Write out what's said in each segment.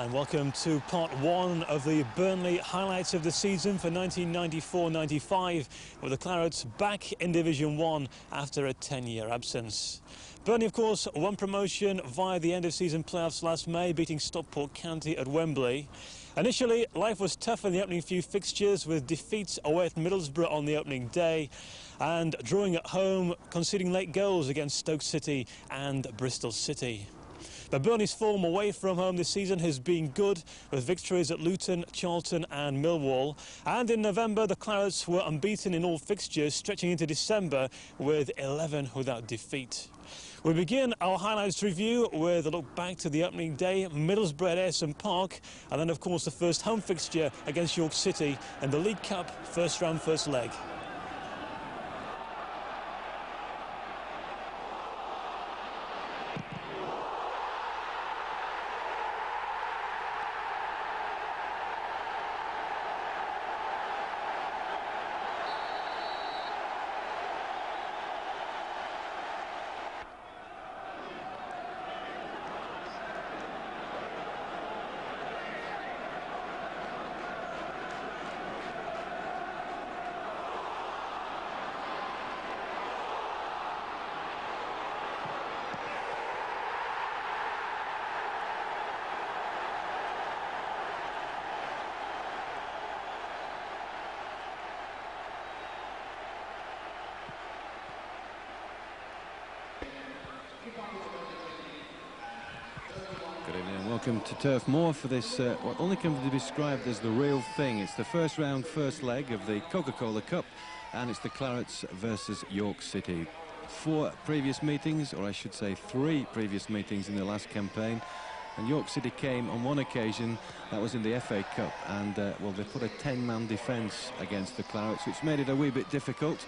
And welcome to part one of the Burnley highlights of the season for 1994-95, with the Clarets back in Division 1 after a 10-year absence. Burnley, of course, won promotion via the end-of-season playoffs last May, beating Stockport County at Wembley. Initially, life was tough in the opening few fixtures, with defeats away at Middlesbrough on the opening day and drawing at home, conceding late goals against Stoke City and Bristol City. But Burnley's form away from home this season has been good, with victories at Luton, Charlton and Millwall. And in November, the Clarets were unbeaten in all fixtures, stretching into December with 11 without defeat. We begin our highlights review with a look back to the opening day, Middlesbrough at Ayresome Park, and then of course the first home fixture against York City in the League Cup first round, first leg. Good evening and welcome to Turf Moor for this, what only can be described as the real thing. It's the first round, first leg of the Coca-Cola Cup, and it's the Clarets versus York City. 4 previous meetings, or I should say 3 previous meetings in the last campaign, and York City came on one occasion, that was in the FA Cup, and well, they put a 10-man defence against the Clarets, which made it a wee bit difficult,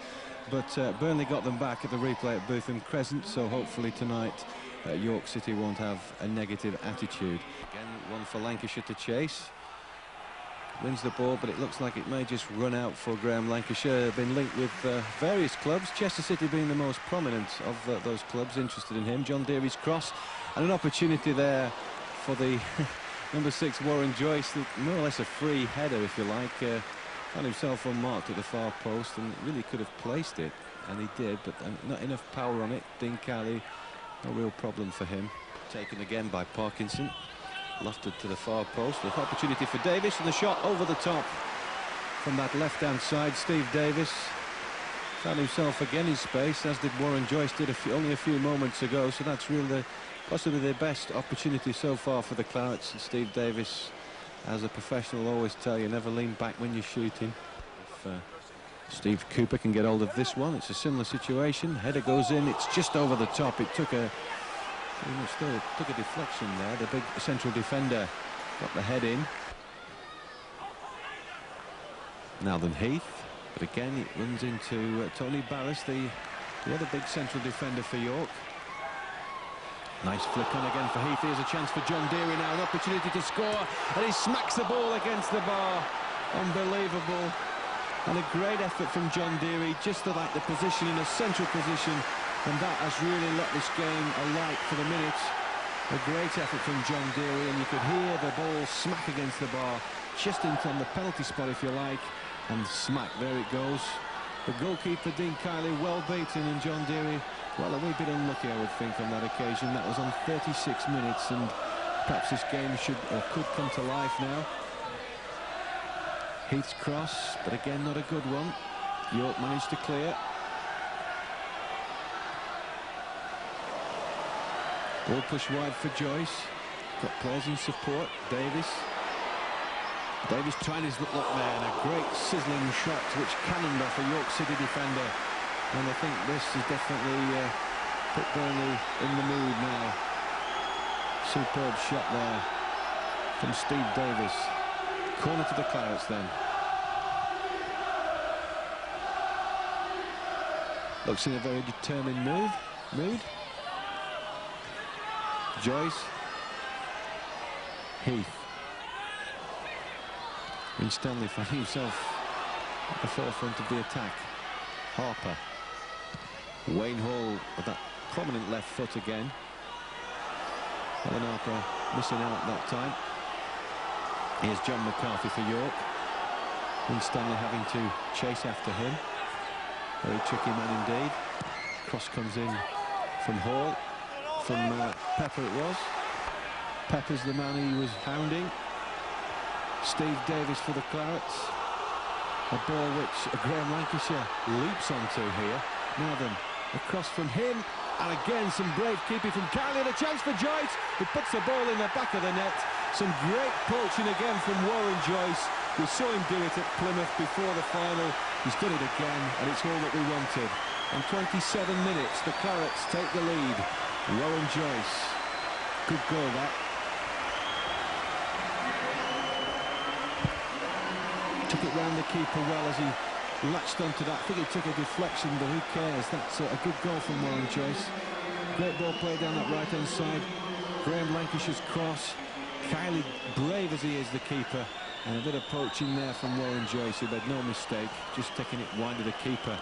but Burnley got them back at the replay at Bootham Crescent, so hopefully tonight York City won't have a negative attitude. Again, one for Lancashire to chase. Wins the ball, but it looks like it may just run out for Graham. Lancashire been linked with various clubs, Chester City being the most prominent of those clubs interested in him. John Deary's cross, and an opportunity there for the number 6 Warren Joyce, more or less a free header, if you like. Found himself unmarked at the far post and really could have placed it, and he did, but not enough power on it. Dean Kiley, no real problem for him. Taken again by Parkinson. Lofted to the far post. With opportunity for Davis, and the shot over the top from that left-hand side. Steve Davis found himself again in space, as did Warren Joyce did only a few moments ago. So that's really possibly their best opportunity so far for the Clarets. And Steve Davis, as a professional, will always tell you, never lean back when you're shooting. If Steve Cooper can get hold of this one, it's a similar situation. Header goes in, it's just over the top. It took a deflection there. The big central defender got the head in. Now then Heath, but again it runs into Tony Barras, the other big central defender for York. Nice flick on again for Heath. Here's a chance for John Deary now, an opportunity to score, and he smacks the ball against the bar. Unbelievable. And a great effort from John Deary, just to like the position in a central position, and that has really let this game alight for the minute. A great effort from John Deary, and you could hear the ball smack against the bar, just on the penalty spot, if you like, and smack, there it goes. The goalkeeper, Dean Kiley, well beaten, and John Deary, well, a wee bit unlucky, I would think, on that occasion. That was on 36 minutes, and perhaps this game should or could come to life now. Heath's cross, but again not a good one. York managed to clear. Ball push wide for Joyce. Got players in support. Davis trying his luck there, and a great sizzling shot which cannoned off a York City defender. And I think this has definitely put Burnley in the mood now. Superb shot there from Steve Davis. Corner to the Clarets then. Looks in a very determined mood. Joyce. Heath. And Stanley finding himself at the forefront of the attack. Harper. Wayne Hall with that prominent left foot again. Alan Harper missing out that time. Here's John McCarthy for York. Stanley having to chase after him. Very tricky man indeed. Cross comes in from Hall. From Pepper it was. Pepper's the man he was hounding. Steve Davis for the Clarets. A ball which Graham Lancashire leaps onto here. Now then, a cross from him. And again, some brave keeping from Cowley. And a chance for Joyce, who puts the ball in the back of the net. Some great poaching again from Warren Joyce. We saw him do it at Plymouth before the final. He's done it again, and it's all that we wanted. On 27 minutes, the Clarets take the lead. Warren Joyce. Good goal, that. Took it round the keeper well as he latched onto that. I think he took a deflection, but who cares? That's a good goal from Warren Joyce. Great ball played down that right-hand side. Graham Lancashire's cross. Kylie, brave as he is, the keeper. And a bit of poaching there from Warren Joyce, who made no mistake, just taking it wide of the keeper.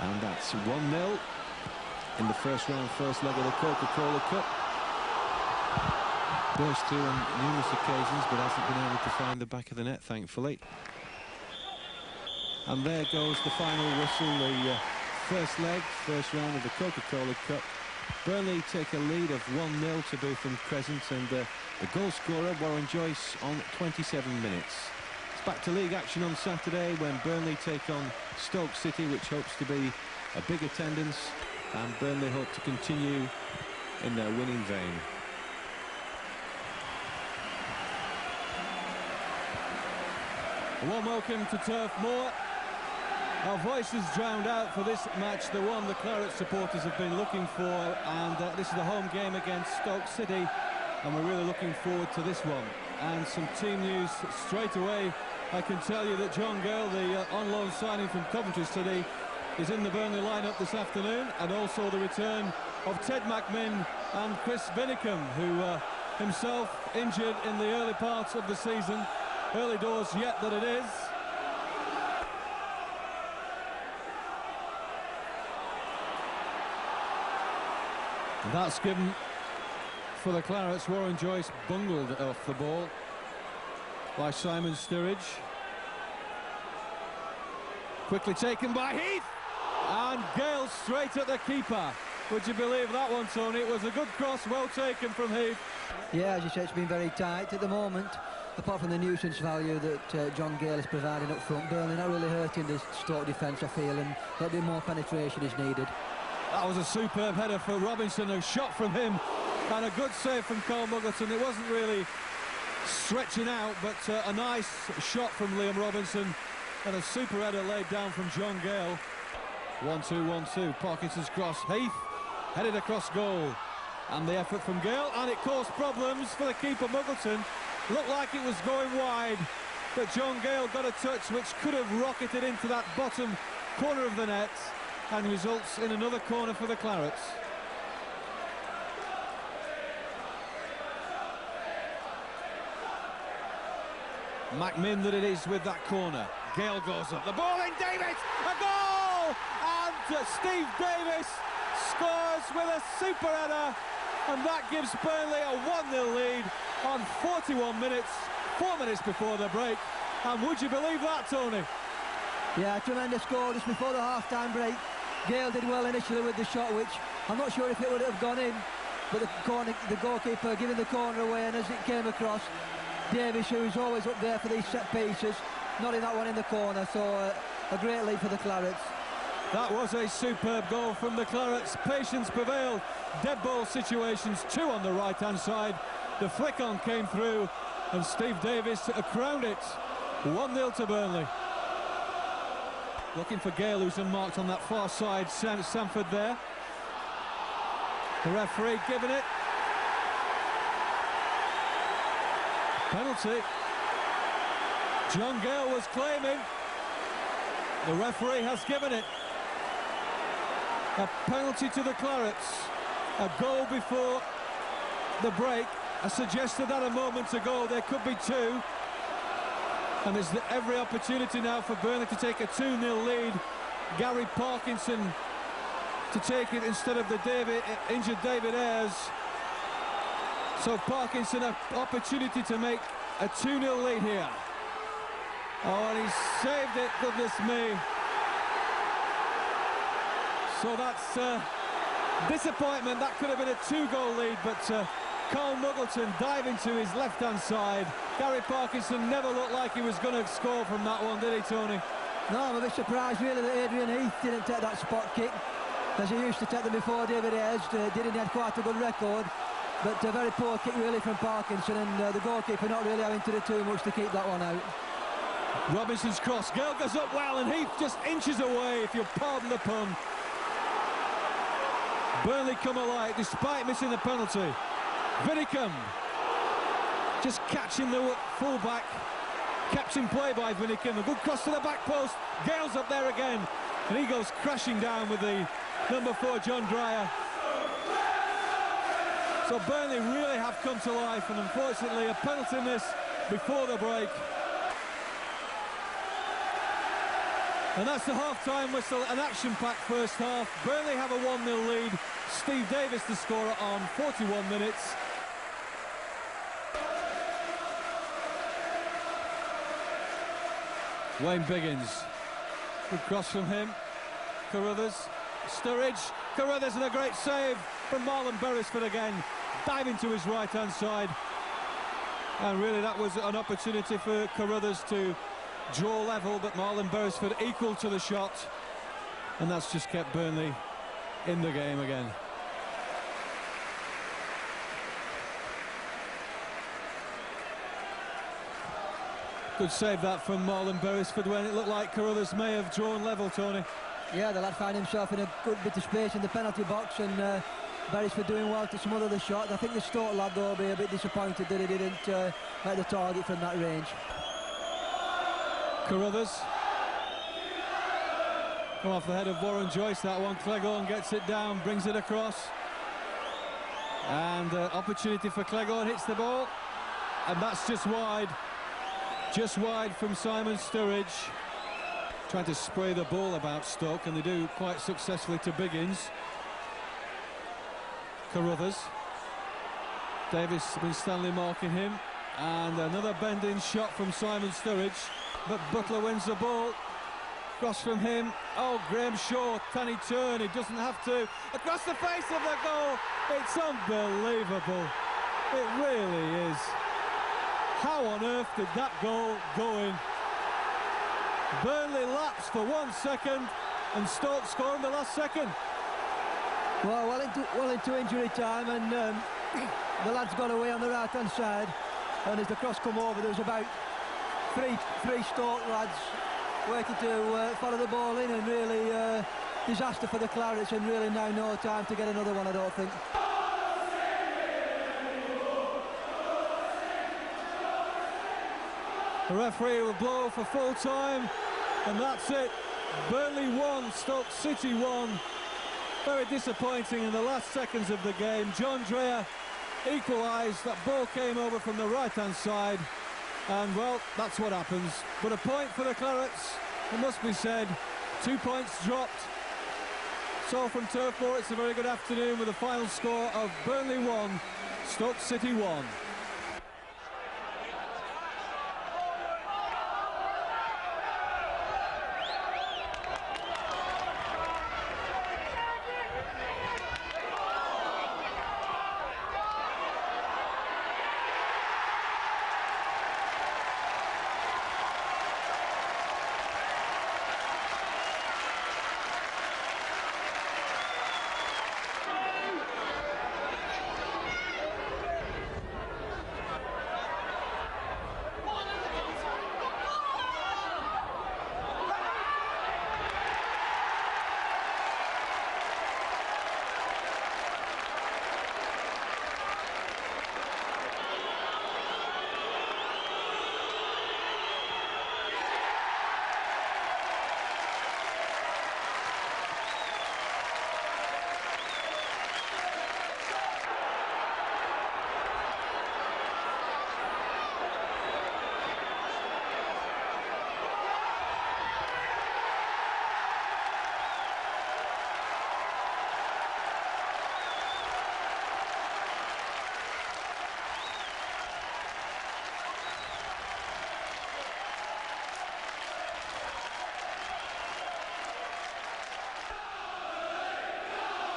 And that's 1-0 in the first round, first leg of the Coca-Cola Cup. Burst through on numerous occasions, but hasn't been able to find the back of the net, thankfully. And there goes the final whistle, the first leg, first round of the Coca-Cola Cup. Burnley take a lead of 1-0 to Bootham Crescent, and the goal scorer, Warren Joyce, on 27 minutes. It's back to league action on Saturday when Burnley take on Stoke City, which hopes to be a big attendance, and Burnley hope to continue in their winning vein. A warm welcome to Turf Moor. Our voices drowned out for this match, the one the Claret supporters have been looking for, and this is the home game against Stoke City, and we're really looking forward to this one. And some team news straight away. I can tell you that John Gale, the on-loan signing from Coventry City, is in the Burnley lineup this afternoon, and also the return of Ted McMinn and Chris Vinicum, who himself injured in the early parts of the season. Early doors yet that it is. And that's given for the Clarets. Warren Joyce bungled off the ball by Simon Sturridge. Quickly taken by Heath, and Gale straight at the keeper. Would you believe that one, Tony? It was a good cross, well taken from Heath. Yeah, as you say, it's been very tight at the moment. Apart from the nuisance value that John Gale is providing up front, Burnley not really hurting the Stoke defence, I feel, and a little bit more penetration is needed. That was a superb header for Robinson, a shot from him, and a good save from Cole Muggleton. It wasn't really stretching out, but a nice shot from Liam Robinson, and a super header laid down from John Gale. 1-2, 1-2, Parkinson's cross, Heath, headed across goal, and the effort from Gale, and it caused problems for the keeper Muggleton. Looked like it was going wide, but John Gale got a touch which could have rocketed into that bottom corner of the net, and results in another corner for the Clarets. McMinn that it is with that corner. Gale goes up, the ball in, Davis, a goal! And Steve Davis scores with a super header, and that gives Burnley a 1-0 lead on 41 minutes, 4 minutes before the break. And would you believe that, Tony? Yeah, tremendous goal just before the half-time break. Gale did well initially with the shot, which I'm not sure if it would have gone in, but the goalkeeper giving the corner away, and as it came across, Davis, who's always up there for these set pieces, nodding that one in the corner, so a great lead for the Clarets. That was a superb goal from the Clarets. Patience prevailed. Dead ball situations, 2 on the right-hand side. The flick-on came through, and Steve Davis crowned it. 1-0 to Burnley. Looking for Gale, who's unmarked on that far side. Sanford there. The referee giving it. Penalty. John Gale was claiming. The referee has given it. A penalty to the Clarets. A goal before the break. I suggested that a moment ago. There could be 2. And there's every opportunity now for Burnley to take a 2-0 lead. Gary Parkinson to take it instead of the injured David Ayres. So Parkinson, an opportunity to make a 2-0 lead here. Oh, and he's saved it, goodness me. So that's disappointment. That could have been a 2-goal lead, but Carl Muggleton diving to his left-hand side. Gary Parkinson never looked like he was going to score from that one, did he, Tony? No, I'm a bit surprised really that Adrian Heath didn't take that spot kick, as he used to take them before David Ayres. Didn't have quite a good record, but a very poor kick really from Parkinson, and the goalkeeper not really having to do too much to keep that one out. Robinson's cross, Gale goes up well, and Heath just inches away, if you'll pardon the pun. Burnley come alive despite missing the penalty. Vinicum just catching the full-back. Catching play by Vinicum. A good cross to the back post. Gale's up there again, and he goes crashing down with the number 4 John Dyer. So Burnley really have come to life, and unfortunately a penalty miss before the break. And that's the half-time whistle, an action-packed first half. Burnley have a 1-0 lead. Steve Davis the scorer on 41 minutes. Wayne Biggins. Good cross from him. Carruthers. Sturridge. Carruthers, and a great save from Marlon Beresford again. Diving to his right-hand side. And really that was an opportunity for Carruthers to draw level, but Marlon Beresford equal to the shot, and that's just kept Burnley in the game again. Good save that from Marlon Beresford when it looked like Carruthers may have drawn level, Tony. Yeah, the lad found himself in a good bit of space in the penalty box, and Beresford doing well to smother the shot. I think the Stoke lad though will be a bit disappointed that he didn't hit the target from that range. Carruthers. Come off the head of Warren Joyce, that one. Cleghorn gets it down, brings it across. And opportunity for Cleghorn, hits the ball. And that's just wide. Just wide from Simon Sturridge. Trying to spray the ball about Stoke, and they do quite successfully to Biggins. Carruthers. Davis been Stanley marking him. And another bending shot from Simon Sturridge. But Butler wins the ball. Cross from him. Oh, Graham Shaw, can he turn? He doesn't have to. Across the face of the goal. It's unbelievable. It really is. How on earth did that goal go in? Burnley lapsed for 1 second, and Stoke score in the last second. Well into injury time, and the lad's got away on the right-hand side. And as the cross come over, there was about three Stoke lads waiting to follow the ball in, and really disaster for the Clarets, and really now no time to get another one, I don't think. The referee will blow for full time, and that's it. Burnley 1, Stoke City 1. Very disappointing in the last seconds of the game. John Dreyer equalised. That ball came over from the right-hand side, and well, that's what happens. But a point for the Clarets, it must be said. 2 points dropped. So from Turf Moor, it's a very good afternoon with a final score of Burnley 1, Stoke City 1.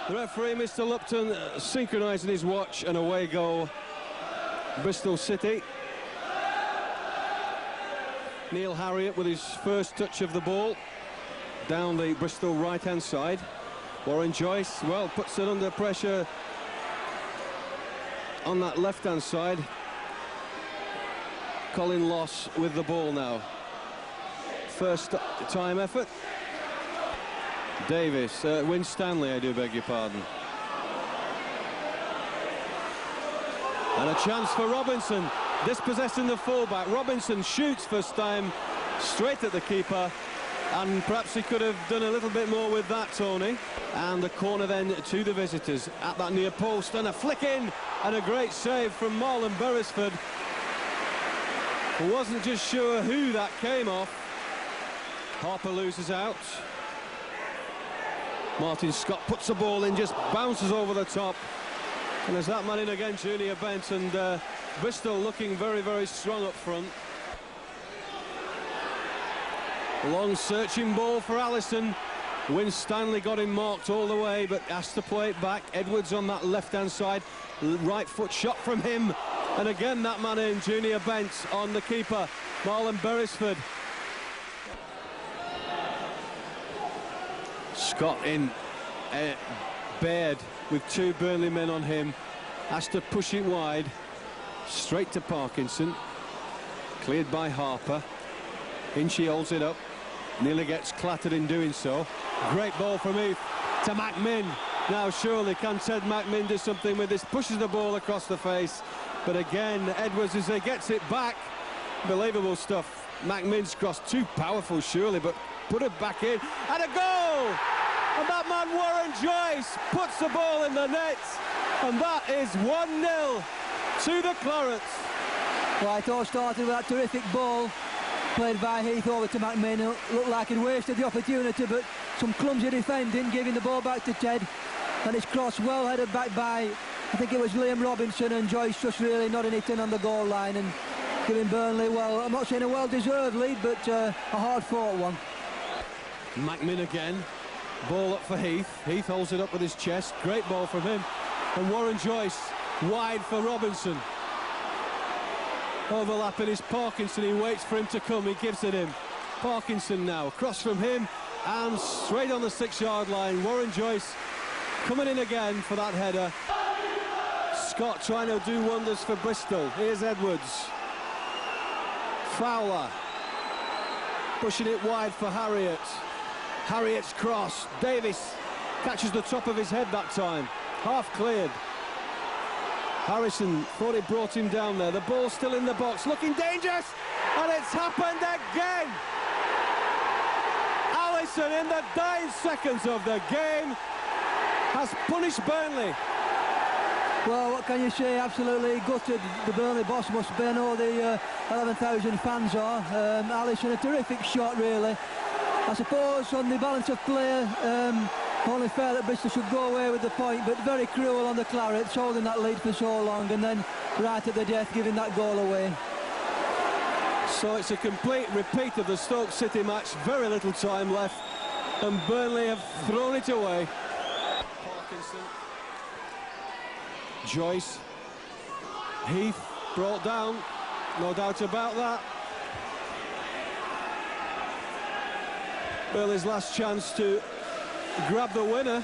The referee, Mr. Lupton, synchronising his watch, and away go Bristol City. Neil Harriott with his first touch of the ball down the Bristol right-hand side. Warren Joyce, well, puts it under pressure on that left-hand side. Colin Loss with the ball now. First time effort. Davis, Winstanley, I do beg your pardon. And a chance for Robinson, dispossessing the fullback. Robinson shoots first time straight at the keeper, and perhaps he could have done a little bit more with that, Tony. And the corner then to the visitors at that near post, and a flick in, and a great save from Marlon Beresford. Wasn't just sure who that came off. Harper loses out. Martin Scott puts the ball in, just bounces over the top. And there's that man in again, Junior Bent, and Bristol looking very, very strong up front. Long searching ball for Allison. Winstanley got him marked all the way, but has to play it back. Edwards on that left-hand side. Right foot shot from him. And again, that man in, Junior Bent, on the keeper, Marlon Beresford. Scott in, Baird with two Burnley men on him. Has to push it wide. Straight to Parkinson. Cleared by Harper. Hinchy holds it up. Nearly gets clattered in doing so. Great ball from Heath to McMinn. Now surely can Ted McMinn do something with this? Pushes the ball across the face. But again, Edwards, as he gets it back, unbelievable stuff. McMinn's cross, too powerful surely, but put it back in, and a goal! And that man Warren Joyce puts the ball in the net, and that is 1-0 to the Clarets. Well, it all started with that terrific ball played by Heath over to McMinn. It looked like he'd wasted the opportunity, but some clumsy defending, giving the ball back to Ted, and it's crossed well headed back by, I think it was Liam Robinson, and Joyce just really nodding it in on the goal line and giving Burnley, well, I'm not saying a well-deserved lead, but a hard-fought one. McMinn again, ball up for Heath. Heath holds it up with his chest, great ball from him, and Warren Joyce wide for Robinson. Overlapping is Parkinson, he waits for him to come, he gives it him. Parkinson now, across from him, and straight on the 6-yard line. Warren Joyce coming in again for that header. Scott trying to do wonders for Bristol. Here's Edwards. Fowler pushing it wide for Harriott. Harriott's cross. Davis catches the top of his head that time. Half cleared. Harrison thought it brought him down there. The ball's still in the box, looking dangerous, and it's happened again. Allison, in the dying seconds of the game, has punished Burnley. Well, what can you say? Absolutely gutted. The Burnley boss must be. I know the 11,000 fans are. Allison, a terrific shot, really. I suppose on the balance of play, only fair that Bristol should go away with the point, but very cruel on the Clarets, holding that lead for so long, and then right at the death, giving that goal away. So it's a complete repeat of the Stoke City match. Very little time left, and Burnley have thrown it away. Parkinson. Joyce. Heath brought down, no doubt about that. Burnley's last chance to grab the winner.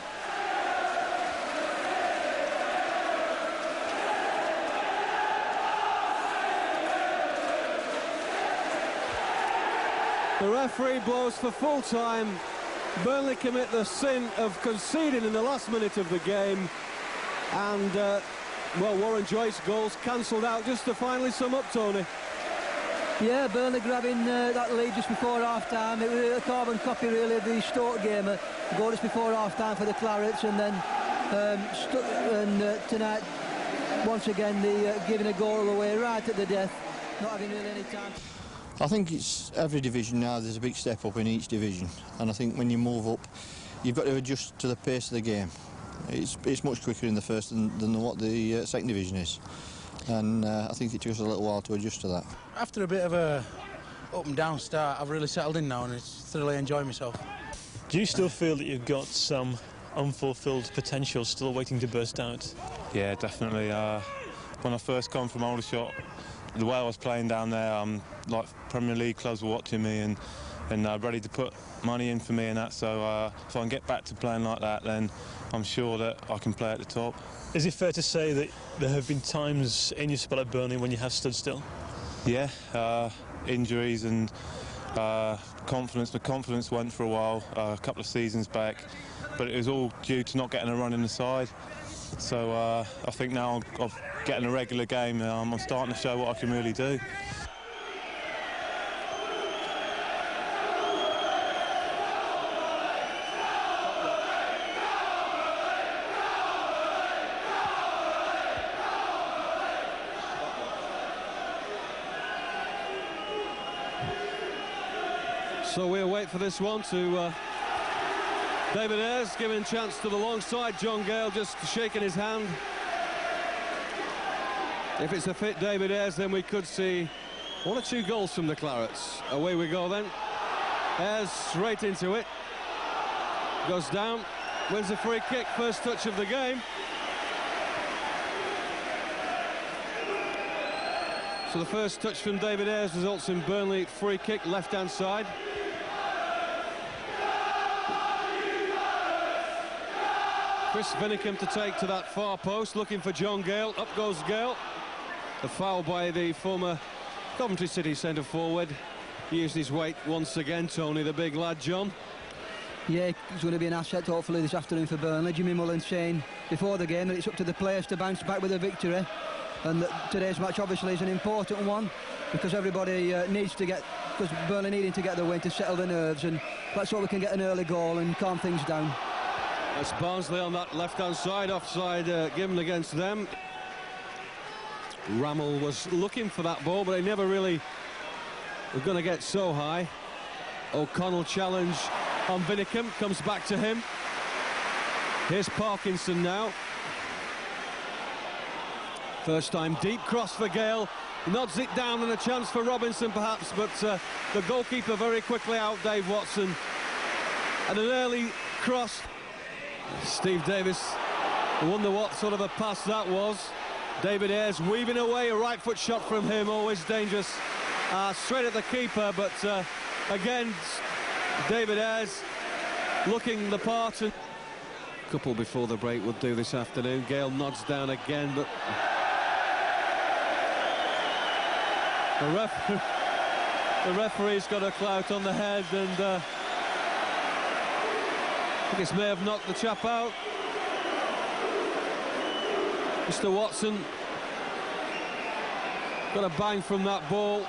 The referee blows for full time. Burnley commit the sin of conceding in the last minute of the game, and well, Warren Joyce goals cancelled out just to finally sum up, Tony. Yeah, Burnley grabbing that lead just before half-time. It was a carbon copy, really, of the Stoke game. A goal just before half-time for the Clarets, and then tonight, once again, giving a goal away right at the death, not having really any time. I think it's every division now, there's a big step up in each division, and I think when you move up, you've got to adjust to the pace of the game. It's much quicker in the first than what the second division is. And I think it took us a little while to adjust to that. After a bit of a up and down start, I've really settled in now and it's thoroughly enjoying myself. Do you still feel that you've got some unfulfilled potential still waiting to burst out? Yeah, definitely. When I first come from Aldershot, the way I was playing down there, like Premier League clubs were watching me and ready to put money in for me and that. So if I can get back to playing like that, then I'm sure that I can play at the top. Is it fair to say that there have been times in your spell at Burnley when you have stood still? Yeah, injuries and confidence. The confidence went for a while, a couple of seasons back, but it was all due to not getting a run in the side. So I think now I'm getting a regular game, I'm starting to show what I can really do. So we'll wait for this one to David Ayres giving chance to the long side. John Gale just shaking his hand. If it's a fit David Ayres, then we could see 1 or 2 goals from the Clarets. Away we go then. Ayres straight into it. Goes down, wins the free kick, first touch of the game. So the first touch from David Ayres results in Burnley free kick, left-hand side. Chris Vinicum to take to that far post, looking for John Gale. Up goes Gale. The foul by the former Coventry City centre-forward. He used his weight once again, Tony, the big lad, John. Yeah, he's going to be an asset, hopefully, this afternoon for Burnley. Jimmy Mullen saying before the game that it's up to the players to bounce back with a victory. And that today's match, obviously, is an important one because everybody needs to get... Because Burnley needing to get the win to settle the nerves, and that's so we can get an early goal and calm things down. That's Barnsley on that left-hand side, offside given against them. Rammel was looking for that ball, but he never really was going to get so high. O'Connell challenge on Vinicum, comes back to him. Here's Parkinson now. First time deep cross for Gale, nods it down, and a chance for Robinson perhaps, but the goalkeeper very quickly out, Dave Watson. And an early cross. Steve Davis, I wonder what sort of a pass that was. David Ayres weaving away, a right foot shot from him, always dangerous. Straight at the keeper, but again, David Ayres looking the part. And couple before the break would do this afternoon. Gale nods down again, but the referee's got a clout on the head, and I think this may have knocked the chap out. Mr. Watson got a bang from that ball.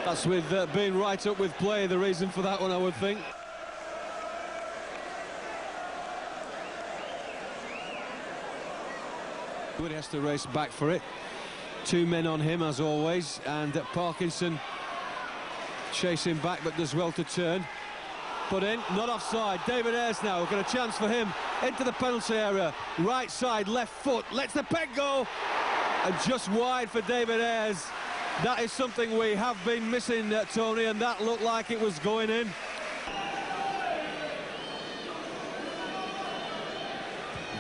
That's with being right up with play, the reason for that one, I would think. He has to race back for it. 2 men on him, as always, and Parkinson chasing back, but does well to turn. Put in, not offside. David Ayres now, we've got a chance for him into the penalty area. Right side, left foot, lets the peg go, and just wide for David Ayres. That is something we have been missing, Tony, and that looked like it was going in.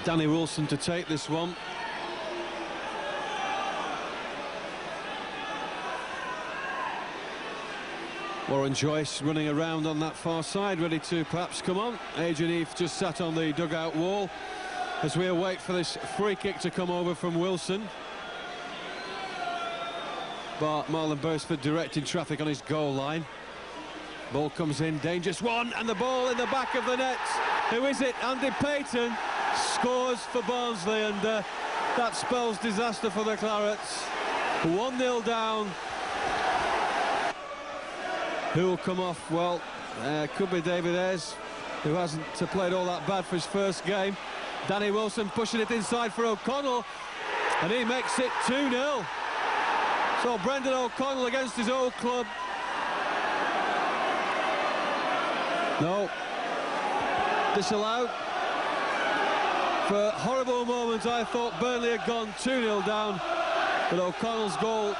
Danny Wilson to take this one. Warren Joyce running around on that far side, ready to perhaps come on. Adrian Heath just sat on the dugout wall as we await for this free kick to come over from Wilson. But Marlon Beresford directing traffic on his goal line. Ball comes in, dangerous one, and the ball in the back of the net. Who is it? Andy Payton scores for Barnsley, and that spells disaster for the Clarets. 1-0 down. Who will come off? Well, could be David Ayres, who hasn't played all that bad for his first game. Danny Wilson pushing it inside for O'Connell, and he makes it 2-0. So Brendan O'Connell against his old club. No. Disallowed. For a horrible moment, I thought Burnley had gone 2-0 down, but O'Connell's goal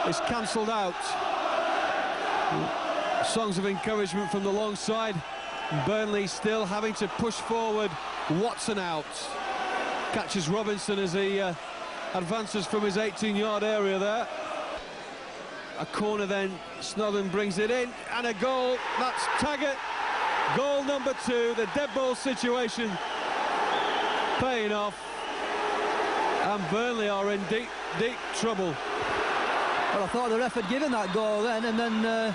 is cancelled out. Songs of encouragement from the long side. Burnley still having to push forward. Watson out. Catches Robinson as he advances from his 18-yard area there. A corner then, Snodden brings it in, and a goal. That's Taggart. Goal number 2, the dead ball situation paying off. And Burnley are in deep, deep trouble. Well, I thought the ref had given that goal then, and then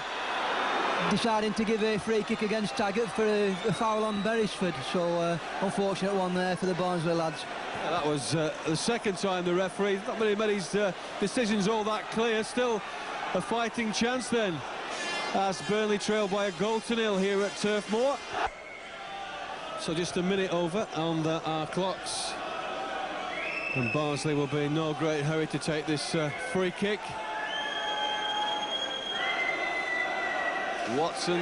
deciding to give a free kick against Taggart for a foul on Beresford. So unfortunate one there for the Barnsley lads. Yeah, that was the second time the referee not really made his decisions all that clear. Still a fighting chance then, as Burnley trail by a goal to 0 here at Turf Moor. So just a minute over on our clocks, and Barnsley will be in no great hurry to take this free kick. Watson,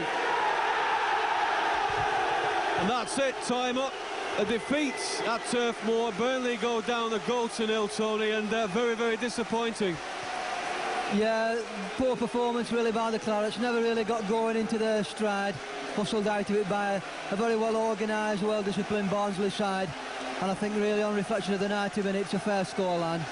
and that's it, time up. A defeat at Turf Moor. Burnley go down a goal to 0, Tony, and very, very disappointing. Yeah, poor performance really by the Clarets. Never really got going into their stride. Hustled out of it by a very well organised, well-disciplined Barnsley side. And I think really on reflection of the 90 minutes, a fair scoreline.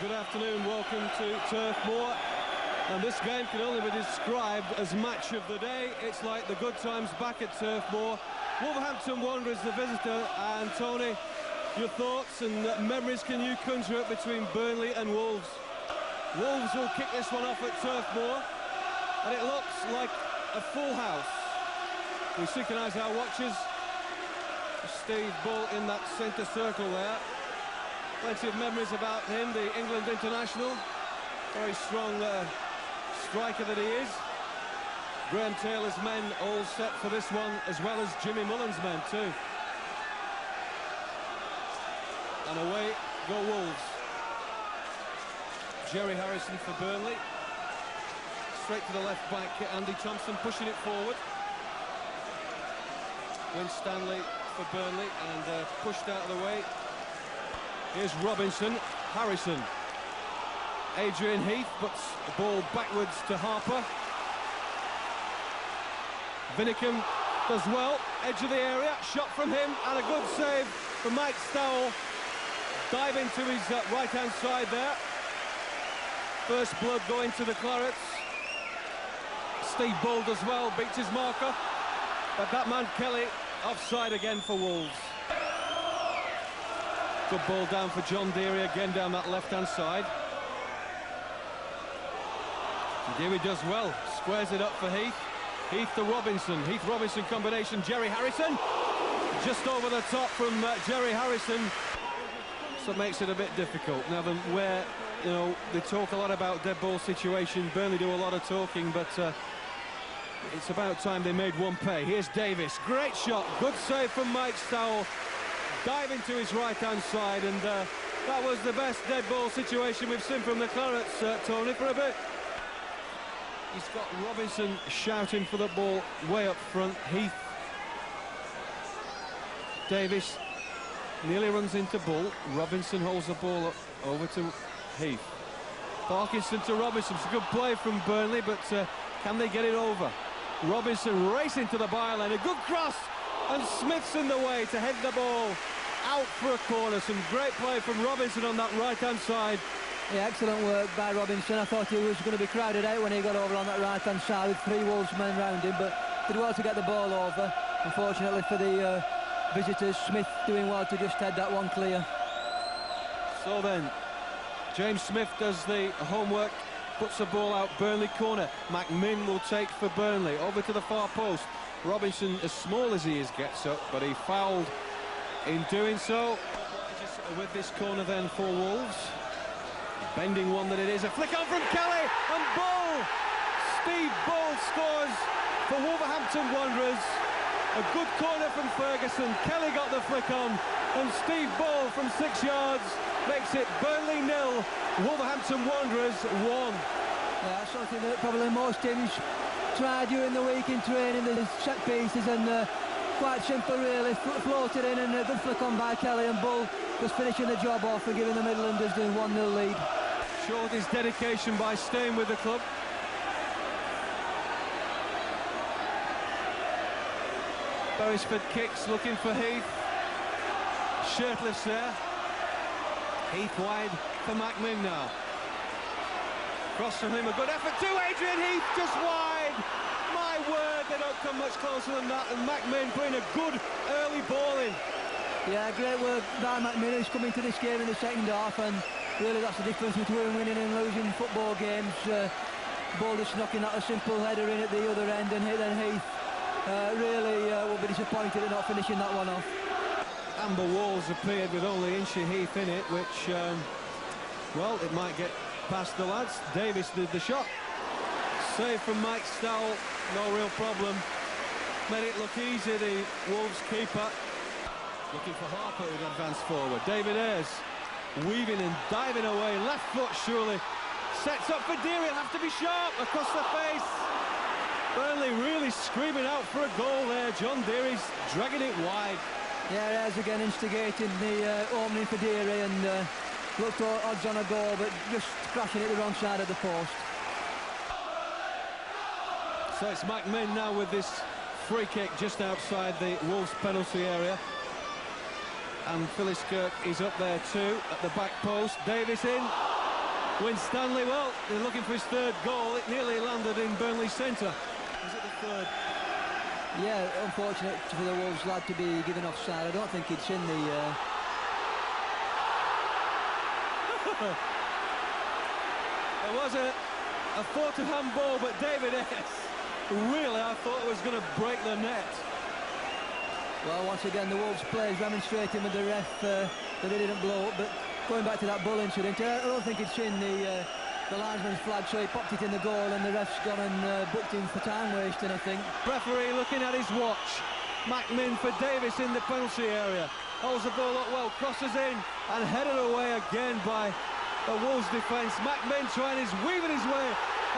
Good afternoon, welcome to Turf Moor. And this game can only be described as match of the day. It's like the good times back at Turf Moor. Wolverhampton Wanderers, the visitor. And Tony, your thoughts and memories can you conjure up between Burnley and Wolves? Wolves will kick this one off at Turf Moor, and it looks like a full house. We synchronise our watches. Steve Bull in that centre circle there. Plenty of memories about him, the England international. Very strong striker that he is. Graham Taylor's men all set for this one, as well as Jimmy Mullen's men too. And away go Wolves. Jerry Harrison for Burnley. Straight to the left back, Andy Thompson pushing it forward. Win Stanley for Burnley and pushed out of the way. Here's Robinson, Harrison. Adrian Heath puts the ball backwards to Harper. Vinicum does well, edge of the area, shot from him, and a good save from Mike Stowell. Dive into his right-hand side there. First blood going to the Clarets. Steve Bull does well, beats his marker. But that man Kelly offside again for Wolves. Good ball down for John Deary again down that left-hand side. Deary does well, squares it up for Heath. Heath to Robinson, Heath-Robinson combination, Jerry Harrison. Just over the top from Jerry Harrison. So it makes it a bit difficult. Now, where, you know, they talk a lot about dead ball situation, Burnley do a lot of talking, but it's about time they made one pay. Here's Davis, great shot, good save from Mike Stowell. Diving to his right-hand side, and that was the best dead ball situation we've seen from the Clarets, Tony, for a bit. He's got Robinson shouting for the ball way up front. Heath. Davis nearly runs into Bull. Robinson holds the ball up over to Heath. Parkinson to Robinson. It's a good play from Burnley, but can they get it over? Robinson racing to the byline. A good cross, and Smith's in the way to head the ball out for a corner. Some great play from Robinson on that right-hand side. Yeah, excellent work by Robinson. I thought he was going to be crowded out when he got over on that right-hand side with 3 Wolves men round him, but did well to get the ball over. Unfortunately for the visitors, Smith doing well to just head that one clear. So then, James Smith does the homework, puts the ball out, Burnley corner. McMinn will take for Burnley, over to the far post. Robinson, as small as he is, gets up, but he fouled in doing so. With this corner then for Wolves. Bending one that it is, a flick on from Kelly, and Bull! Steve Bull scores for Wolverhampton Wanderers. A good corner from Ferguson, Kelly got the flick on, and Steve Bull from 6 yards makes it Burnley 0, Wolverhampton Wanderers 1. Yeah, that's something that probably most teams try during the week in training, the set pieces, and quite simple really, floated in, and a good flick on by Kelly, and Bull just finishing the job off and giving the Midlanders the 1-0 lead. Showed his dedication by staying with the club. Beresford kicks, looking for Heath. Shirtless there. Heath wide for McMinn now. Cross from him, a good effort to Adrian Heath, just wide. My word, they don't come much closer than that, and McMinn putting a good early ball in. Yeah, great work by McMinn, who's coming to this game in the second half, and really that's the difference between winning and losing football games. Bull just knocking out a simple header in at the other end, and then Heath really will be disappointed at not finishing that one off. Amber walls appeared with only Inchy Heath in it, which, well, it might get past the lads. Davis did the shot. Save from Mike Stowell, no real problem. Made it look easy, the Wolves keeper. Looking for Harper who'd advance forward. David Ayres weaving and diving away, left foot surely. Sets up for Deary, he'll have to be sharp across the face. Burnley really screaming out for a goal there. John Deary's dragging it wide. Yeah, Ayres again instigating the opening for Deary, and looked odds on a goal, but just crashing it the wrong side of the post. So it's McMinn now with this free kick just outside the Wolves penalty area. And Phyllis Kirk is up there too at the back post. Davis in, Winstanley, well, they're looking for his third goal. It nearly landed in Burnley centre. Is it the third? Yeah, unfortunate for the Wolves lad to be given offside. I don't think it's in the... There was a photo handball, but David S. really, I thought it was going to break the net. Well, once again, the Wolves players demonstrating with the ref that they didn't blow up, but going back to that bull incident, I don't think it's in the linesman's flag, so he popped it in the goal and the ref's gone and booked him for time wasting, I think. Referee looking at his watch. McMinn for Davis in the penalty area. Holds the ball up well, crosses in and headed away again by the Wolves defence. McMinn he's weaving his way,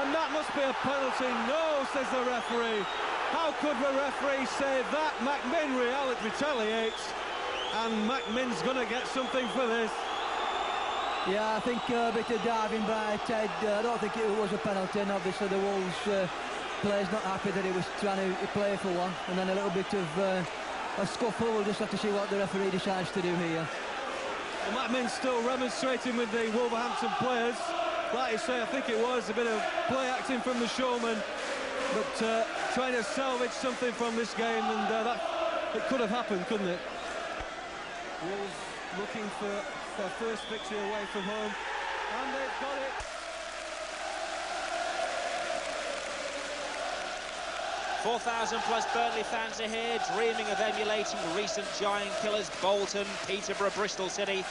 and that must be a penalty. No, says the referee. How could the referee say that? McMinn retaliates, and McMinn's going to get something for this. Yeah, I think a bit of diving by Ted. I don't think it was a penalty, and obviously the Wolves player's not happy that he was trying to play for one, and then a little bit of a scuffle. We'll just have to see what the referee decides to do here. Well, McMinn's still remonstrating with the Wolverhampton players. Like you say, I think it was a bit of play acting from the showman, but trying to salvage something from this game, and that it could have happened, couldn't it? Wolves looking for their first victory away from home, and they've got it. 4,000 plus Burnley fans are here, dreaming of emulating recent giant killers Bolton, Peterborough, Bristol City.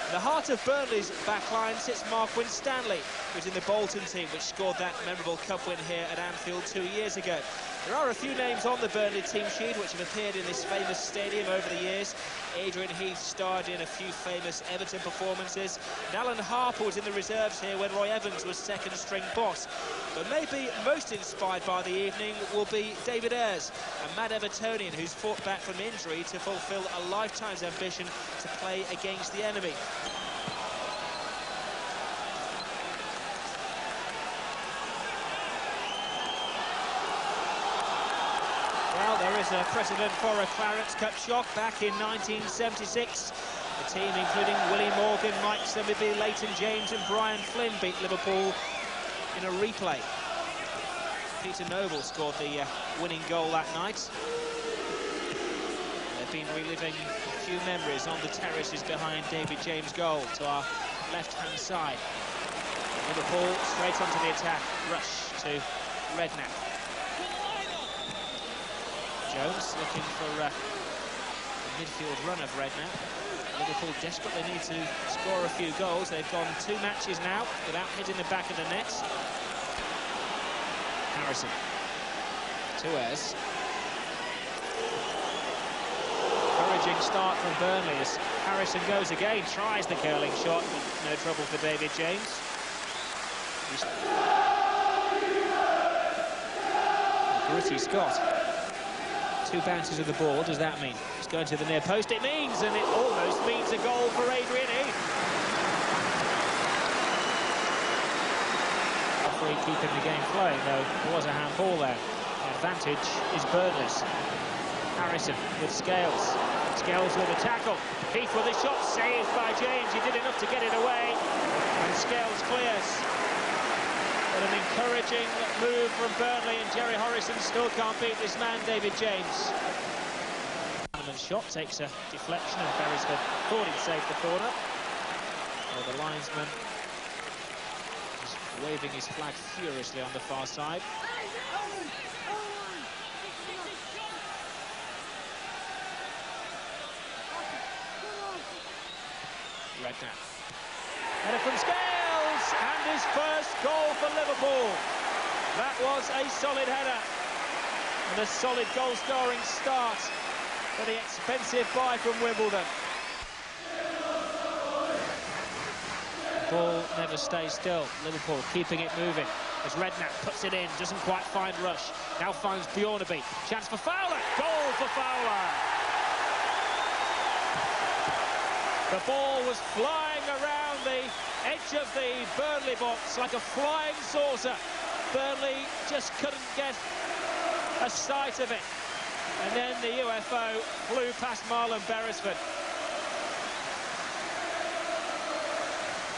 In the heart of Burnley's backline sits Mark Winstanley, who's in the Bolton team, which scored that memorable cup win here at Anfield 2 years ago. There are a few names on the Burnley team sheet which have appeared in this famous stadium over the years. Adrian Heath starred in a few famous Everton performances. And Alan Harper was in the reserves here when Roy Evans was second-string boss. But maybe most inspired by the evening will be David Ayres, a mad Evertonian who's fought back from injury to fulfil a lifetime's ambition to play against the enemy. Well, there is a precedent for a Clarets Cup shock back in 1976. The team, including Willie Morgan, Mike Summerby, Leighton James and Brian Flynn, beat Liverpool in a replay. Peter Noble scored the winning goal that night. They've been reliving a few memories on the terraces behind David James' goal to our left-hand side. Liverpool straight onto the attack, rush to Redknapp. Jones looking for a midfield run of Redknapp. Liverpool desperately need to score a few goals. They've gone 2 matches now without hitting the back of the net. Harrison to Ayres. Encouraging start from Burnley as Harrison goes again, tries the curling shot, but no trouble for David James. Gritty Scott. 2 bounces of the ball, what does that mean? It's going to the near post, it means, and it almost means a goal for Adrian Heath. Referee keeping the game flowing, though there was a handball there. The advantage is Burnley's. Harrison with Scales. Scales with a tackle. Heath with a shot, saved by James. He did enough to get it away, and Scales clears. But an encouraging move from Burnley, and Jerry Harrison still can't beat this man, David James. Hanneman's shot takes a deflection, and Beresford thought he'd saved the corner. Well, the linesman is waving his flag furiously on the far side. Redknapp. Header from Scales, and his first goal for Liverpool. That was a solid header, and a solid goal-scoring start for the expensive buy from Wimbledon. The ball never stays still. Liverpool keeping it moving as Redknapp puts it in, doesn't quite find Rush. Now finds Bjornaby. Chance for Fowler. Goal for Fowler. The ball was flying around the edge of the Burnley box like a flying saucer. Burnley just couldn't get a sight of it. And then the UFO flew past Marlon Beresford.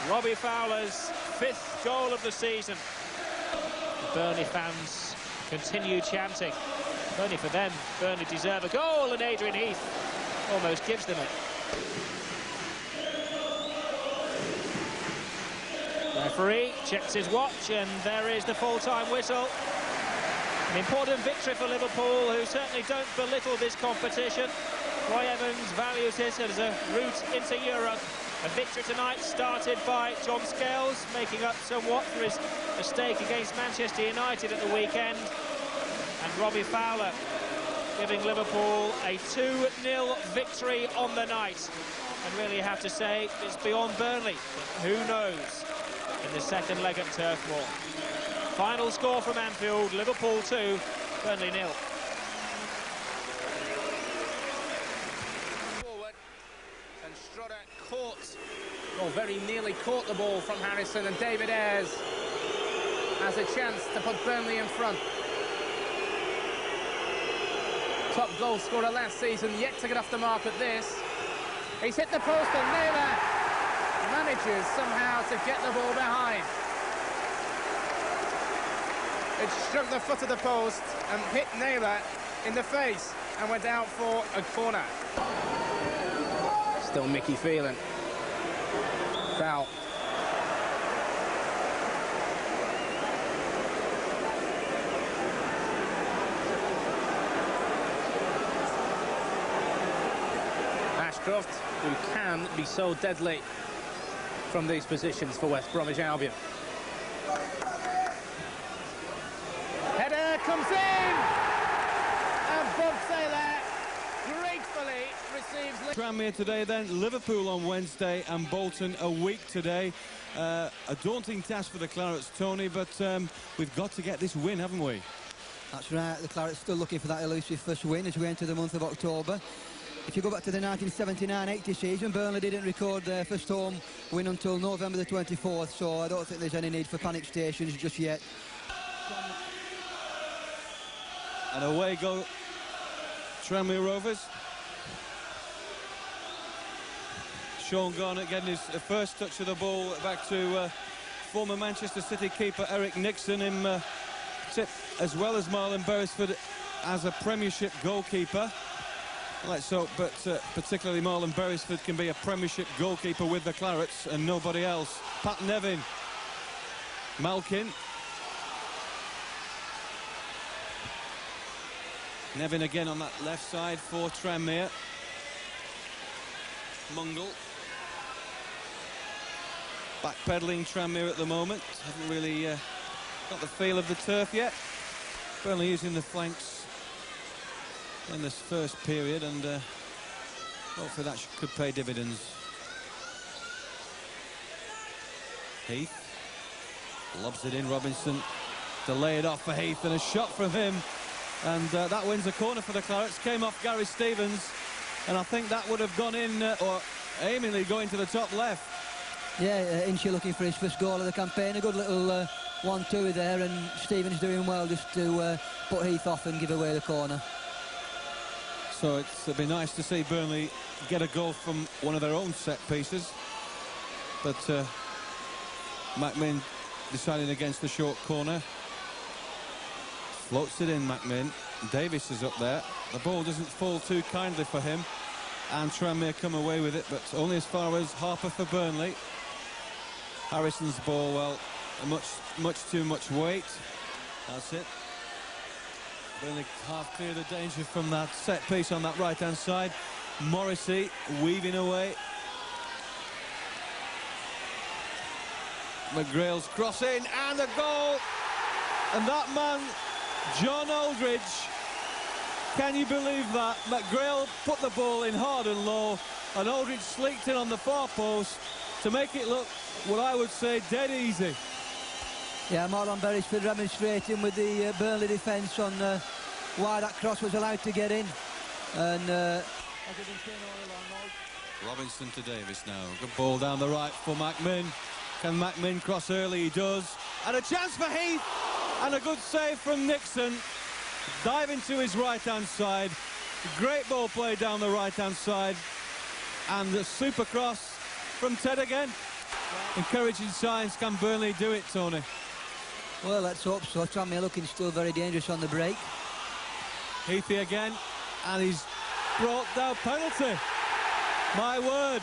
Robbie Fowler's 5th goal of the season. The Burnley fans continue chanting. Only for them, Burnley deserve a goal, and Adrian Heath almost gives them it. Referee checks his watch, and there is the full-time whistle. An important victory for Liverpool, who certainly don't belittle this competition. Roy Evans values it as a route into Europe. A victory tonight started by John Scales, making up somewhat for his mistake against Manchester United at the weekend. And Robbie Fowler giving Liverpool a 2-0 victory on the night. And really you have to say it's beyond Burnley. But who knows in the second leg at Turf Moor. Final score from Anfield, Liverpool 2, Burnley 0. Forward, and Strudder caught, or very nearly caught the ball from Harrison, and David Ayres has a chance to put Burnley in front. Top goal scorer last season, yet to get off the mark at this. He's hit the post, and Naylor manages somehow to get the ball behind. It struck the foot of the post and hit Naylor in the face and went out for a corner. Still Mickey Phelan. Foul. Ashcroft, who can be so deadly from these positions for West Bromwich Albion. Header comes in, and Bob Taylor gratefully receives... Tranmere today then, Liverpool on Wednesday, and Bolton a week today. A daunting task for the Clarets, Tony, but we've got to get this win, haven't we? That's right, the Clarets still looking for that elusive first win as we enter the month of October. If you go back to the 1979-80 season, Burnley didn't record their first home win until November the 24th, so I don't think there's any need for panic stations just yet. And away go Tranmere Rovers. Sean Garnett getting his first touch of the ball back to former Manchester City keeper Eric Nixon, him as well as Marlon Beresford as a Premiership goalkeeper. Let's hope, but particularly Marlon Beresford can be a Premiership goalkeeper with the Clarets and nobody else. Pat Nevin, Malkin. Nevin again on that left side for Tranmere. Mungle. Backpedaling Tranmere at the moment. Haven't really got the feel of the turf yet. Burnley using the flanks in this first period, and hopefully that could pay dividends. Heath lobs it in. Robinson to lay it off for Heath, and a shot from him, and that wins a corner for the Clarets. Came off Gary Stevens, and I think that would have gone in, or aimingly going to the top left. Yeah, Inchie looking for his first goal of the campaign. A good little 1-2 there, and Stevens doing well just to put Heath off and give away the corner. So it'd be nice to see Burnley get a goal from one of their own set pieces, but McMinn deciding against the short corner. Floats it in, McMinn. Davis is up there. The ball doesn't fall too kindly for him, and Tranmere come away with it, but only as far as Harper for Burnley. Harrison's ball, well, much too much weight. That's it. Burnley half clear the danger from that set piece on that right-hand side. Morrissey weaving away. McGrail's crossing, and a goal. And that man, John Aldridge, can you believe that? McGrail put the ball in hard and low, and Aldridge sleeked in on the far post to make it look, what I would say, dead easy. Yeah, Marlon Beresford demonstrating with the Burnley defence on why that cross was allowed to get in. And Robinson to Davis now. Good ball down the right for McMinn. Can McMinn cross early? He does. And a chance for Heath. And a good save from Nixon. Diving to his right-hand side. Great ball play down the right-hand side. And the super cross from Ted again. Encouraging signs. Can Burnley do it, Tony? Well, let's hope so. Tranmere looking still very dangerous on the break. Heathy again, and he's brought down penalty. My word.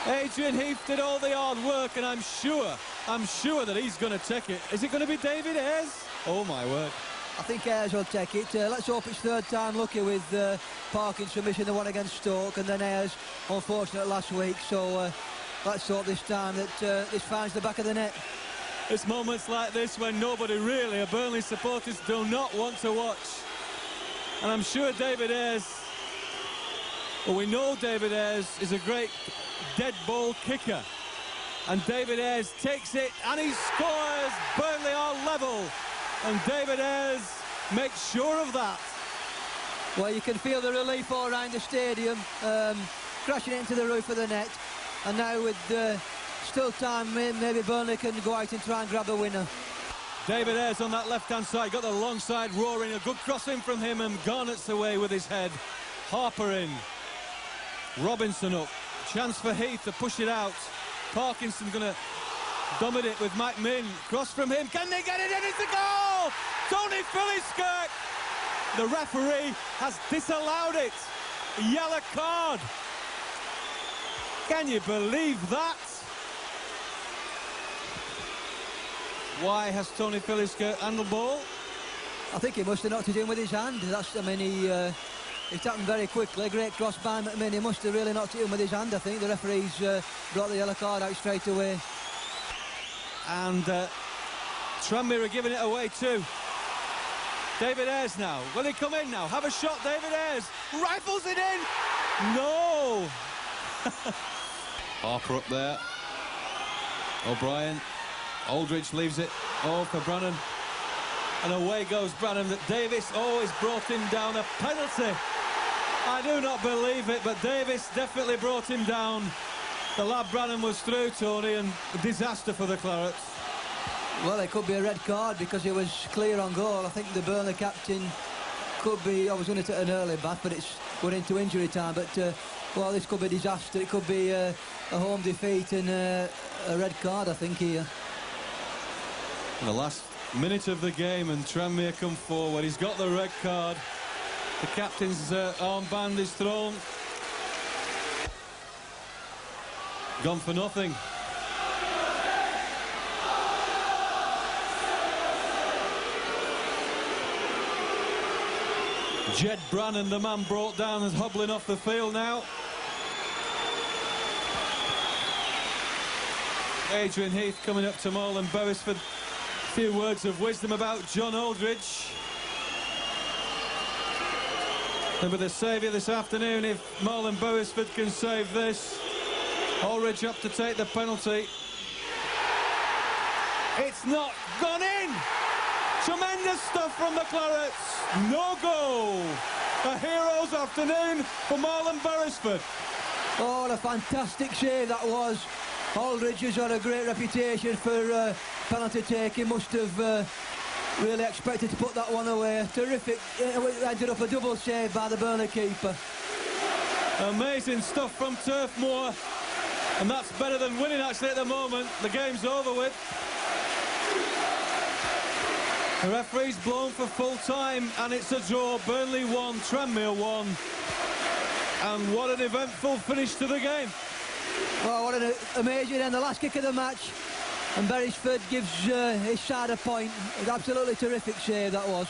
Adrian Heath did all the hard work, and I'm sure that he's going to take it. Is it going to be David Ayres? Oh, my word. I think Ayres will take it. Let's hope it's third time lucky with Parkinson missing the one against Stoke, and then Ayres unfortunate last week. So let's hope this time that this finds the back of the net. It's moments like this when nobody really, Burnley supporters, do not want to watch. And I'm sure David Ayres, well, we know David Ayres is a great dead ball kicker. And David Ayres takes it and he scores. Burnley are level. And David Ayres makes sure of that. Well, you can feel the relief all around the stadium, crashing into the roof of the net. And now with still time, maybe Burnley can go out and try and grab a winner. David Ayres on that left-hand side, got the long side roaring, a good crossing from him, and Garnett's away with his head. Harper in. Robinson up. Chance for Heath to push it out. Parkinson going to dominate with McMinn. Cross from him. Can they get it in? It's a goal! Tony Philliskirk! The referee has disallowed it. Yellow card. Can you believe that? Why has Tony Philliskirk handled ball? I think he must have knocked it in with his hand. That's, I mean, it happened very quickly. Great cross by McMinn. He must have really knocked it in with his hand, I think. The referee's brought the yellow card out straight away. And Tranmere are giving it away too. David Ayres now. Will he come in now? Have a shot, David Ayres. Rifles it in. No. Harper up there. O'Brien. Aldridge leaves it. Oh, for Brannan. And away goes Brannan. That Davis, is brought him down. A penalty. I do not believe it, but Davis definitely brought him down. The lad Brannan was through, Tony, and a disaster for the Clarets. Well, it could be a red card because he was clear on goal. I think the Burnley captain could be, I was going to take an early bath, but it's going into injury time. But, well, this could be a disaster. It could be a home defeat and a red card, I think, here. The last minute of the game, and Tranmere come forward. He's got the red card. The captain's armband is thrown. Gone for nothing. Jed Brannan, the man brought down, is hobbling off the field now. Adrian Heath coming up to Marlon Beresford. A few words of wisdom about John Aldridge. And with the saviour this afternoon, if Marlon Beresford can save this. Aldridge up to take the penalty. It's not gone in! Tremendous stuff from the Clarets. No goal. A hero's afternoon for Marlon Beresford. Oh, what a fantastic save that was. Aldridge has got a great reputation for penalty taking. Must have really expected to put that one away. Terrific. Ended up a double save by the Burnley keeper. Amazing stuff from Turf Moor. And that's better than winning, actually, at the moment. The game's over with. The referee's blown for full time, and it's a draw. Burnley 1, Tranmere 1. And what an eventful finish to the game. Oh, what an amazing end. The last kick of the match. And Beresford gives his side a point. It's absolutely terrific save, that was.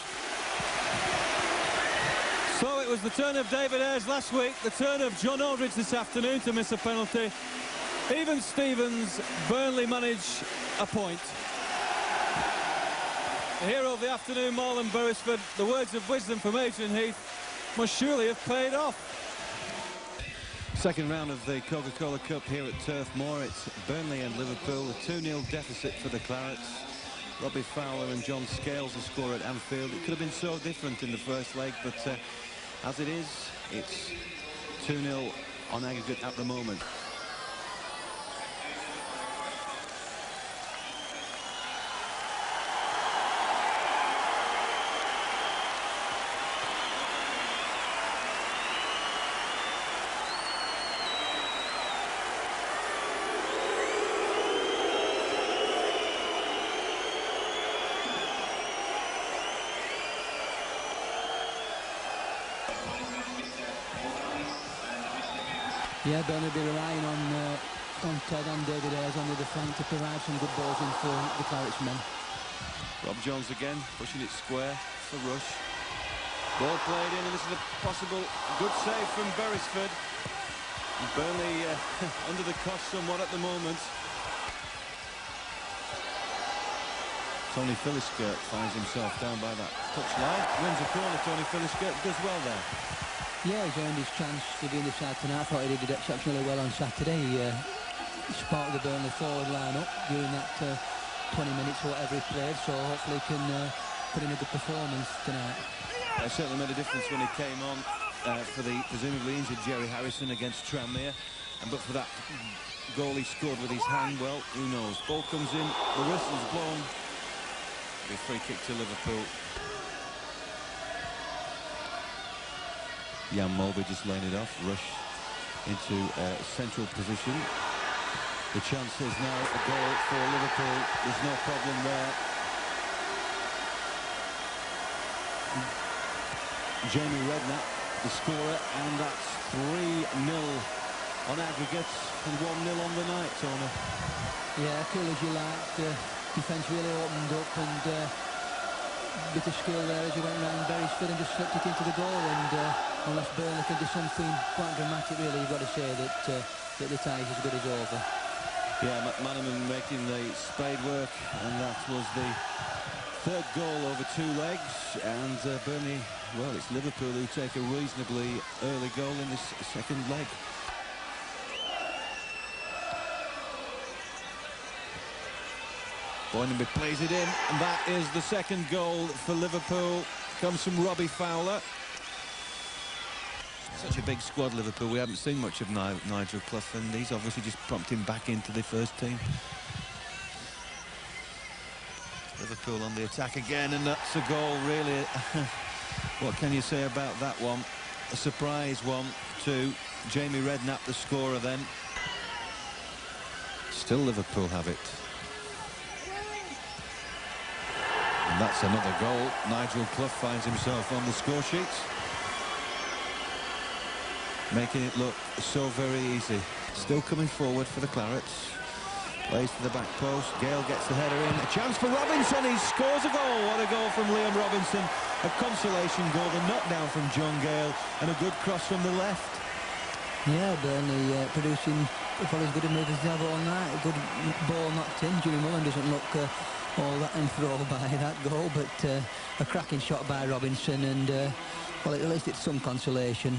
So it was the turn of David Ayres last week, the turn of John Aldridge this afternoon to miss a penalty. Even Stevens, Burnley manage a point. The hero of the afternoon, Marlon Beresford. The words of wisdom from Adrian Heath must surely have paid off. Second round of the Coca-Cola Cup here at Turf Moor. It's Burnley and Liverpool, a 2-0 deficit for the Clarets. Robbie Fowler and John Scales the score at Anfield. It could have been so different in the first leg, but as it is, it's 2-0 on aggregate at the moment. Yeah, Burnley will be relying on Ted and David Ayres on the other flank to provide some good balls in for the Clarets men. Rob Jones again, pushing it square for Rush. Ball played in, and this is a possible good save from Beresford. Burnley under the cosh somewhat at the moment. Tony Philliskirk finds himself down by that touchline. Wins a corner. Tony Philliskirk does well there. Yeah, he's earned his chance to be in the side tonight. I thought he did exceptionally well on Saturday. He sparked the Burnley forward line up during that 20 minutes or whatever he played, so hopefully he can put in a good performance tonight. It certainly made a difference when he came on for the presumably injured Jerry Harrison against Tranmere, but for that goal he scored with his hand, well, who knows. Ball comes in, the whistle's blown. A free kick to Liverpool. Jan Mulby just laying it off. Rush into central position. The chance is now a goal for Liverpool. There's no problem there. Jamie Redknapp, the scorer, and that's 3-0 on aggregate and 1-0 on the night, Tony. Yeah, cool as you like. The defence really opened up, and a bit of skill there as he went round Beresford and just slipped it into the goal. And unless Burnley can do something quite dramatic, really, you've got to say that the tie is as good as over. Yeah, McManaman making the spade work, and that was the third goal over 2 legs. And Burnley, well, it's Liverpool who take a reasonably early goal in this second leg. Boynton plays it in, and that is the second goal for Liverpool. Comes from Robbie Fowler. Such a big squad, Liverpool. We haven't seen much of Nigel Clough, and he's obviously just prompted him back into the first team. Liverpool on the attack again, and that's a goal, really. What can you say about that one? A surprise one to Jamie Redknapp, the scorer then. Still Liverpool have it. And that's another goal. Nigel Clough finds himself on the score sheet, making it look so very easy. Still coming forward for the Clarets. Plays to the back post. Gale gets the header in. A chance for Robinson. He scores a goal. What a goal from Liam Robinson. A consolation goal. The knockdown from John Gale. And a good cross from the left. Yeah, Burnley producing probably as good a move as they have all night. A good ball knocked in. Jimmy Mullen doesn't look all that enthralled by that goal, but a cracking shot by Robinson, and well, at least it's some consolation.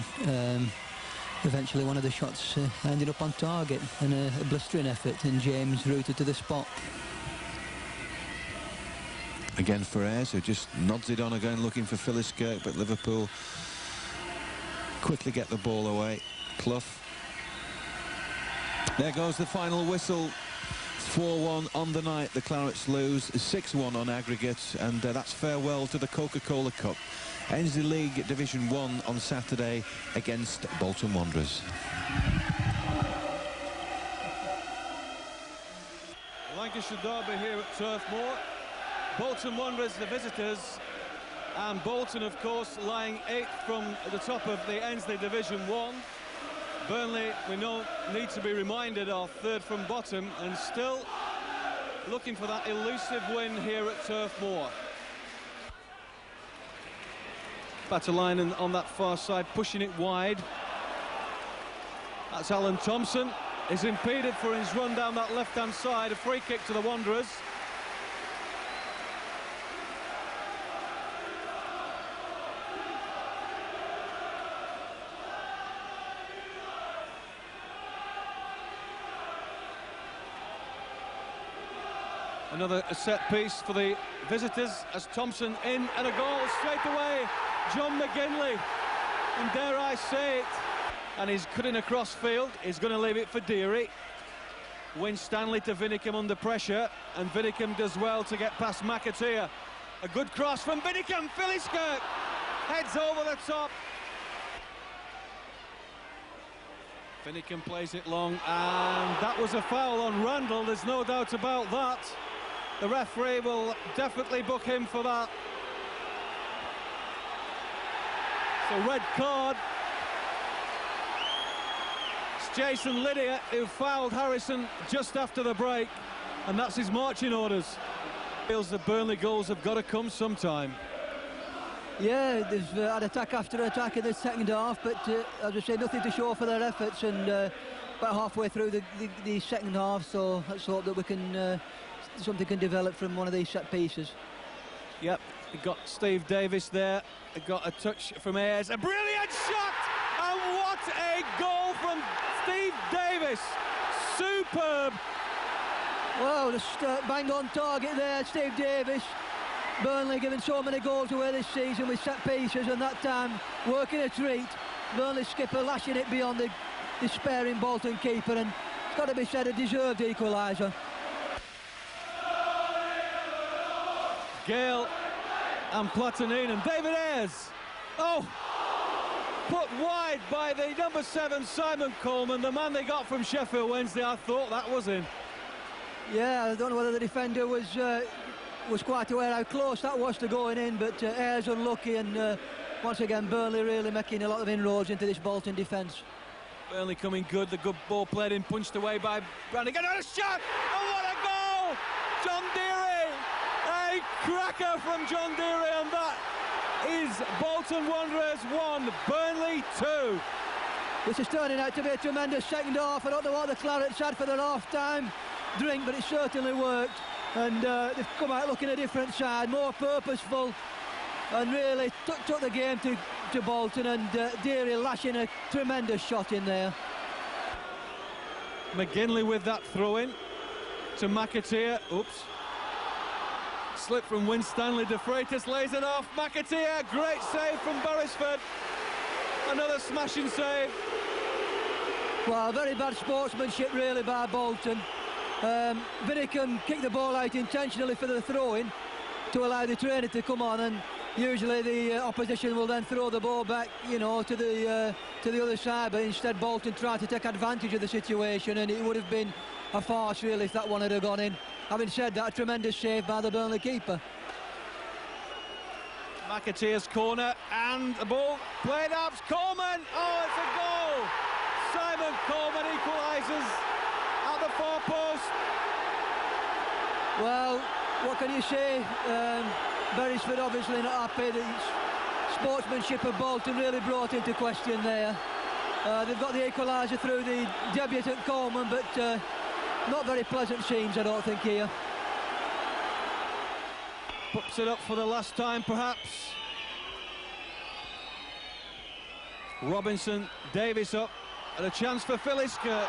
Eventually one of the shots ended up on target, and a blistering effort, and James routed to the spot. Again for Ayres, who just nods it on again, looking for Philliskirk, but Liverpool quickly get the ball away. Clough. There goes the final whistle. 4-1 on the night. The Clarets lose 6-1 on aggregate, and that's farewell to the Coca-Cola Cup. Ends the League Division 1 on Saturday against Bolton Wanderers. Lancashire derby here at Turf Moor. Bolton Wanderers, the visitors, and Bolton, of course, lying 8th from the top of the Ensley Division 1. Burnley, we know, need to be reminded, are 3rd from bottom, and still looking for that elusive win here at Turf Moor. Battalainen on that far side, pushing it wide. That's Alan Thompson. Is impeded for his run down that left-hand side. A free kick to the Wanderers. Another set piece for the visitors as Thompson in, and a goal straight away. John McGinley, and dare I say it, and he's cutting across field. He's going to leave it for Deary. Winstanley to Vinicum under pressure, and Vinicum does well to get past McAteer. A good cross from Vinicum. Philliskirk heads over the top. Vinicum plays it long, and that was a foul on Randall. There's no doubt about that. The referee will definitely book him for that. So red card. Jason Lydia, who fouled Harrison just after the break, and that's his marching orders. Feels the Burnley goals have got to come sometime. Yeah, they've had attack after attack in the second half, but as I say, nothing to show for their efforts, and about halfway through the second half, so let's hope that we can something can develop from one of these set pieces. Yep, we got Steve Davis there. We got a touch from Ayres, a brilliant shot, and what a goal from Steve Davis! Superb. Well, just bang on target there, Steve Davis. Burnley giving so many goals away this season with set pieces, and that time working a treat. Burnley skipper lashing it beyond the despairing Bolton keeper, and it's got to be said, a deserved equaliser. Gale and Platanine, and David Ayres. Oh, put wide by the number 7 Simon Coleman, the man they got from Sheffield Wednesday. I thought that was in. Yeah, I don't know whether the defender was quite aware how close that was to going in, but Ayres unlucky, and once again Burnley really making a lot of inroads into this Bolton defence. Burnley coming good, the good ball played in, punched away by Brannigan, and a shot! Oh, what a goal! John Deary! A cracker from John Deary, and that is Bolton Wanderers 1, Burnley 2. This is turning out to be a tremendous second half. I don't know what the Clarets had for their half-time drink, but it certainly worked, and they've come out looking a different side, more purposeful, and really took the game to Bolton, and Deary lashing a tremendous shot in there. McGinley with that throw-in to McAteer. Oops. Slip from Winstanley. De Freitas lays it off. McAteer, great save from Beresford. Another smashing save. Well, very bad sportsmanship really by Bolton. Vinicum kicked the ball out intentionally for the throw-in to allow the trainer to come on, and usually the opposition will then throw the ball back, you know, to the other side, but instead Bolton tried to take advantage of the situation, and it would have been a farce really if that one had gone in. Having said that, a tremendous save by the Burnley keeper. McAteer's corner, and the ball played up. Coleman, oh, it's a goal! Simon Coleman equalises at the far post. Well, what can you say? Beresford obviously not happy. The sportsmanship of Bolton really brought into question there. They've got the equaliser through the debutant Coleman, but not very pleasant scenes, I don't think, here. Puts it up for the last time, perhaps. Robinson, Davis up, and a chance for Philliska.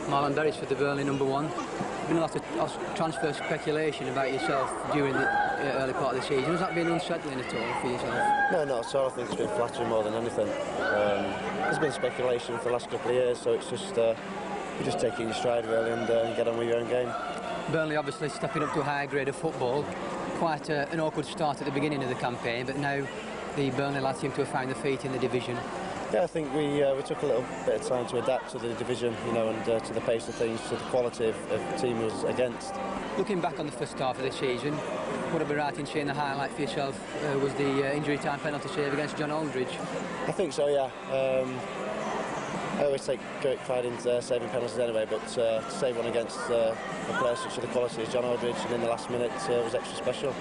Marlon Beresford, the Burnley #1. There's been a lot of transfer speculation about yourself during the early part of the season. Has that been unsettling at all for yourself? No, not at all. I think it's been flattering more than anything. There's been speculation for the last couple of years, so it's just you just take it in your stride really and get on with your own game. Burnley obviously stepping up to a higher grade of football. Quite an awkward start at the beginning of the campaign, but now the Burnley lads seem to have found their feet in the division. Yeah, I think we took a little bit of time to adapt to the division, you know, and to the pace of things, to the quality of the team was against. Looking back on the first half of the season, would I be right in saying the highlight for yourself was the injury time penalty save against John Aldridge? I think so, yeah. I always take great pride in saving penalties anyway, but to save one against a player such as the quality as John Aldridge and in the last minute was extra special.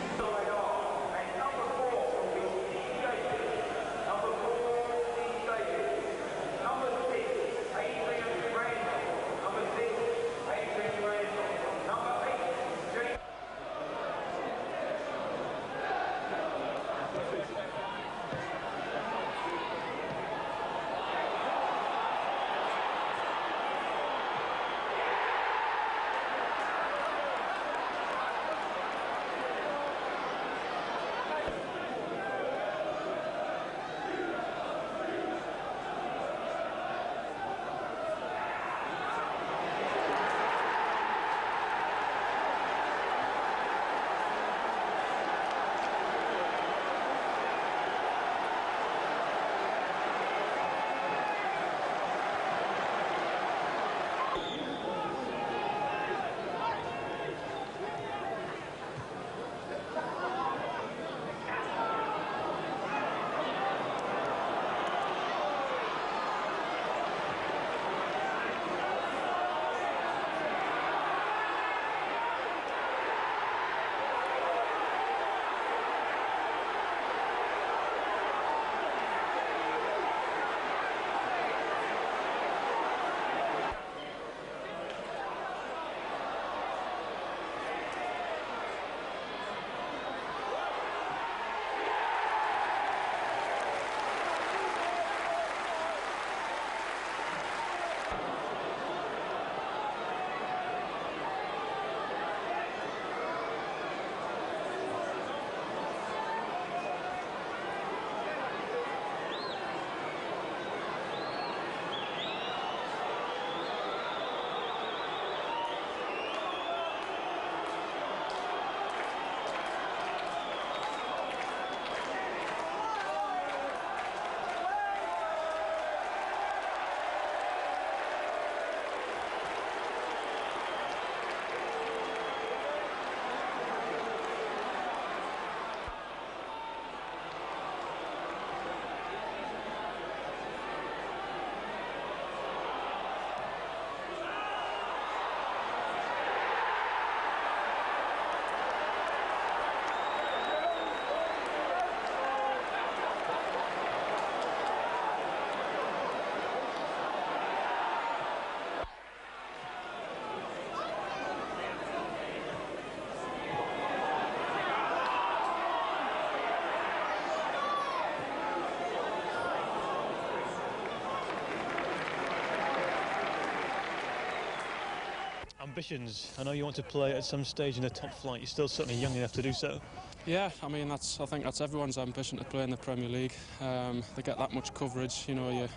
Ambitions. I know you want to play at some stage in the top flight. You're still certainly young enough to do so. Yeah, I mean I think that's everyone's ambition to play in the Premier League. They get that much coverage, you know,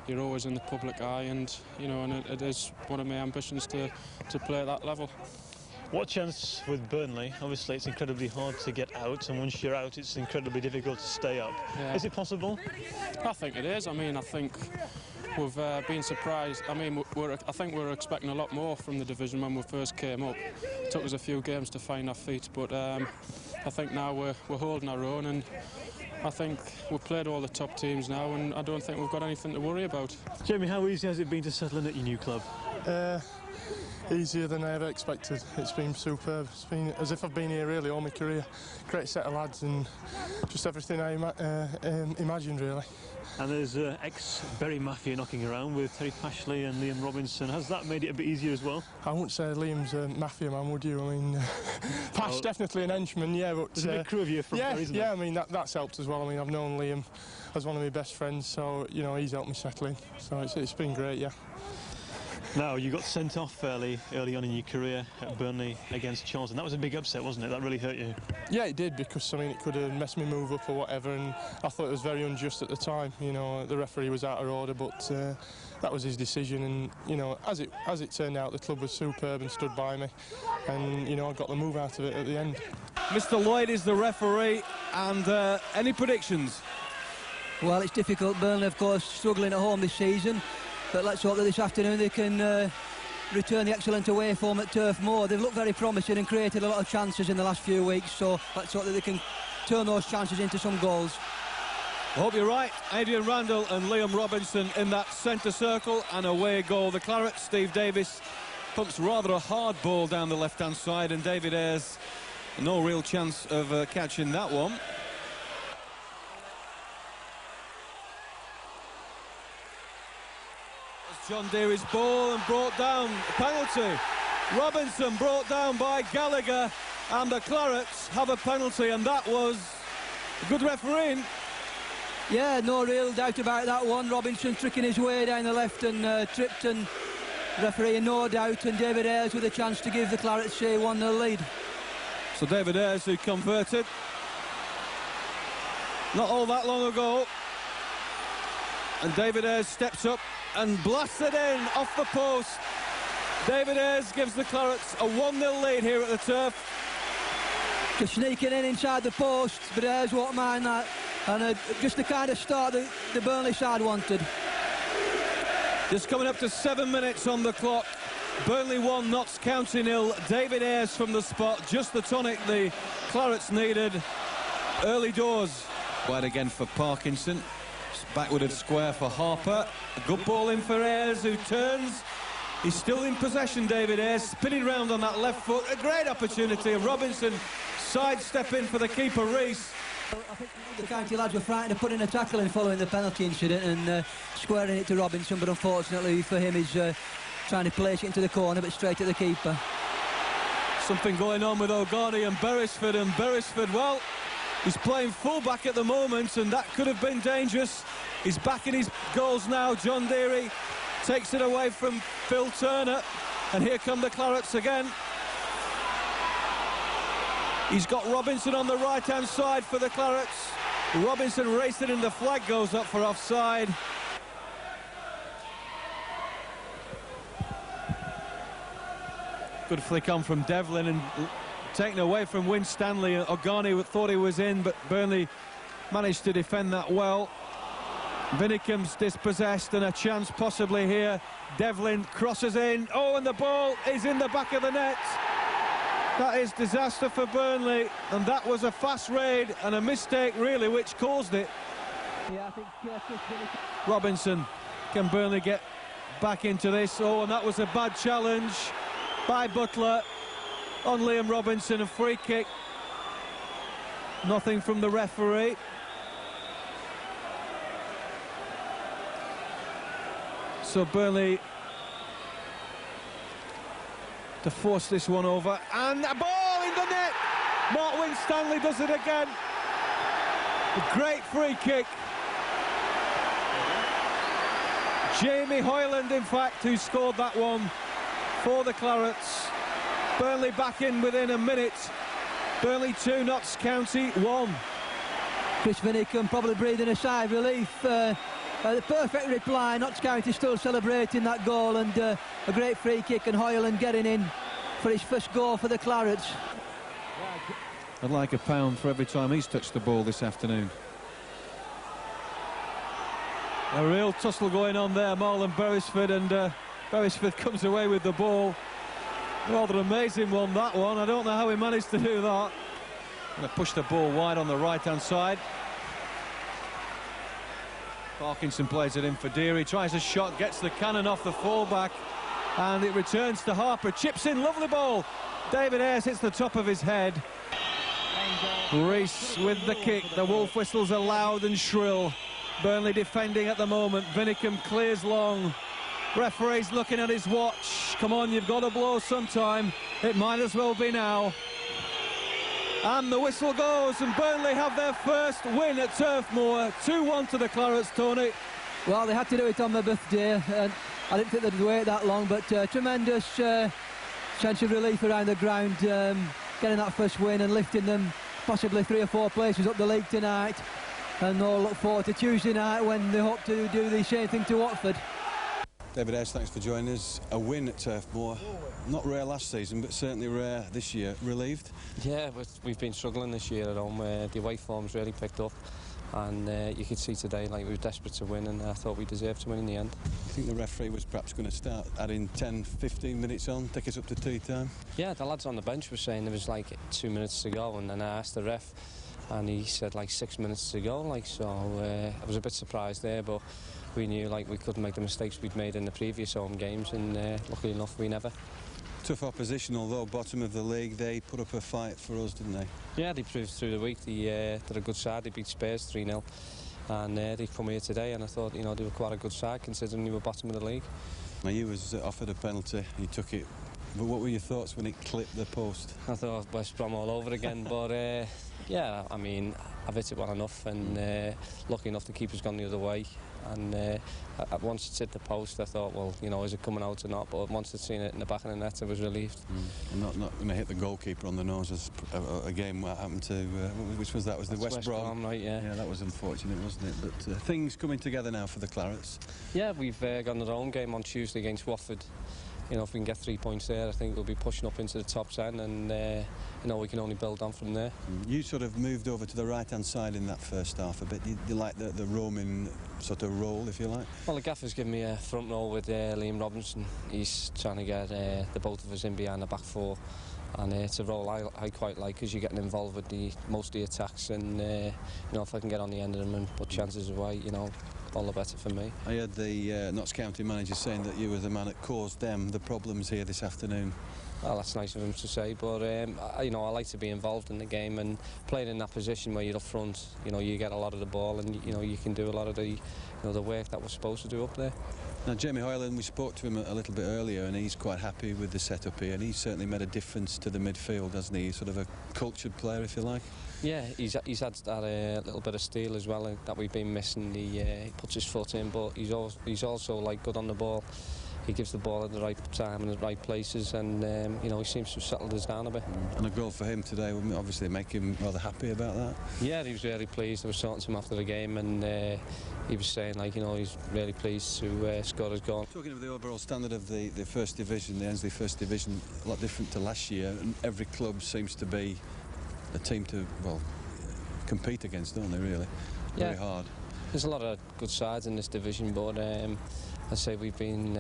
you're always in the public eye, and you know, and it is one of my ambitions to play at that level. What chance with Burnley? Obviously it's incredibly hard to get out, and once you're out it's incredibly difficult to stay up. Yeah. Is it possible? I think it is. I mean, I think we've been surprised. I mean, I think we were expecting a lot more from the division when we first came up. It took us a few games to find our feet, but I think now we're holding our own, and I think we've played all the top teams now, and I don't think we've got anything to worry about. Jamie, how easy has it been to settle in at your new club? Easier than I ever expected. It's been superb. It's been as if I've been here really all my career. Great set of lads and just everything I imagined really. And there's ex-Bury Mafia knocking around with Terry Pashley and Liam Robinson. Has that made it a bit easier as well? I wouldn't say Liam's a Mafia man, would you? I mean, Pash definitely an henchman, yeah. But there's a big crew of you from there, isn't there? Yeah, I mean, that's helped as well. I mean, I've known Liam as one of my best friends, so, you know, he's helped me settle in. So it's been great, yeah. Now, you got sent off fairly early on in your career at Burnley against Charlton. That was a big upset, wasn't it? That really hurt you. Yeah, it did, because I mean it could have messed me move up or whatever, and I thought it was very unjust at the time. You know, the referee was out of order, but that was his decision, and you know, as it turned out, the club was superb and stood by me, and you know, I got the move out of it at the end. Mr. Lloyd is the referee, and any predictions? Well, it's difficult. Burnley, of course, struggling at home this season, but let's hope that this afternoon they can return the excellent away form at Turf Moor. They've looked very promising and created a lot of chances in the last few weeks, so let's hope that they can turn those chances into some goals. I hope you're right. Adrian Randall and Liam Robinson in that centre circle, and away goal. The Clarets, Steve Davis pumps rather a hard ball down the left-hand side, and David Ayres, no real chance of catching that one. John Deary's ball and brought down. Penalty. Robinson brought down by Gallagher, and the Clarets have a penalty, and that was good refereeing. Yeah, no real doubt about that one. Robinson tricking his way down the left and tripped, and referee no doubt, and David Ayres with a chance to give the Clarets a 1-0 lead. So David Ayres, who converted not all that long ago, and David Ayres steps up and blasts it in off the post. David Ayres gives the Clarets a 1-0 lead here at the Turf. Just sneaking in inside the post, but Ayres won't mind that, and just the kind of start that the Burnley side wanted. Just coming up to 7 minutes on the clock. Burnley 1, Notts County 0. David Ayres from the spot, just the tonic the Clarets needed early doors. Wide again for Parkinson. Backward of square for Harper. A good ball in for Ayres, who turns. He's still in possession, David Ayres, spinning round on that left foot. A great opportunity. Robinson sidestepping for the keeper, Rees. I think the county lads were frightened of putting a tackle in following the penalty incident and squaring it to Robinson, but unfortunately for him, he's trying to place it into the corner, but straight at the keeper. Something going on with O'Gorney and Beresford, well, he's playing full-back at the moment, and that could have been dangerous. He's back in his goals now. John Deary takes it away from Phil Turner, and here come the Clarets again. He's got Robinson on the right-hand side for the Clarets. Robinson racing, and the flag goes up for offside. Good flick on from Devlin, and taken away from Winstanley. O'Gorney thought he was in, but Burnley managed to defend that well. Vinicum's dispossessed, and a chance possibly here. Devlin crosses in. Oh, and the ball is in the back of the net. That is disaster for Burnley, and that was a fast raid and a mistake really which caused it. Yeah, I think Robinson, can Burnley get back into this? Oh, and that was a bad challenge by Butler on Liam Robinson. A free kick. Nothing from the referee. So Burnley to force this one over, and a ball in the net. Mark Winstanley does it again. A great free kick. Jamie Hoyland, in fact, who scored that one for the Clarets. Burnley back in within a minute. Burnley 2, Notts County 1. Chris Vinicum probably breathing a sigh of relief. The perfect reply. Notts County still celebrating that goal, and a great free kick, and Hoyland getting in for his first goal for the Clarets. I'd like £1 for every time he's touched the ball this afternoon. A real tussle going on there, Marlon Beresford, and Beresford comes away with the ball. Rather amazing one, that one. I don't know how he managed to do that. Going to push the ball wide on the right-hand side. Parkinson plays it in for Deary, tries a shot, gets the cannon off the fullback, and it returns to Harper. Chips in, lovely ball. David Ayres hits the top of his head. Rees with the kick. The wolf whistles are loud and shrill. Burnley defending at the moment. Vinicum clears long. Referee's looking at his watch. Come on, you've got to blow sometime. It might as well be now. And the whistle goes, and Burnley have their first win at Turf Moor. 2-1 to the Clarets, Tony. Well, they had to do it on their birthday, and I didn't think they'd wait that long, but tremendous sense of relief around the ground, getting that first win and lifting them possibly 3 or 4 places up the league tonight. And they'll look forward to Tuesday night when they hope to do the same thing to Watford. David Ayres, thanks for joining us. A win at Turf Moor, not rare last season, but certainly rare this year. Relieved? Yeah, we've been struggling this year at home. The away form's really picked up, and you could see today like we were desperate to win, and I thought we deserved to win in the end. I think the referee was perhaps going to start adding 10-15 minutes on, take us up to tea time. Yeah, the lads on the bench were saying there was like 2 minutes to go, and then I asked the ref, and he said like 6 minutes to go. Like, so I was a bit surprised there, but we knew like we couldn't make the mistakes we'd made in the previous home games, and luckily enough we never. Tough opposition, although bottom of the league, they put up a fight for us, didn't they? Yeah, they proved through the week. They're a good side. They beat Spurs 3-0, and they've come here today, and I thought, you know, they were quite a good side considering they were bottom of the league. Now, you was offered a penalty, you took it, but what were your thoughts when it clipped the post? I thought West Brom all over again, but yeah, I mean, I've hit it well enough, and lucky enough the keeper's gone the other way, and once it's hit the post I thought, well, you know, is it coming out or not, but once I'd seen it in the back of the net I was relieved. I'm not going to hit the goalkeeper on the nose as a game what happened to, which was that? Was the West Brom? Right, yeah. Yeah, that was unfortunate, wasn't it? But things coming together now for the Clarets. Yeah, we've got another home game on Tuesday against Watford. You know, if we can get 3 points there, I think we'll be pushing up into the top 10, and you know, we can only build on from there. You sort of moved over to the right-hand side in that first half a bit. You like the roaming sort of role, if you like? Well, the gaffer's given me a front row with Liam Robinson. He's trying to get the both of us in behind the back four, and it's a role I quite like, because you're getting involved with most of the attacks, and you know, if I can get on the end of them and put chances away, you know, all the better for me. I heard the Notts County manager saying that you were the man that caused them the problems here this afternoon. Well, that's nice of him to say, but you know, I like to be involved in the game, and playing in that position where you're up front, you know, you get a lot of the ball, and you know, you can do a lot of the, you know, the work that we're supposed to do up there. Now, Jamie Hoyland, we spoke to him a little bit earlier, and he's quite happy with the setup here, and he's certainly made a difference to the midfield, hasn't he? He's sort of a cultured player, if you like. Yeah, he's had that little bit of steel as well that we've been missing. He puts his foot in, but he's also like good on the ball. He gives the ball at the right time and the right places, and you know, he seems to have settled us down a bit. And a goal for him today would obviously make him rather happy about that. Yeah, he was really pleased. I was talking to him after the game, and he was saying, like, you know, he's really pleased to score his goal. Talking of the overall standard of the First Division, the Ensley First Division, a lot different to last year, and every club seems to be a team to, well, compete against, don't they, really? Yeah. Very hard. There's a lot of good sides in this division, but I'd say we've been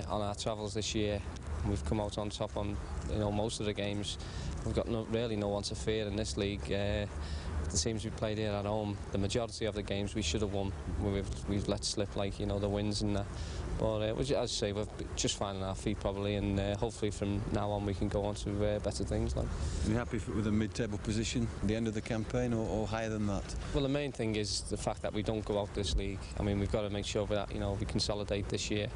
on our travels this year, and we've come out on top on, you know, most of the games. We've got really no one to fear in this league. The teams we played here at home, the majority of the games we should have won. We've let slip, like, you know, the wins and that. But as I say, we're just finding our feet probably, and hopefully from now on we can go on to better things. Like. Are you happy with a mid-table position at the end of the campaign, or higher than that? Well, the main thing is the fact that we don't go out this league. I mean, we've got to make sure that, you know, we consolidate this year.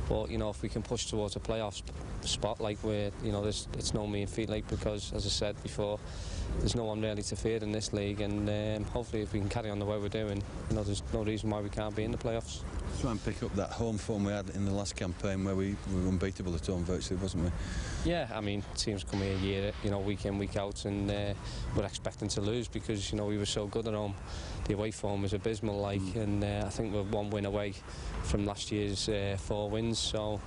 But, you know, if we can push towards a playoff spot, like where, you know, it's no mean feat, like, because, as I said before, there's no one really to fear in this league, and hopefully if we can carry on the way we're doing, you know, there's no reason why we can't be in the playoffs. Try and pick up that home form we had in the last campaign, where we were unbeatable at home virtually, wasn't we? Yeah, I mean, teams come here a year, you know, week in, week out, and we're expecting to lose because, you know, we were so good at home. The away form was abysmal, like, and I think we're 1 win away from last year's 4 wins. So,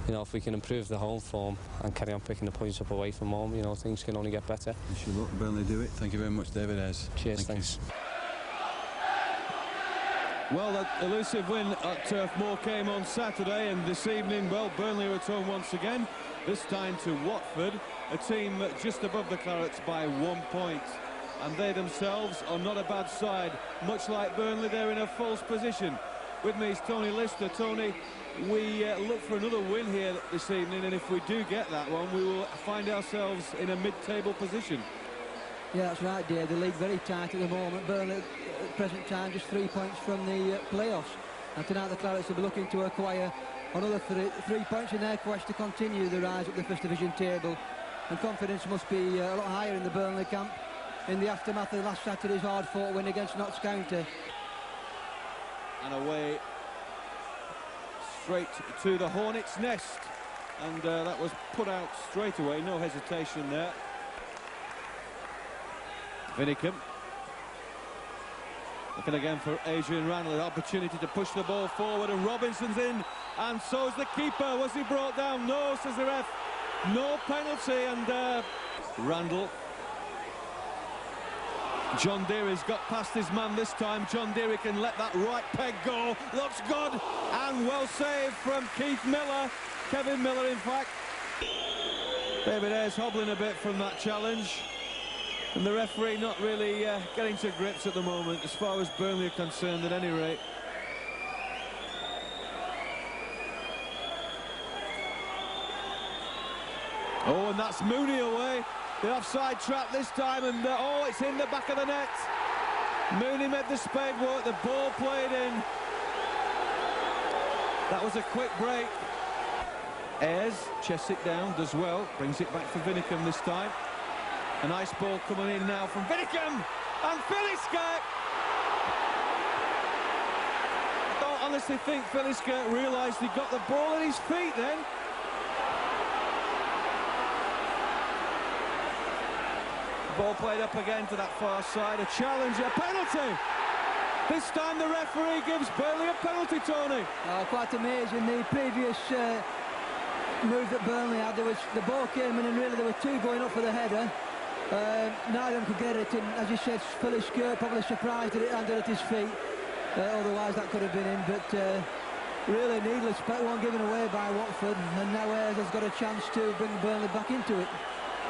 you know, if we can improve the home form and carry on picking the points up away from home, you know, things can only get better. You should look Burnley do it. Thank you very much, David Ayres. Cheers, thanks. Well, that elusive win at Turf Moor came on Saturday, and this evening, well, Burnley are at home once again, this time to Watford, a team just above the Clarets by 1 point. And they themselves are not a bad side. Much like Burnley, they're in a false position. With me is Tony Lister. Tony, we look for another win here this evening, and if we do get that one, we will find ourselves in a mid-table position. Yeah, that's right, Dave. The league very tight at the moment. Burnley, at present time, just 3 points from the playoffs. And tonight the Clarets will be looking to acquire another 3 points in their quest to continue the rise up the First Division table. And confidence must be a lot higher in the Burnley camp in the aftermath of last Saturday's hard-fought win against Notts County. And away straight to the hornet's nest, and that was put out straight away, no hesitation there. Vinicum looking again for Adrian Randall, an opportunity to push the ball forward, and Robinson's in, and so's the keeper. Was he brought down? No, says the ref. No penalty, and Randall. John Deary's got past his man this time. John Deary can let that right peg go. Looks good, and well saved from Keith Miller. Kevin Miller, in fact. David Ayres hobbling a bit from that challenge. And the referee not really getting to grips at the moment, as far as Burnley are concerned, at any rate. Oh, and that's Mooney away. The offside trap this time, and oh, it's in the back of the net. Mooney made the spade work, the ball played in. That was a quick break. Ayres chests it down, does well, brings it back for Vinicum this time. A nice ball coming in now from Vinicum, and Philiska. I don't honestly think Philiska realised he got the ball at his feet then. Ball played up again to that far side, a challenge, a penalty. This time the referee gives Burnley a penalty, Tony. Oh, quite amazing. The previous move that Burnley had, the ball came in, and really there were two going up for the header. Neither of them could get it, and as you said, Philiska probably surprised that it landed at his feet. Otherwise that could have been in, but really needless, one given away by Watford, and now Ayres has got a chance to bring Burnley back into it.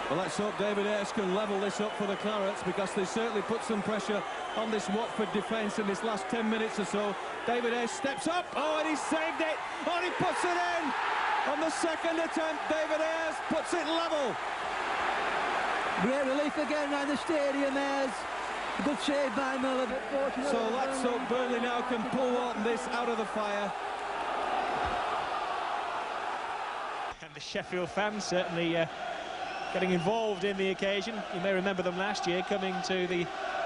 Well, let's hope David Ayres can level this up for the Clarets, because they certainly put some pressure on this Watford defence in this last 10 minutes or so. David Ayres steps up, oh, and he saved it, oh, and he puts it in! On the second attempt, David Ayres puts it level. Great relief again around the stadium, Ayres. Good save by Miller, but fortunately... So let's hope Burnley now can pull this out of the fire. And the Sheffield fans certainly getting involved in the occasion. You may remember them last year coming to the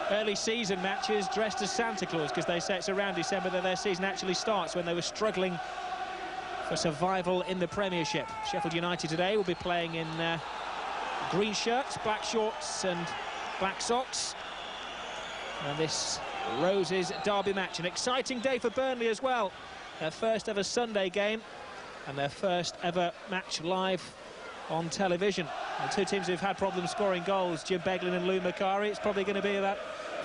early season matches dressed as Santa Claus, because they say it's around December that their season actually starts, when they were struggling for survival in the Premiership. Sheffield United today will be playing in green shirts, black shorts and black socks. And this Roses derby match, an exciting day for Burnley as well. Their first ever Sunday game and their first ever match live on television. And two teams who've had problems scoring goals, Jim Beglin and Lou Macari. It's probably going to be about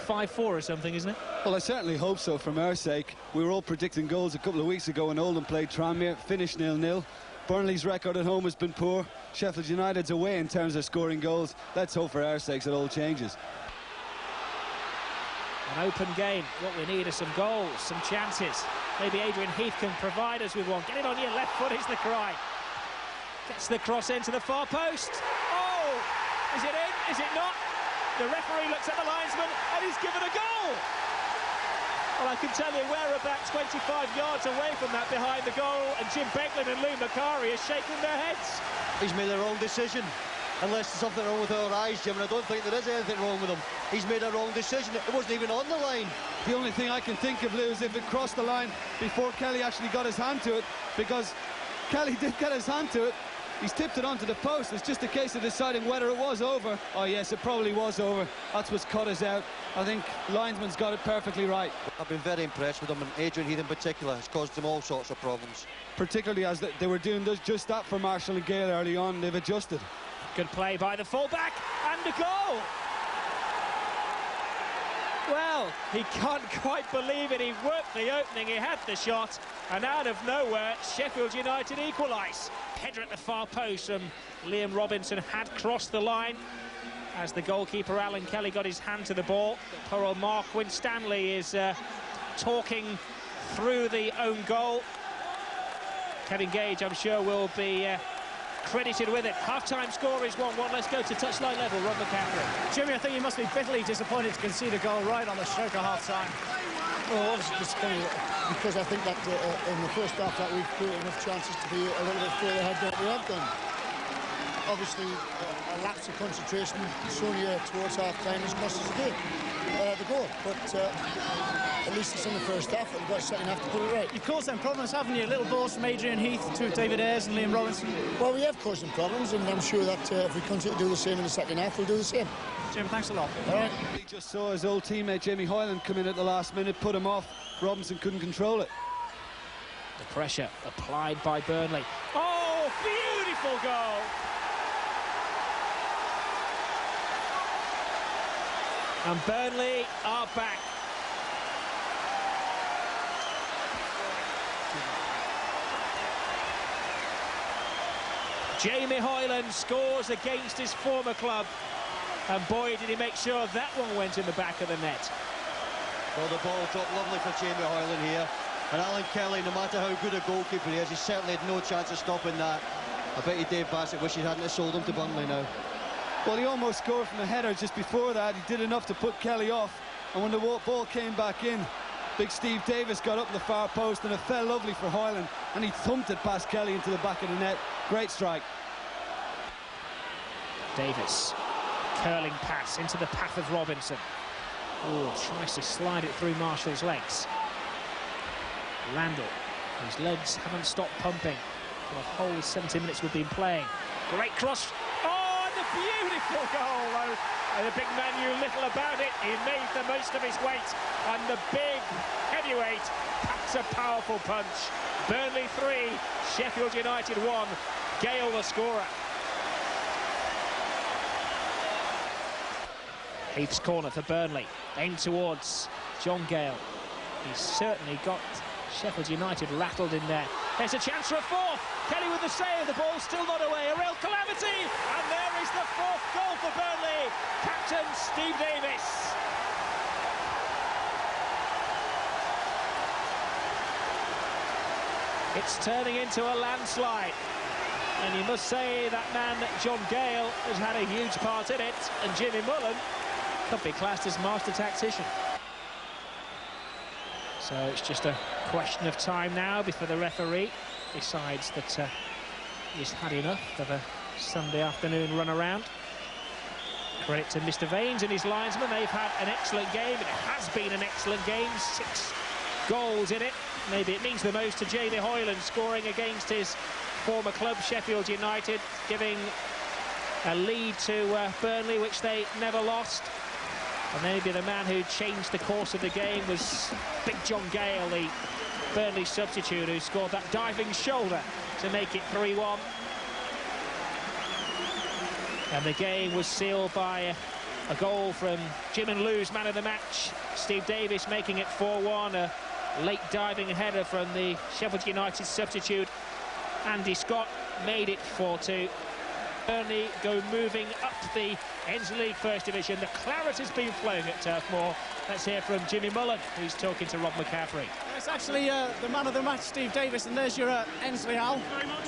5-4 or something, isn't it? Well, I certainly hope so, from our sake. We were all predicting goals a couple of weeks ago when Oldham played Tranmere, finished 0-0. Burnley's record at home has been poor. Sheffield United's away in terms of scoring goals. Let's hope for our sakes it all changes. An open game. What we need are some goals, some chances. Maybe Adrian Heath can provide us with one. Get it on your left foot is the cry. Gets the cross into the far post. Oh! Is it in? Is it not? The referee looks at the linesman and he's given a goal! Well, I can tell you we're about 25 yards away from that behind the goal, and Jim Beglin and Lou Macari are shaking their heads. He's made the wrong decision. Unless there's something wrong with our eyes, Jim, and I don't think there is anything wrong with him. He's made a wrong decision. It wasn't even on the line. The only thing I can think of, Lou, is if it crossed the line before Kelly actually got his hand to it, because Kelly did get his hand to it. He's tipped it onto the post. It's just a case of deciding whether it was over. Oh yes, it probably was over. That's what's cut us out. I think linesman's got it perfectly right. I've been very impressed with him, and Adrian Heath in particular has caused them all sorts of problems. Particularly as they were doing just that for Marshall and Gale early on. They've adjusted. Good play by the fullback, and a goal! Well, he can't quite believe it. He worked the opening, he had the shot, and out of nowhere, Sheffield United equalise. Header at the far post from Liam Robinson had crossed the line as the goalkeeper Alan Kelly got his hand to the ball. Poor old Mark Winstanley is talking through the own goal. Kevin Gage, I'm sure, will be credited with it. Half-time score is 1-1. Let's go to touchline level. Rob McCaffrey. Jimmy, I think you must be bitterly disappointed to concede a goal right on the stroke of half-time. Well, obviously disappointed because I think that in the first half that we've created enough chances to be a little bit further ahead than what we have done. obviously a lapse of concentration shown here towards half-time has cost us the game, the goal. But at least it's in the first half, and we've got a second half to put it right. You've caused them problems, haven't you? Little balls from Adrian Heath to David Ayres and Liam Robinson. Well, we have caused them problems, and I'm sure that if we continue to do the same in the second half, we'll do the same. Jim, thanks a lot. All right. He just saw his old teammate Jamie Hoyland come in at the last minute, put him off. Robinson couldn't control it. The pressure applied by Burnley. Oh, beautiful goal! And Burnley are back. Jamie Hoyland scores against his former club, and boy did he make sure that one went in the back of the net. Well, the ball dropped lovely for Jamie Hoyland here, and Alan Kelly, no matter how good a goalkeeper he is, he certainly had no chance of stopping that. I bet you Dave Bassett wish he hadn't sold him to Burnley now. Well, he almost scored from a header just before that. He did enough to put Kelly off, and when the ball came back in, big Steve Davis got up in the far post, and it fell lovely for Hoyland, and he thumped it past Kelly into the back of the net. Great strike. Davis, curling pass into the path of Robinson. Oh, tries to slide it through Marshall's legs. Randall, whose legs haven't stopped pumping for the whole 70 minutes we've been playing. Great cross. Oh, and the beautiful goal, though. And the big man knew little about it. He made the most of his weight, and the big heavyweight packs a powerful punch. Burnley 3, Sheffield United 1. Gale the scorer. Heath's corner for Burnley, aimed towards John Gale. He's certainly got Sheffield United rattled in there. There's a chance for a fourth. Kelly with the save, the ball's still not away. A real calamity, and there is the fourth goal for Burnley. Captain Steve Davis. It's turning into a landslide. And you must say that man, John Gale, has had a huge part in it, and Jimmy Mullen could be classed as master tactician. So it's just a question of time now before the referee decides that he's had enough of a Sunday afternoon run around. Credit to Mr. Vaines and his linesmen. They've had an excellent game. It has been an excellent game. 6 goals in it. Maybe it means the most to Jamie Hoyland, scoring against his former club, Sheffield United, giving a lead to Burnley, which they never lost. And maybe the man who changed the course of the game was Big John Gale, the Burnley substitute, who scored that diving shoulder to make it 3-1. And the game was sealed by a goal from Jim and Lou's man of the match, Steve Davis, making it 4-1. A late diving header from the Sheffield United substitute, Andy Scott, made it 4-2. Burnley go moving up the Ends League First Division. The claret has been flowing at Turf Moor. Let's hear from Jimmy Mullen, who's talking to Rob McCaffrey. It's actually the man of the match, Steve Davis, and there's your Ensley, Al.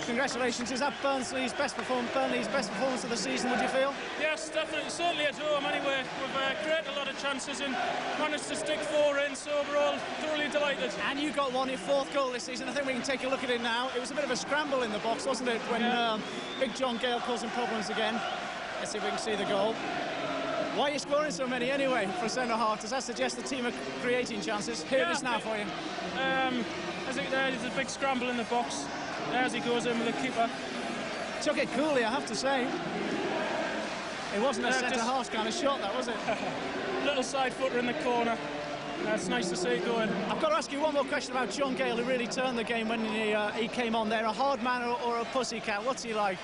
Congratulations. Is that Burnley's best performance of the season, would you feel? Yes, definitely. Certainly at home, anyway. We've created a lot of chances and managed to stick 4 in, so we're all thoroughly delighted. And you got your 4th goal this season. I think we can take a look at it now. It was a bit of a scramble in the box, wasn't it, when Big John Gale causing problems again. Let's see if we can see the goal. Why are you scoring so many anyway for centre-half? Does that suggest the team are creating chances? Here it is now for you. I think there's a big scramble in the box. As he goes in with the keeper. Took it coolly, I have to say. It wasn't a centre-half kind of shot, that, was it? Little side footer in the corner. It's nice to see it going. I've got to ask you one more question about John Gale, who really turned the game when he came on there. A hard man or a pussycat? What's he like?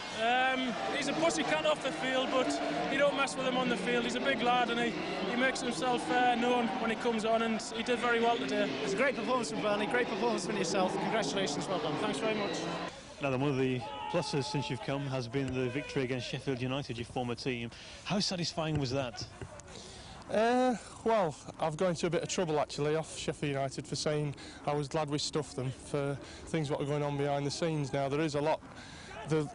He's a pussycat off the field, but you don't mess with him on the field. He's a big lad, and he makes himself known when he comes on, and he did very well today. It's a great performance from Burnley, great performance from yourself. Congratulations, well done. Thanks very much. Now, then, one of the pluses since you've come has been the victory against Sheffield United, your former team. How satisfying was that? Well, I've got into a bit of trouble actually off Sheffield United for saying I was glad we stuffed them for things what were going on behind the scenes. Now there is a lot.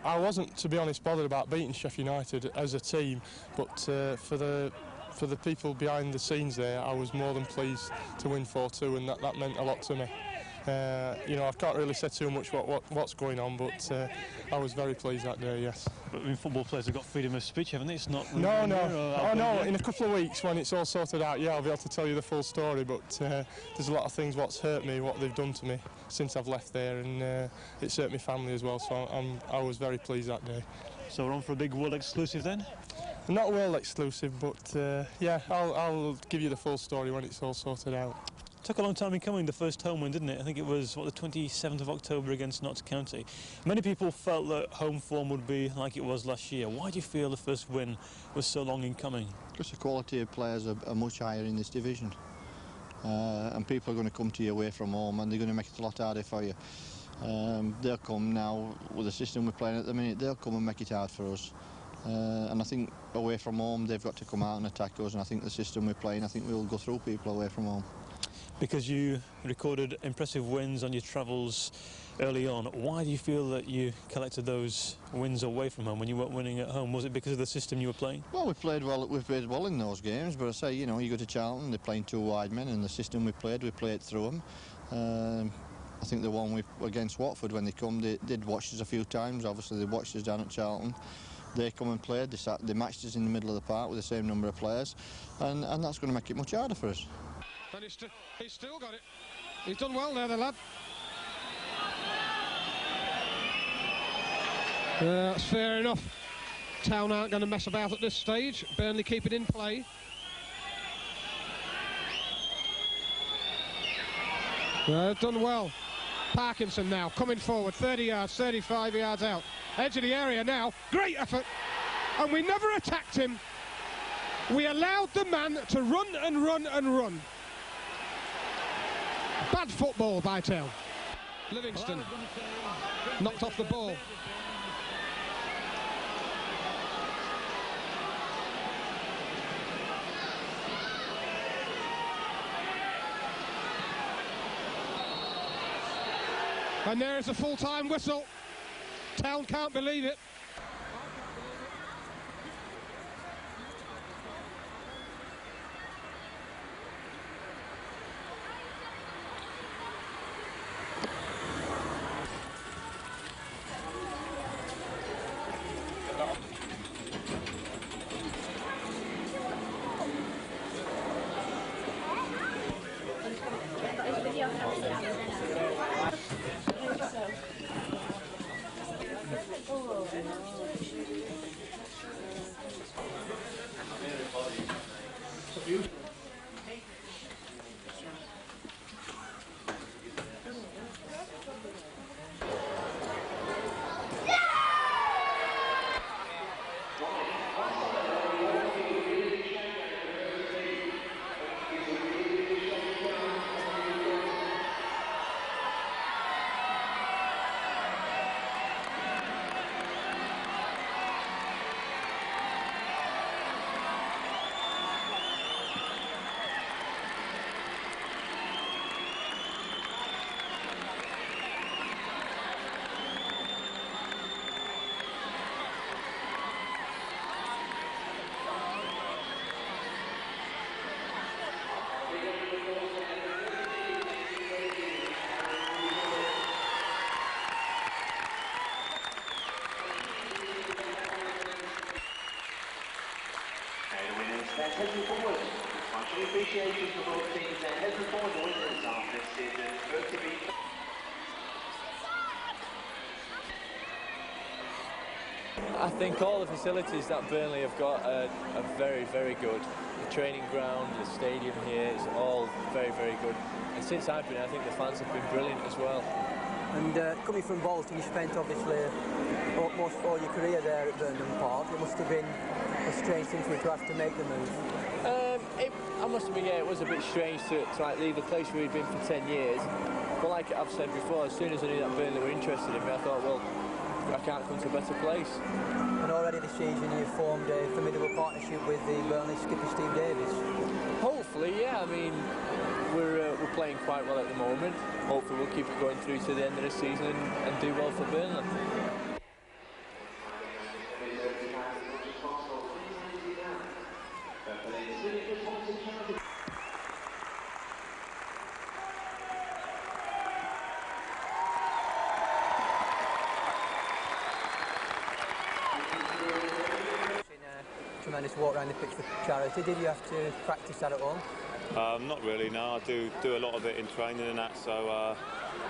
I wasn't, to be honest, bothered about beating Sheffield United as a team, but for the people behind the scenes there, I was more than pleased to win 4-2, and that meant a lot to me. You know, I can't really say too much what's going on, but I was very pleased that day, yes. But I mean, football players have got freedom of speech, haven't they? It's not... No. Oh, no, in a couple of weeks, when it's all sorted out, yeah, I'll be able to tell you the full story, but there's a lot of things what's hurt me, what they've done to me since I've left there, and it's hurt my family as well, so I was very pleased that day. So we're on for a big world exclusive then? Not world exclusive, but yeah, I'll give you the full story when it's all sorted out. Took a long time in coming, the first home win, didn't it? I think it was, the 27th of October against Notts County. Many people felt that home form would be like it was last year. Why do you feel the first win was so long in coming? Because the quality of players are much higher in this division. And people are going to come to you away from home, and they're going to make it a lot harder for you. They'll come now, with the system we're playing at the minute, they'll come and make it hard for us. And I think away from home, they've got to come out and attack us, and I think the system we're playing, I think we'll go through people away from home. Because you recorded impressive wins on your travels early on, why do you feel that you collected those wins away from home when you weren't winning at home? Was it because of the system you were playing? Well, we played well in those games, but I say, you know, you go to Charlton, they're playing two wide men, and the system we played through them. I think the one against Watford, when they come, they did watch us a few times. Obviously, they watched us down at Charlton. They come and played, they matched us in the middle of the park with the same number of players, and that's going to make it much harder for us. And he's still got it. He's done well there, the lad. That's fair enough. Town aren't going to mess about at this stage. Burnley keep it in play. Done well. Parkinson now coming forward, 30 yards, 35 yards out. Edge of the area now. Great effort. And we never attacked him. We allowed the man to run and run and run. Bad football by Town. Livingston knocked off the ball. And there's a full-time whistle. Town can't believe it. Appreciation for both teams. Heads and forward winners of this season. To be I think all the facilities that Burnley have got are very, very good. The training ground, the stadium here is all very, very good. And since I've been here, I think the fans have been brilliant as well. And coming from Bolton, you spent obviously almost all your career there at Burnham Park. It must have been a strange thing for you to have to make the move. I must admit, yeah, it was a bit strange to like leave a place where we'd been for 10 years. But like I've said before, as soon as I knew that Burnley were interested in me, I thought, well, I can't come to a better place. And already this season you've formed a formidable partnership with the Burnley skipper Steve Davis. Hopefully, yeah. I mean, we're playing quite well at the moment. Hopefully we'll keep it going through to the end of the season and do well for Burnley. tremendous walk around the pitch for charity. Did you have to practice that at home? Not really, no. I do a lot of it in training and that, so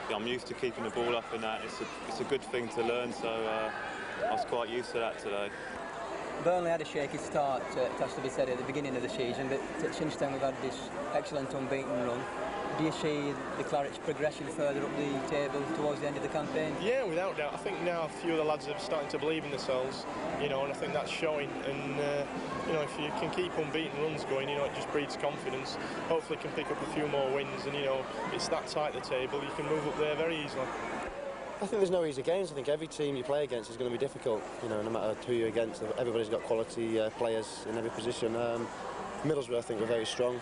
yeah, I'm used to keeping the ball up and that. It's a good thing to learn, so I was quite used to that today. Burnley had a shaky start, it has to be said, at the beginning of the season, but since then we've had this excellent unbeaten run. Do you see the Clarets progressing further up the table towards the end of the campaign? Yeah, without doubt. I think now a few of the lads are starting to believe in themselves, you know, and I think that's showing. And you know, if you can keep unbeaten runs going, you know, it just breeds confidence. Hopefully, can pick up a few more wins, and you know, it's that tight the table. You can move up there very easily. I think there's no easy games. I think every team you play against is going to be difficult. You know, no matter who you're against, everybody's got quality players in every position. Middlesbrough, I think, were very strong.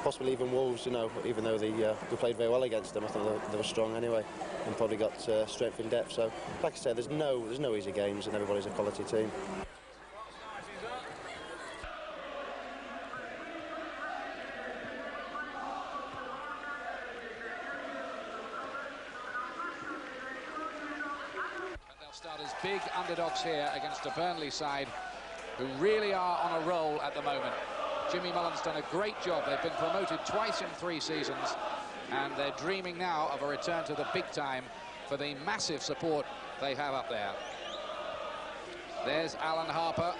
Possibly even Wolves, you know, even though we played very well against them, I think they were strong anyway, and probably got strength in depth. So, like I said, there's no easy games, and everybody's a quality team. They'll start as big underdogs here against a Burnley side who really are on a roll at the moment. Jimmy Mullen's done a great job. They've been promoted twice in 3 seasons, and they're dreaming now of a return to the big time for the massive support they have up there. There's Alan Harper,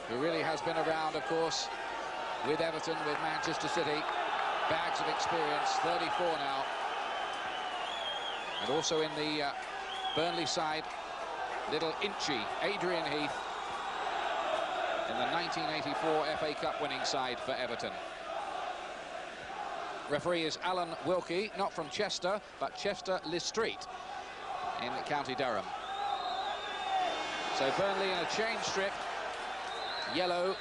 who really has been around, of course, with Everton, with Manchester City. Bags of experience, 34 now. And also in the Burnley side, little Inchy, Adrian Heath, in the 1984 FA Cup winning side for Everton. Referee is Alan Wilkie, not from Chester, but Chester Listreet in County Durham. So Burnley in a change strip, yellow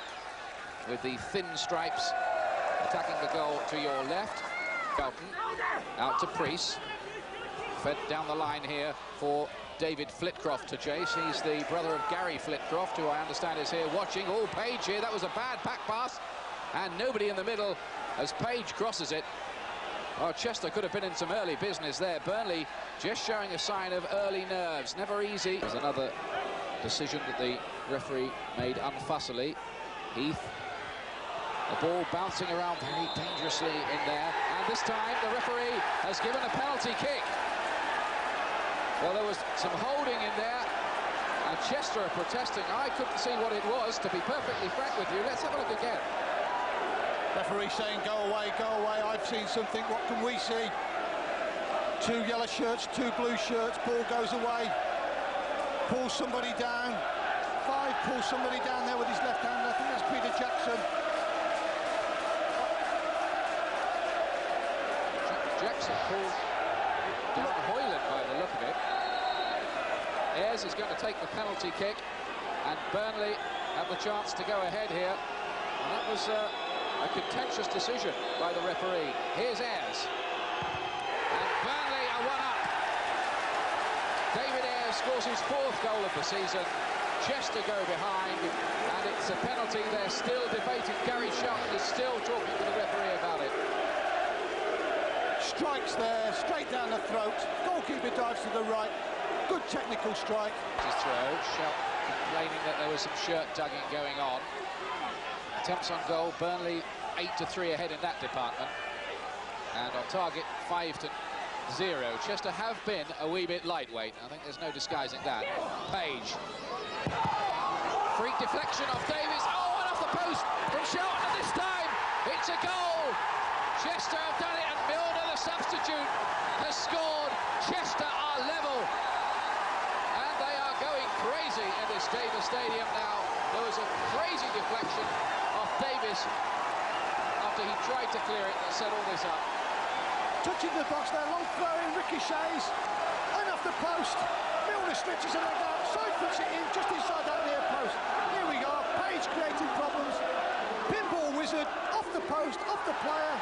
with the thin stripes, attacking the goal to your left. Felton out to Priest, fed down the line here for David Flitcroft to chase. He's the brother of Gary Flitcroft, who I understand is here watching. Oh, Page here, that was a bad back pass, and nobody in the middle as Page crosses it. Oh, Chester could have been in some early business there. Burnley just showing a sign of early nerves. Never easy. There's another decision that the referee made unfussily. Heath, the ball bouncing around very dangerously in there, and this time the referee has given a penalty kick. Well, there was some holding in there, and Chester are protesting. I couldn't see what it was, to be perfectly frank with you. Let's have a look again. Referee saying, go away, go away. I've seen something. What can we see? 2 yellow shirts, 2 blue shirts. Ball goes away. Pulls somebody down. 5 pulls somebody down there with his left hand. I think that's Peter Jackson. Jackson pulled down Hoyland by the look of it. Ayres is going to take the penalty kick, and Burnley have the chance to go ahead here. And that was a contentious decision by the referee. Here's Ayres. And Burnley are 1 up. David Ayres scores his 4th goal of the season. Chester go behind, and it's a penalty. They're still debating. Gary Sharp is still talking to the referee about it. Strikes there, straight down the throat. Goalkeeper dives to the right. Good technical strike. His throw. Sharp complaining that there was some shirt tugging going on. Attempts on goal. Burnley 8-3 ahead in that department. And on target 5-0. Chester have been a wee bit lightweight. I think there's no disguising that. Page. Freak deflection off Davies. Oh, and off the post from Shelton, and this time it's a goal. Chester have done it, and Milner, the substitute, has scored. Chester are level, and they are going crazy in this Davis Stadium now. There was a crazy deflection off Davis after he tried to clear it that set all this up. Touching the box there, long throwing, ricochets, and off the post. Milner stretches a leg out, side puts it in just inside that near post. Here we go, Page creating problems. Pinball wizard, off the post, off the player,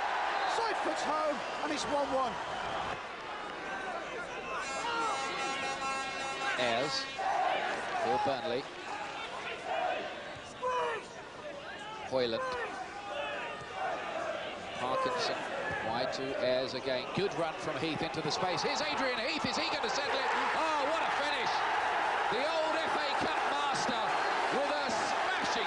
side puts home, and it's 1-1. Ayres for Burnley. Hoyland. Parkinson wide to Ayres again. Good run from Heath into the space. Here's Adrian Heath. Is he going to settle it? Oh, what a finish! The old FA Cup master with a smashing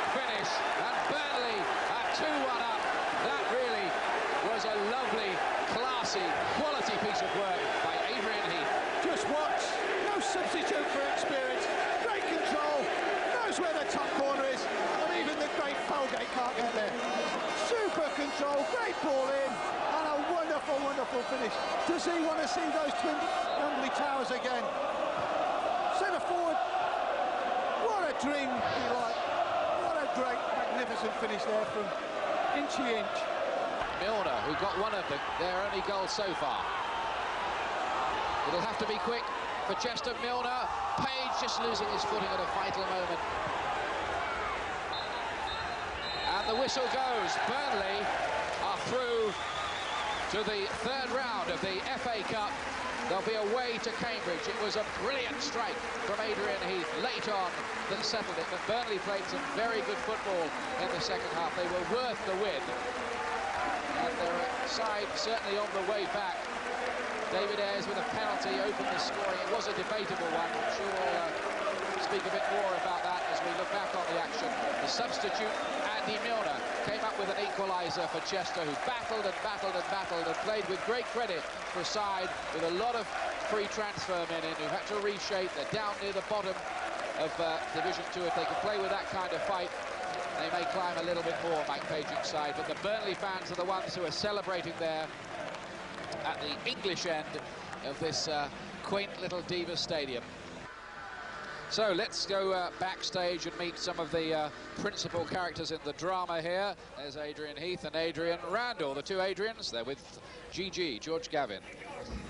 That's where the top corner is, and even the great Folgate can't get there. Super control, great ball in, and a wonderful, wonderful finish. Does he want to see those twin Wembley Towers again? Centre forward, what a dream he like. What a great, magnificent finish there from inchy inch. Milner, who got one of their only goals so far. It'll have to be quick for Chester. Milner. Page just losing his footing at a vital moment. And the whistle goes. Burnley are through to the third round of the FA Cup. They'll be away to Cambridge. It was a brilliant strike from Adrian Heath late on that settled it, but Burnley played some very good football in the second half. They were worth the win. And their side certainly on the way back. David Ayres with a penalty opened the scoring. It was a debatable one. I'm sure we'll speak a bit more about that as we look back on the action. The substitute, Andy Milner, came up with an equaliser for Chester, who battled and battled and battled and played with great credit for a side with a lot of free transfer men in who had to reshape. They're down near the bottom of Division 2. If they can play with that kind of fight, they may climb a little bit more, Mike Page's side. But the Burnley fans are the ones who are celebrating there at the English end of this quaint little Diva Stadium. So let's go backstage and meet some of the principal characters in the drama here. There's Adrian Heath and Adrian Randall, the two Adrians. They're with GG, George Gavin.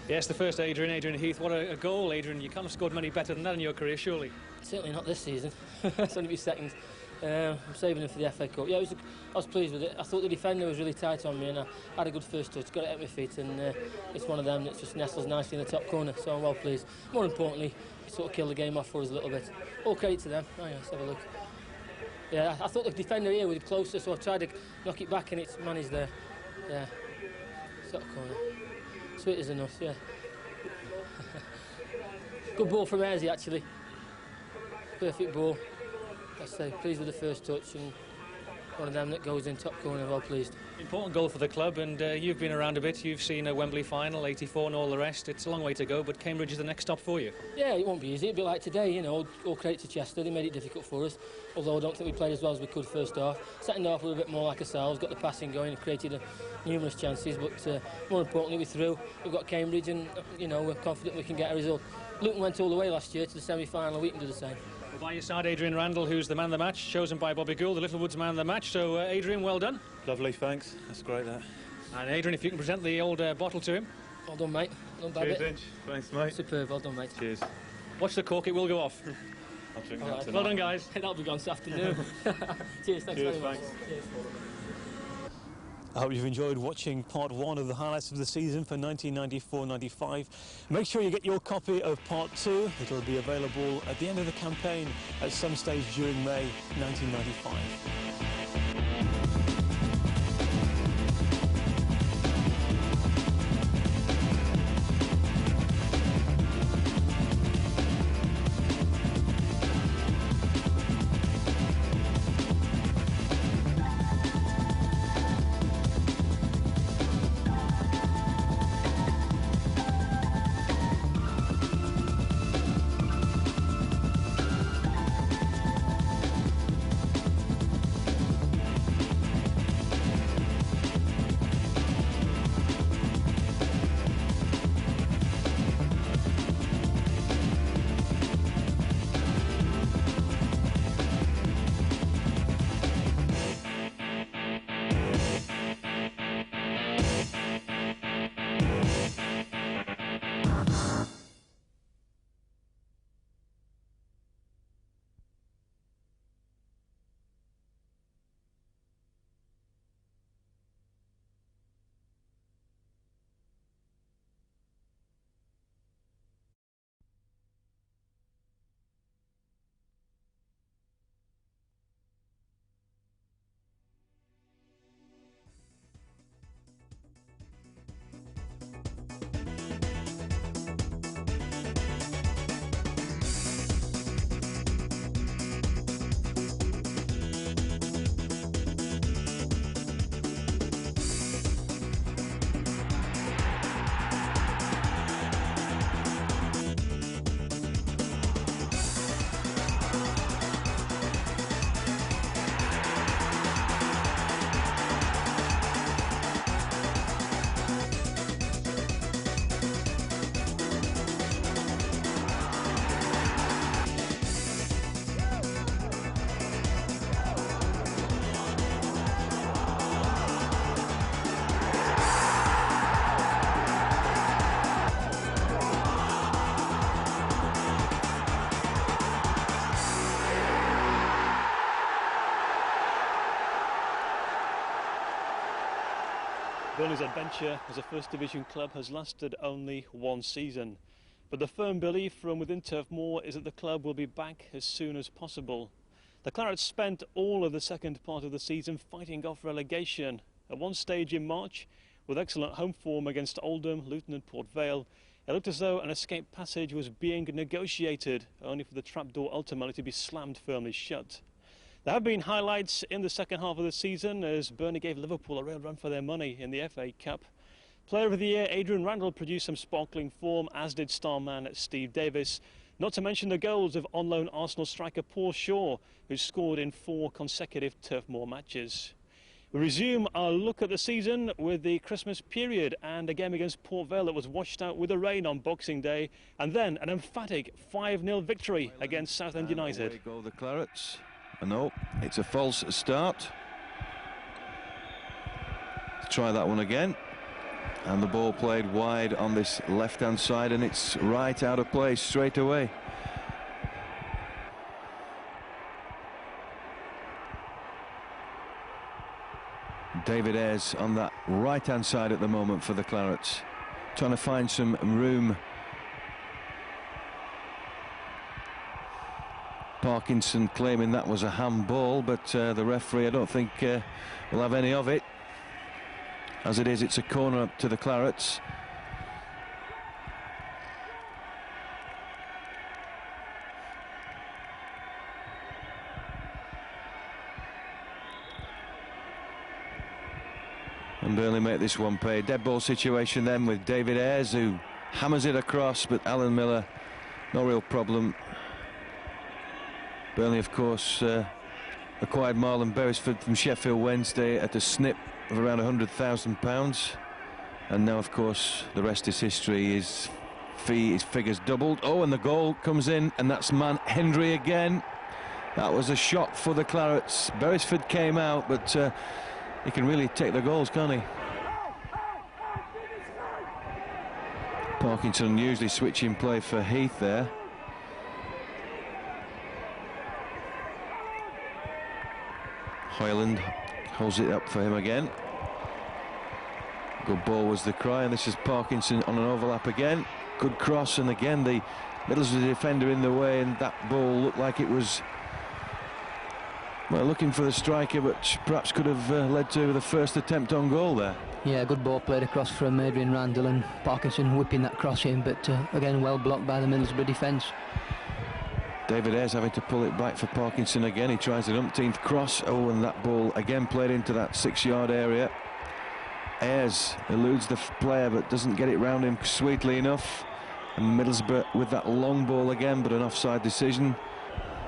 Yes, the first Adrian Heath. What a goal, Adrian. You can't have scored many better than that in your career, surely. Certainly not this season. It's only my second. I'm saving him for the FA Cup. Yeah, I was pleased with it. I thought the defender was really tight on me, and I had a good first touch, got it at my feet, and it's one of them that just nestles nicely in the top corner, so I'm well pleased. More importantly, it sort of killed the game off for us a little bit. All credit to them. Oh yeah, let's have a look. Yeah, I thought the defender here was closer, so I tried to knock it back, and it's managed there. Yeah, top corner. Sweet as enough, yeah. Good ball from Ayresy, actually. Perfect ball. I say, pleased with the first touch, and one of them that goes in top corner, well pleased. Important goal for the club, and you've been around a bit. You've seen a Wembley final, 84 and all the rest. It's a long way to go, but Cambridge is the next stop for you. Yeah, it won't be easy. It'll be like today, you know, all credit to Chester. They made it difficult for us, although I don't think we played as well as we could first half. Second half, we were a bit more like ourselves, got the passing going, created numerous chances, but more importantly, we're through. We've got Cambridge, and, you know, we're confident we can get a result. Luton went all the way last year to the semi-final. We can do the same. By your side, Adrian Randall, who's the man of the match, chosen by Bobby Gould, the Littlewoods man of the match. So, Adrian, well done. Lovely, thanks. That's great, that. And, Adrian, if you can present the old bottle to him. Well done, mate. Well done, Cheers, Inch. Thanks, mate. Superb, well done, mate. Cheers. Watch the cork, it will go off. I'll drink that tonight. Well done, guys. That'll be gone this afternoon. Cheers, thanks very much. Cheers. I hope you've enjoyed watching part one of the highlights of the season for 1994-95. Make sure you get your copy of part two. It'll be available at the end of the campaign at some stage during May 1995. Burnley's adventure as a First Division club has lasted only one season, but the firm belief from within Turf Moor is that the club will be back as soon as possible. The Clarets spent all of the second part of the season fighting off relegation. At one stage in March, with excellent home form against Oldham, Luton and Port Vale, it looked as though an escape passage was being negotiated, only for the trapdoor ultimately to be slammed firmly shut. There have been highlights in the second half of the season as Burnley gave Liverpool a real run for their money in the FA Cup. Player of the Year Adrian Randall produced some sparkling form, as did star man Steve Davis. Not to mention the goals of on-loan Arsenal striker Paul Shaw, who scored in 4 consecutive Turf Moor matches. We resume our look at the season with the Christmas period and a game against Port Vale that was washed out with the rain on Boxing Day, and then an emphatic 5-0 victory against Southend United. Away go the Clarets. No, it's a false start. Let's try that one again. And the ball played wide on this left-hand side, and it's right out of place straight away. David Ayres on that right-hand side at the moment for the Clarets, trying to find some room. Parkinson claiming that was a handball, but the referee, I don't think, will have any of it. As it is, it's a corner up to the Clarets. And Burnley make this one pay. Dead ball situation then with David Ayres, who hammers it across, but Alan Miller, no real problem. Burnley, of course, acquired Marlon Beresford from Sheffield Wednesday at a snip of around £100,000. And now, of course, the rest is history. His figures doubled. Oh, and the goal comes in, and that's man Hendry again. That was a shot for the Clarets. Beresford came out, but he can really take the goals, can't he? Parkinson usually switching play for Heath there. Hoyland holds it up for him again. Good ball was the cry, and this is Parkinson on an overlap again. Good cross, and again the Middlesbrough defender in the way, and that ball looked like it was, well, looking for the striker, but perhaps could have led to the first attempt on goal there. Yeah, good ball played across from Adrian Randall, and Parkinson whipping that cross in, but again well blocked by the Middlesbrough defence. David Ayres having to pull it back for Parkinson again. He tries an umpteenth cross. Oh, and that ball again played into that 6-yard area. Ayres eludes the player but doesn't get it round him sweetly enough. And Middlesbrough with that long ball again, but an offside decision.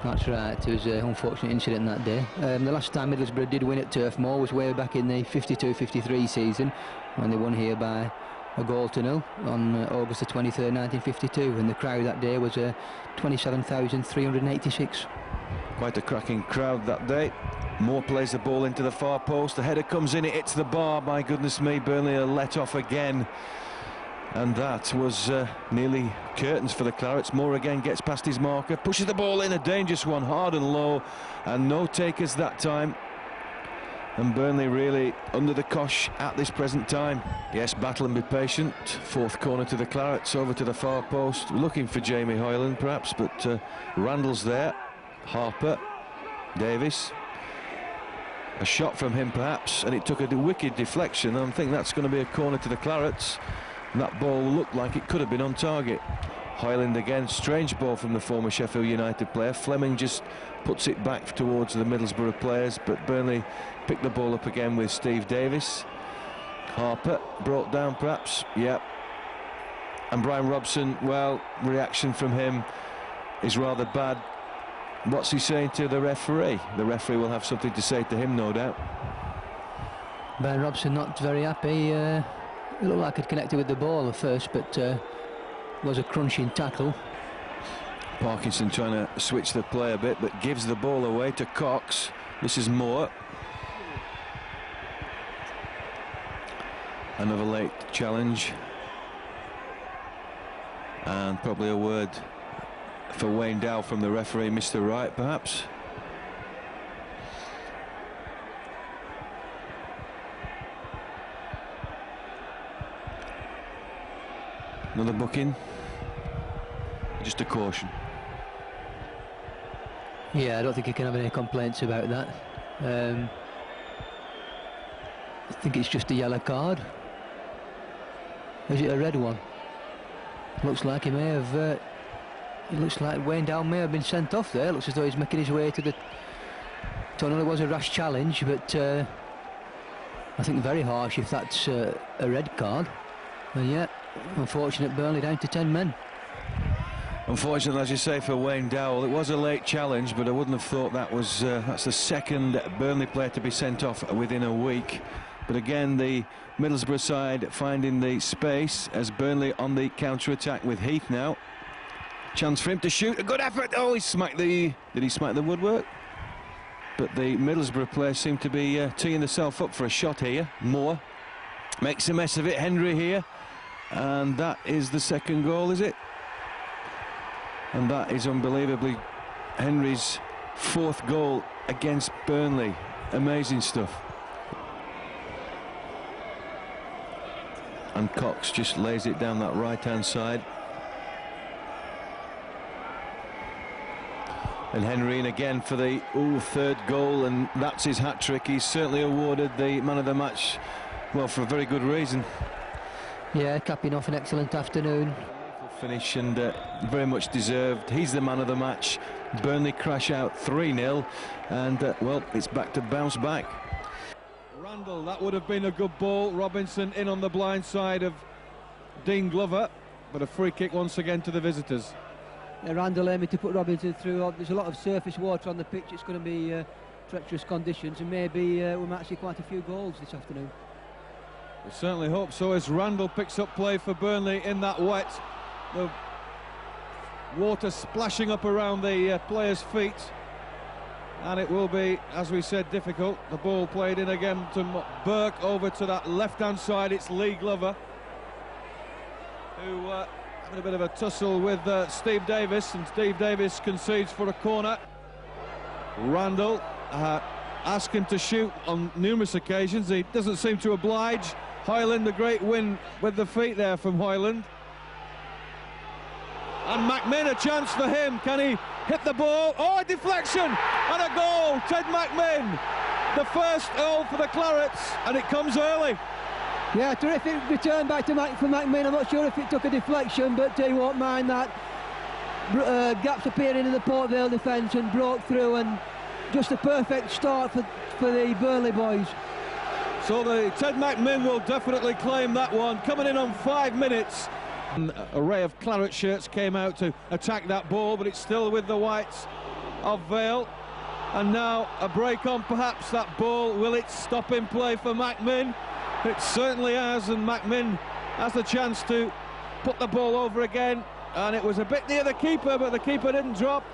That's right, it was an unfortunate incident that day. The last time Middlesbrough did win at Turf Moor was way back in the 52-53 season, when they won here by a 1-0 on August the 23rd, 1952, and the crowd that day was 27,386. Quite a cracking crowd that day. Moore plays the ball into the far post. The header comes in, it hits the bar. My goodness me, Burnley are let off again. And that was nearly curtains for the Clarets. Moore again gets past his marker, pushes the ball in, a dangerous one, hard and low, and no takers that time. And Burnley really under the cosh at this present time. Yes, battle and be patient. Fourth corner to the Clarets, over to the far post. Looking for Jamie Hoyland perhaps, but Randall's there. Harper, Davis. A shot from him perhaps, and it took a wicked deflection. I think that's going to be a corner to the Clarets. And that ball looked like it could have been on target. Hoyland again, strange ball from the former Sheffield United player. Fleming just puts it back towards the Middlesbrough players, but Burnley picked the ball up again with Steve Davis. Harper brought down perhaps, yeah. And Brian Robson, well, reaction from him is rather bad. What's he saying to the referee? The referee will have something to say to him, no doubt. Brian Robson not very happy. It looked like it connected with the ball at first, but was a crunching tackle. Parkinson trying to switch the play a bit, but gives the ball away to Cox. This is Moore. Another late challenge. And probably a word for Wayne Dow from the referee, Mr. Wright, perhaps. Another booking. Just a caution. Yeah, I don't think you can have any complaints about that. I think it's just a yellow card. Is it a red one? Looks like he may have. It looks like Wayne Dow may have been sent off there. Looks as though he's making his way to the tunnel. It was a rash challenge, but I think very harsh if that's a red card. And yeah, unfortunate, Burnley down to 10 men. Unfortunately, as you say, for Wayne Dowell, it was a late challenge, but I wouldn't have thought that was that's the second Burnley player to be sent off within a week. But again, the Middlesbrough side finding the space as Burnley on the counter-attack with Heath now. Chance for him to shoot, a good effort. Oh, he smacked the... Did he smack the woodwork? But the Middlesbrough players seem to be teeing themselves up for a shot here. Moore makes a mess of it. Henry here. And that is the second goal, is it? And that is unbelievably Henry's 4th goal against Burnley. Amazing stuff. And Cox just lays it down that right-hand side. And Henry in again for the 3rd goal, and that's his hat-trick. He's certainly awarded the man of the match, well, for a very good reason. Yeah, capping off an excellent afternoon. Finish, and very much deserved. He's the man of the match. Burnley crash out 3-0, and well, it's back to bounce back. Randall, that would have been a good ball. Robinson in on the blind side of Dean Glover, but a free kick once again to the visitors. Yeah, Randall aiming to put Robinson through. There's a lot of surface water on the pitch. It's going to be treacherous conditions, and maybe we might see quite a few goals this afternoon. We certainly hope so, as Randall picks up play for Burnley in that wet. The water splashing up around the players' feet, and it will be, as we said, difficult. The ball played in again to Burke, over to that left-hand side. It's Lee Glover, who having a bit of a tussle with Steve Davis, and Steve Davis concedes for a corner. Randall asked him to shoot on numerous occasions. He doesn't seem to oblige. Hoyland, a great win with the feet there from Hoyland. And McMinn, a chance for him. Can he hit the ball? Oh, a deflection and a goal. Ted McMinn, the first goal for the Clarets, and it comes early. Yeah, terrific return back to McMinn. I'm not sure if it took a deflection, but he won't mind that. Gaps appearing in the Port Vale defence and broke through, and just a perfect start for the Burnley boys. So the Ted McMinn will definitely claim that one. Coming in on 5 minutes. An array of Claret shirts came out to attack that ball, but it's still with the whites of Vale. And now a break on perhaps that ball. Will it stop in play for McMinn? It certainly has, and McMinn has the chance to put the ball over again. And it was a bit near the keeper, but the keeper didn't drop.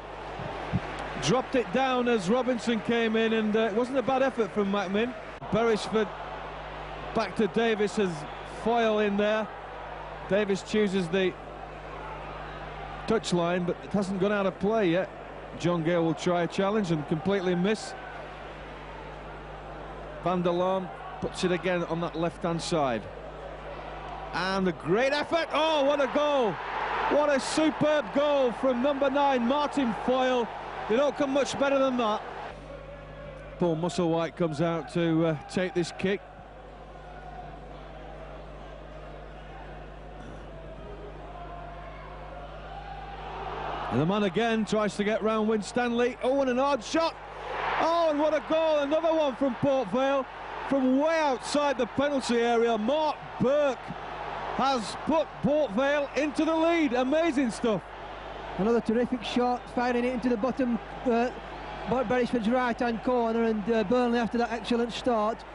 Dropped it down as Robinson came in, and it wasn't a bad effort from McMinn. Beresford back to Davis as foil in there. Davis chooses the touchline, but it hasn't gone out of play yet. John Gale will try a challenge and completely miss. Van der Laan puts it again on that left-hand side. And a great effort. Oh, what a goal. What a superb goal from number 9, Martin Foyle. They don't come much better than that. Paul Musselwhite comes out to take this kick. And the man again tries to get round Winstanley. Oh, and an odd shot. Oh, and what a goal. Another one from Port Vale. From way outside the penalty area, Mark Burke has put Port Vale into the lead. Amazing stuff. Another terrific shot, firing it into the bottom, Beresford's right-hand corner, and Burnley, after that excellent start,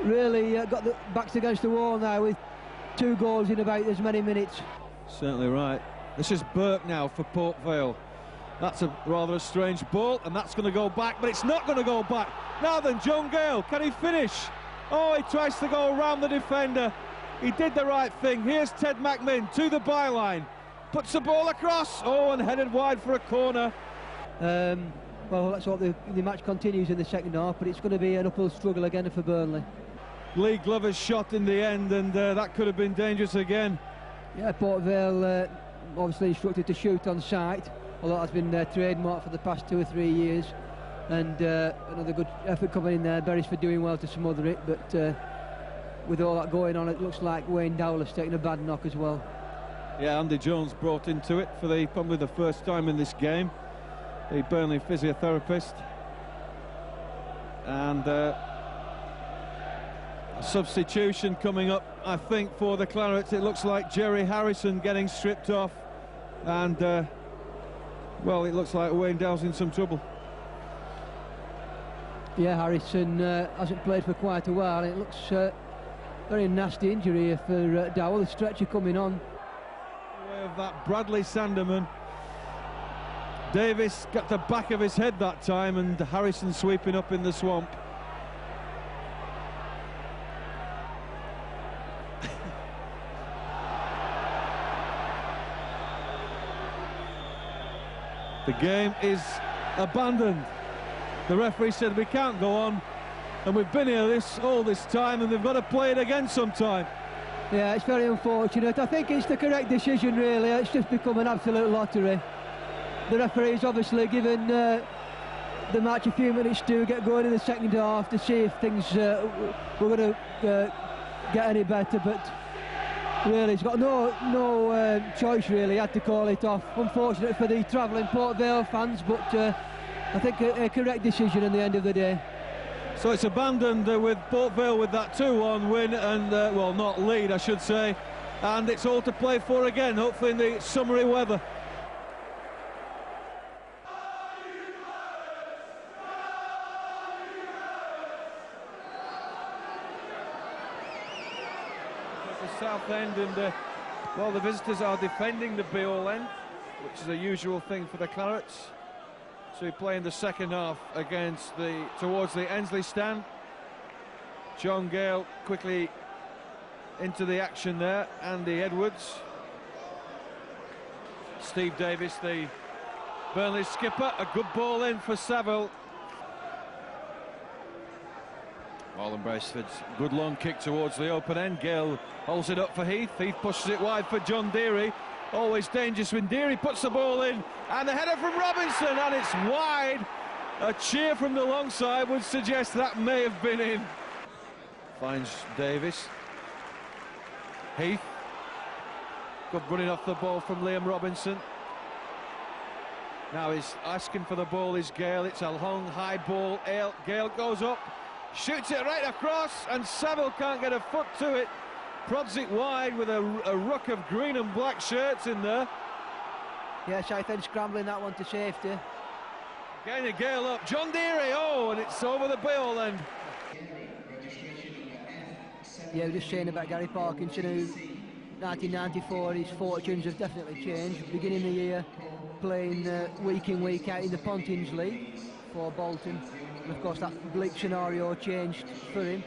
really got the backs against the wall now with 2 goals in about as many minutes. Certainly right. This is Burke now for Port Vale. That's a rather a strange ball, and that's going to go back, but it's not going to go back. Now then, John Gale, can he finish? Oh, he tries to go around the defender. He did the right thing. Here's Ted McMinn to the byline. Puts the ball across. Oh, and headed wide for a corner. Well, let's hope the match continues in the second half, but it's going to be an uphill struggle again for Burnley. Lee Glover's shot in the end, and that could have been dangerous again. Yeah, Port Vale obviously instructed to shoot on sight, although that's been their trademark for the past 2 or 3 years. And another good effort coming in there. Beresford doing well to smother it, but with all that going on, it looks like Wayne Dowler's taking a bad knock as well. Yeah, Andy Jones brought into it for probably the first time in this game, the Burnley physiotherapist. And a substitution coming up, I think, for the Clarets. It looks like Jerry Harrison getting stripped off, and well, it looks like Wayne Dowell's in some trouble. Yeah, Harrison hasn't played for quite a while. It looks very nasty injury here for Dowell. The stretcher coming on. Way of that Bradley Sanderman. Davis got the back of his head that time, and Harrison sweeping up in the swamp. The game is abandoned. The referee said we can't go on, and we've been here all this time, and they've got to play it again sometime. Yeah, it's very unfortunate. I think it's the correct decision, really. It's just become an absolute lottery. The referee's obviously given the match a few minutes to get going in the second half to see if things were going to get any better, but really he's got no choice, really. He had to call it off. Unfortunate for the travelling Port Vale fans, but I think a correct decision in the end of the day. So it's abandoned with Port Vale with that 2-1 win, and well, not lead, I should say, and it's all to play for again, hopefully in the summery weather. Southend, and well, the visitors are defending the Beale end, which is a usual thing for the Clarets. So we play in the second half towards the Ensley stand. John Gale quickly into the action there. Andy Edwards, Steve Davis, the Burnley skipper. A good ball in for Saville. Marlon Bracefords, good long kick towards the open end. Gale holds it up for Heath. Heath pushes it wide for John Deary. Always dangerous when Deary puts the ball in. And the header from Robinson, and it's wide. A cheer from the long side would suggest that may have been in. Finds Davis. Heath. Good running off the ball from Liam Robinson. Now he's asking for the ball is Gale. It's a long, high ball. Gale goes up. Shoots it right across, and Saville can't get a foot to it. Prods it wide with a ruck of green and black shirts in there. Yeah, Southend scrambling that one to safety. Getting a Gale up. John Deary, oh, and it's over the Beale end. Yeah, we're just saying about Gary Parkinson, who 1994, his fortunes have definitely changed. Beginning of the year, playing week in, week out in the Pontins League for Bolton. And of course that bleak scenario changed for him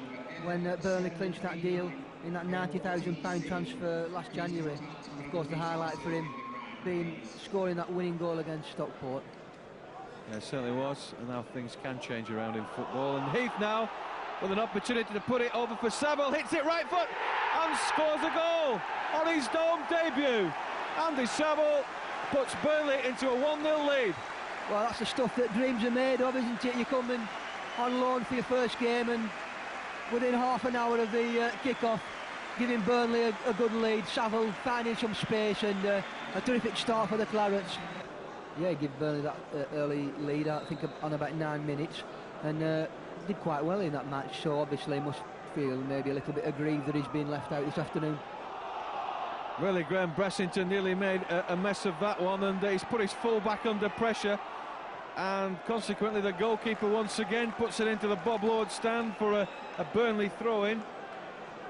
when Burnley clinched that deal in that £90,000 transfer last January. Of course the highlight for him being scoring that winning goal against Stockport. Yeah, it certainly was, and now things can change around in football. And Heath now with an opportunity to put it over for Saville, hits it right foot and scores a goal on his dome debut. Andy Saville puts Burnley into a 1-0 lead. Well, that's the stuff that dreams are made of, isn't it? You come in on loan for your first game, and within half an hour of the kick-off, giving Burnley a good lead. Saville finding some space, and a terrific start for the Clarets. Yeah, give Burnley that early lead, I think, on about 9 minutes, and did quite well in that match, so obviously must feel maybe a little bit aggrieved that he's been left out this afternoon. Really, Graham Bressington nearly made a mess of that one, and he's put his full back under pressure, and consequently the goalkeeper once again puts it into the Bob Lord stand for a Burnley throw-in.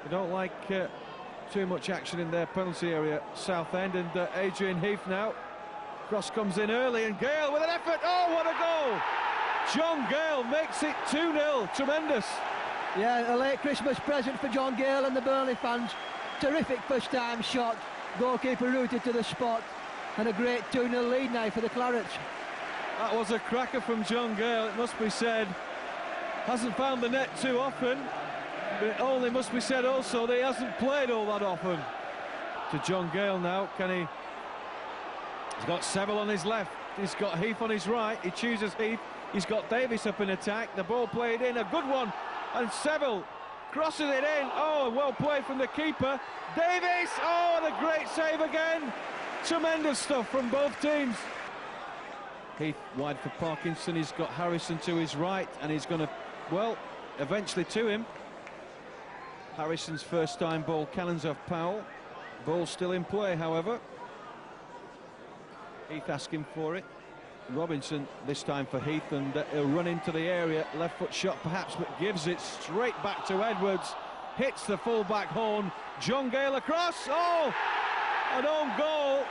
They don't like too much action in their penalty area, Southend, and Adrian Heath now. Cross comes in early, and Gale with an effort. Oh, what a goal! John Gale makes it 2-0. Tremendous. Yeah, a late Christmas present for John Gale and the Burnley fans. Terrific first-time shot. Goalkeeper rooted to the spot, and a great 2-0 lead now for the Clarets. That was a cracker from John Gale, it must be said. Hasn't found the net too often, but it only must be said also that he hasn't played all that often. to John Gale now. Can he? He's got Seville on his left. He's got Heath on his right. He chooses Heath. He's got Davis up in attack. The ball played in, a good one, and Seville crosses it in. Oh, well played from the keeper. Davis. Oh, and a great save again. Tremendous stuff from both teams. Heath wide for Parkinson. He's got Harrison to his right, and he's going to, well, eventually to him. Harrison's first time ball cannons off Powell. Ball still in play, however. Heath asking for it. Robinson this time for Heath, and he'll run into the area. Left foot shot perhaps, but gives it straight back to Edwards. Hits the full-back horn. John Gale across. Oh, an own goal.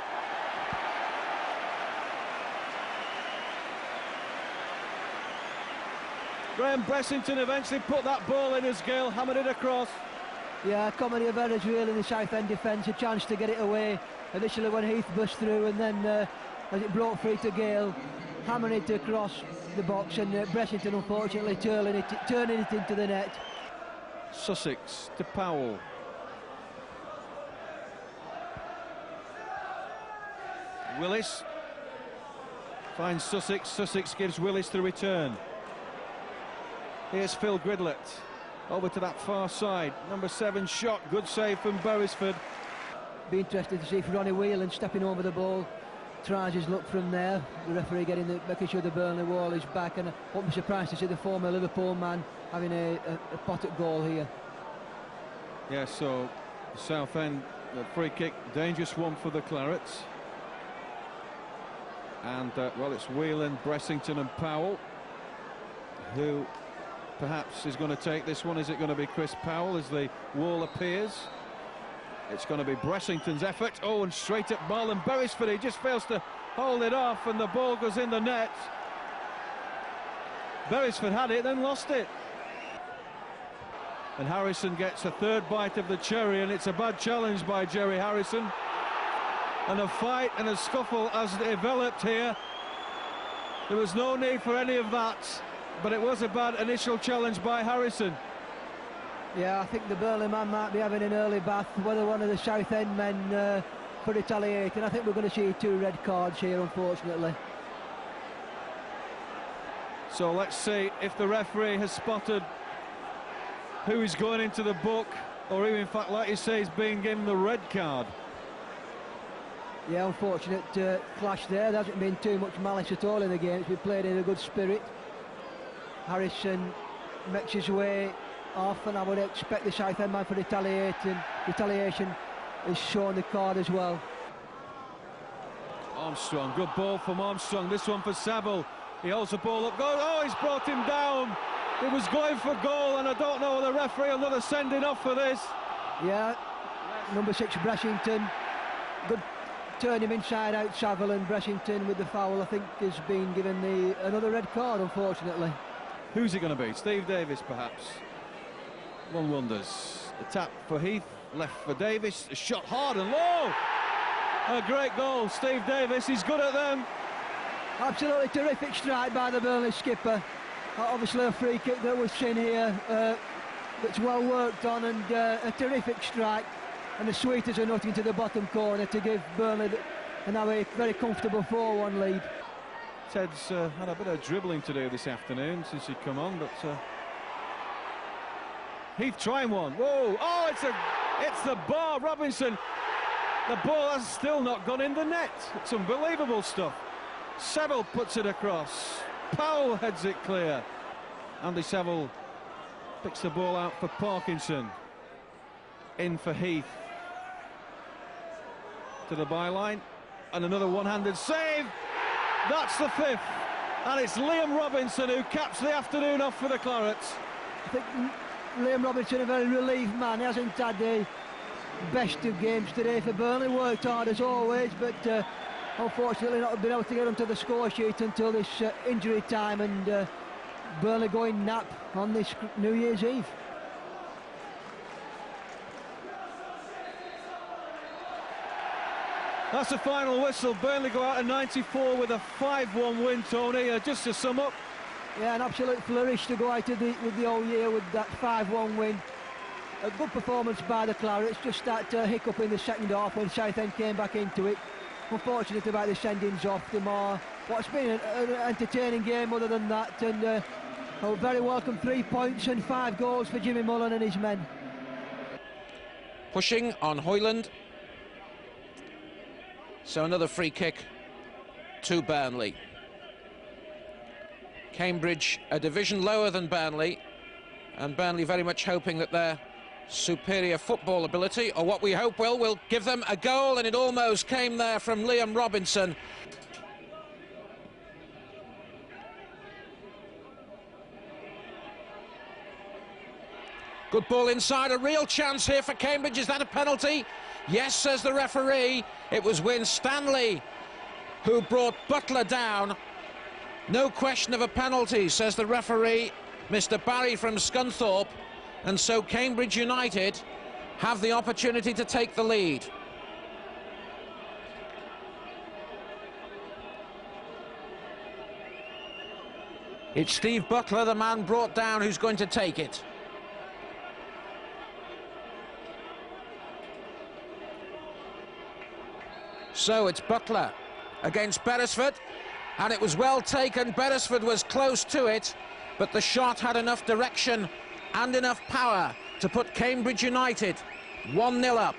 Graham Bressington eventually put that ball in as Gale hammered it across. Yeah, comedy of errors really in the Southend defence. A chance to get it away initially when Heath burst through, and then as it brought free to Gale, hammering it across the box, and Bressington unfortunately turning it into the net. Sussex to Powell. Willis finds Sussex. Sussex gives Willis the return. Here's Phil Gridlett over to that far side. Number 7 shot, good save from Beresford. Be interested to see if Ronnie Whelan stepping over the ball tries his luck from there. The referee making sure the Burnley wall is back, and I won't be surprised to see the former Liverpool man having a pot at goal here. Yeah, so Southend, free kick, dangerous one for the Clarets. And well, it's Whelan, Bressington and Powell who perhaps is going to take this one. Is it going to be Chris Powell as the wall appears? It's going to be Bressington's effort. Oh, and straight at Marlon Beresford. He just fails to hold it off, and the ball goes in the net. Beresford had it, then lost it. And Harrison gets a third bite of the cherry, and it's a bad challenge by Jerry Harrison. And a fight and a scuffle has developed here. There was no need for any of that, but it was a bad initial challenge by Harrison. Yeah, I think the Burnley man might be having an early bath, whether one of the Southend men for retaliating. I think we're going to see 2 red cards here, unfortunately. So let's see if the referee has spotted who is going into the book, or who, in fact, like you say, is being given the red card. Yeah, unfortunate clash there. There hasn't been too much malice at all in the game. It's been played in a good spirit. Harrison makes his way off, and I would expect the Southend man for retaliation is shown the card as well. Armstrong, good ball from Armstrong. This one for Saville. He holds the ball up. Oh, he's brought him down. He was going for goal, and I don't know whether the referee will another sending off for this. Yeah, number 6 Bressington. Good turn him inside out, Saville, and Bressington with the foul, I think, has been given another red card, unfortunately. Who's it going to be? Steve Davis, perhaps? One wonders. The tap for Heath, left for Davis, a shot hard and low. A great goal, Steve Davis, he's good at them. Absolutely terrific strike by the Burnley skipper. Obviously a free kick that we've seen here, that's well worked on, and a terrific strike, and the sweet as a nut into the bottom corner to give Burnley now a very comfortable 4-1 lead. Ted's had a bit of dribbling to do this afternoon since he'd come on, but Heath trying one. Whoa! Oh, it's the bar. Robinson. The ball has still not gone in the net. It's unbelievable stuff. Saville puts it across. Powell heads it clear. Andy Saville picks the ball out for Parkinson. In for Heath. To the byline. And another one-handed save. That's the 5th. And it's Liam Robinson who caps the afternoon off for the Clarets. I think Liam Robinson, a very relieved man. He hasn't had the best of games today for Burnley. Worked hard as always, but unfortunately not been able to get onto the score sheet until this injury time, and Burnley going nap on this New Year's Eve. That's the final whistle. Burnley go out at 94 with a 5-1 win, Tony. Just to sum up. Yeah, an absolute flourish to go out with the whole year with that 5-1 win. a good performance by the Clarets, just that hiccup in the second half when Southend came back into it. Unfortunate about the sendings off them, what's been an entertaining game other than that, and a very welcome 3 points and 5 goals for Jimmy Mullen and his men. Pushing on Hoyland. So another free kick to Burnley. Cambridge a division lower than Burnley, and Burnley very much hoping that their superior football ability, or what we hope will give them a goal, and it almost came there from Liam Robinson. Good ball inside, a real chance here for Cambridge. Is that a penalty? Yes, says the referee. It was Winstanley who brought Butler down. No question of a penalty, says the referee, Mr. Barry from Scunthorpe. And so Cambridge United have the opportunity to take the lead. It's Steve Butler, the man brought down, who's going to take it. So it's Butler against Beresford, and it was well taken. Beresford was close to it, but the shot had enough direction and enough power to put Cambridge United 1-0 up.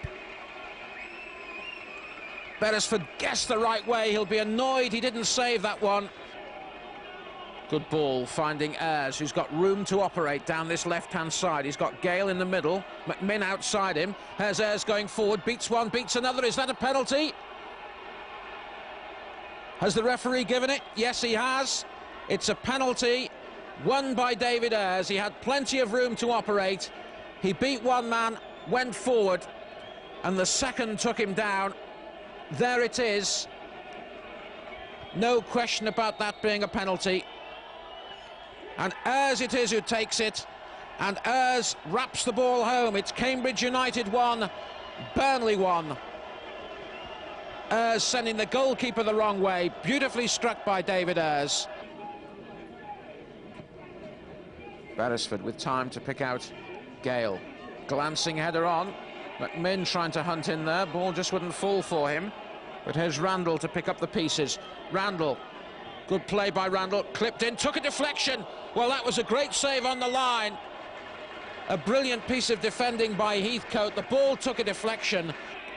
Beresford guessed the right way. He'll be annoyed he didn't save that one. Good ball finding Ayres, who's got room to operate down this left-hand side. He's got Gale in the middle, McMinn outside him. Here's Ayres going forward, beats one, beats another. Is that a penalty? Has the referee given it? Yes, he has. It's a penalty won by David Ayres. He had plenty of room to operate. He beat one man, went forward, and the second took him down. There it is. No question about that being a penalty. And Ayres it is who takes it, and Ayres wraps the ball home. It's Cambridge United 1, Burnley 1. Ayres sending the goalkeeper the wrong way. Beautifully struck by David Ayres. Beresford with time to pick out Gale. Glancing header on. McMinn trying to hunt in there. Ball just wouldn't fall for him. But here's Randall to pick up the pieces. Randall. Good play by Randall. Clipped in. Took a deflection. Well, that was a great save on the line. A brilliant piece of defending by Heathcote. The ball took a deflection.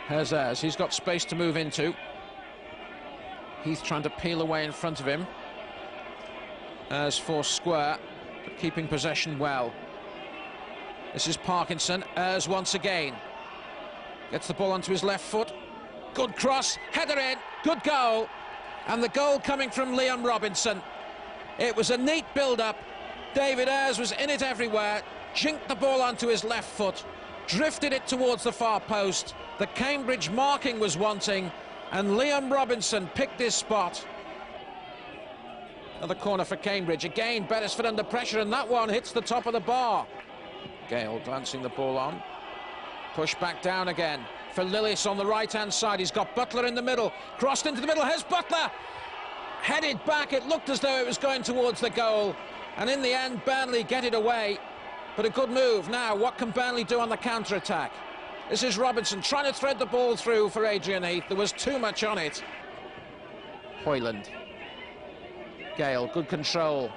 Here's Ayres. He's got space to move into. Heath trying to peel away in front of him. Ayres forced square, but keeping possession well. This is Parkinson. Ayres once again. Gets the ball onto his left foot. Good cross. Header in. Good goal. And the goal coming from Liam Robinson. It was a neat build-up. David Ayres was in it everywhere. Jinked the ball onto his left foot. Drifted it towards the far post. The Cambridge marking was wanting, and Liam Robinson picked his spot. Another corner for Cambridge. Again, Beresford under pressure, and that one hits the top of the bar. Gale glancing the ball on. Push back down again for Lillis on the right-hand side. He's got Butler in the middle. Crossed into the middle. Here's Butler. Headed back. It looked as though it was going towards the goal. And in the end, Burnley get it away. But a good move. Now, what can Burnley do on the counter-attack? This is Robinson trying to thread the ball through for Adrian Heath. There was too much on it. Hoyland. Gale, good control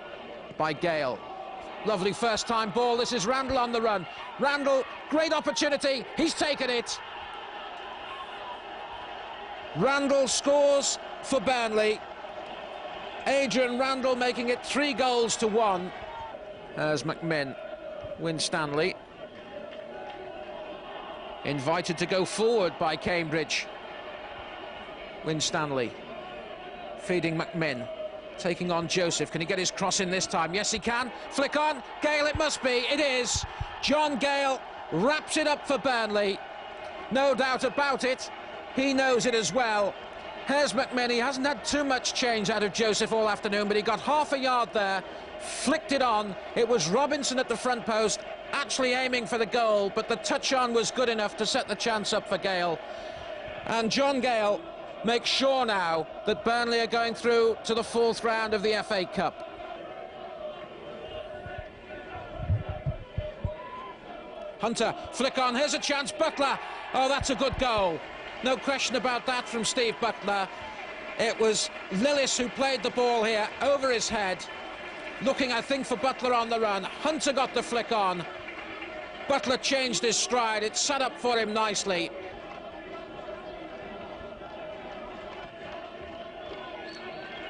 by Gale. Lovely first-time ball. This is Randall on the run. Randall, great opportunity. He's taken it. Randall scores for Burnley. Adrian Randall making it 3-1. As McMinn. Winstanley. Invited to go forward by Cambridge. Winstanley. Feeding McMinn. Taking on Joseph. Can he get his cross in this time? Yes, he can. Flick on. Gale, it must be. It is. John Gale wraps it up for Burnley. No doubt about it. He knows it as well. Here's McMinn. He hasn't had too much change out of Joseph all afternoon, but he got half a yard there. Flicked it on. It was Robinson at the front post, actually aiming for the goal, but the touch-on was good enough to set the chance up for Gale. And John Gale makes sure now that Burnley are going through to the 4th round of the FA Cup. Hunter, flick on, here's a chance, Butler. Oh, that's a good goal. No question about that from Steve Butler. It was Lillis who played the ball here over his head. Looking, I think, for Butler on the run. Hunter got the flick on. Butler changed his stride. It set up for him nicely.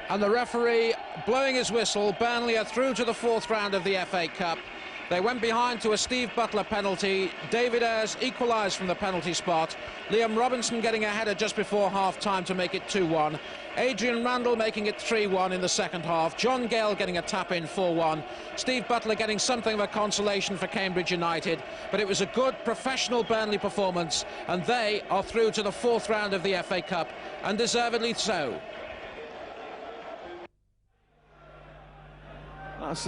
And the referee blowing his whistle. Burnley are through to the 4th round of the FA Cup. They went behind to a Steve Butler penalty. David Ayres equalised from the penalty spot. Liam Robinson getting a header just before half-time to make it 2-1. Adrian Randall making it 3-1 in the second half. John Gale getting a tap-in 4-1. Steve Butler getting something of a consolation for Cambridge United. But it was a good professional Burnley performance, and they are through to the 4th round of the FA Cup, and deservedly so. That's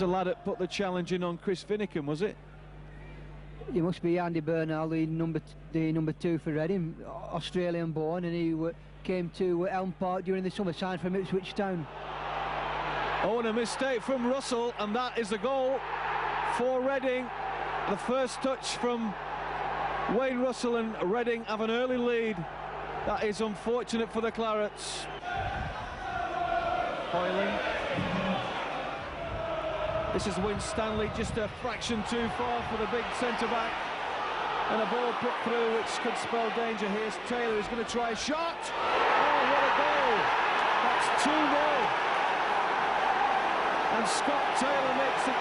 a lad that put the challenge in on Chris Finicum, was it? It must be Andy Burnell, the number 2 for Reading, Australian born, and he came to Elm Park during the summer, signed from Ipswich Town. Oh, and a mistake from Russell, and that is the goal for Reading. The first touch from Wayne Russell, and Reading have an early lead. That is unfortunate for the Clarets. Hoyling. This is Winstanley, just a fraction too far for the big centre-back. And a ball put through which could spell danger. Here's Taylor, who's going to try a shot. Oh, what a goal! That's 2-0. And Scott Taylor makes it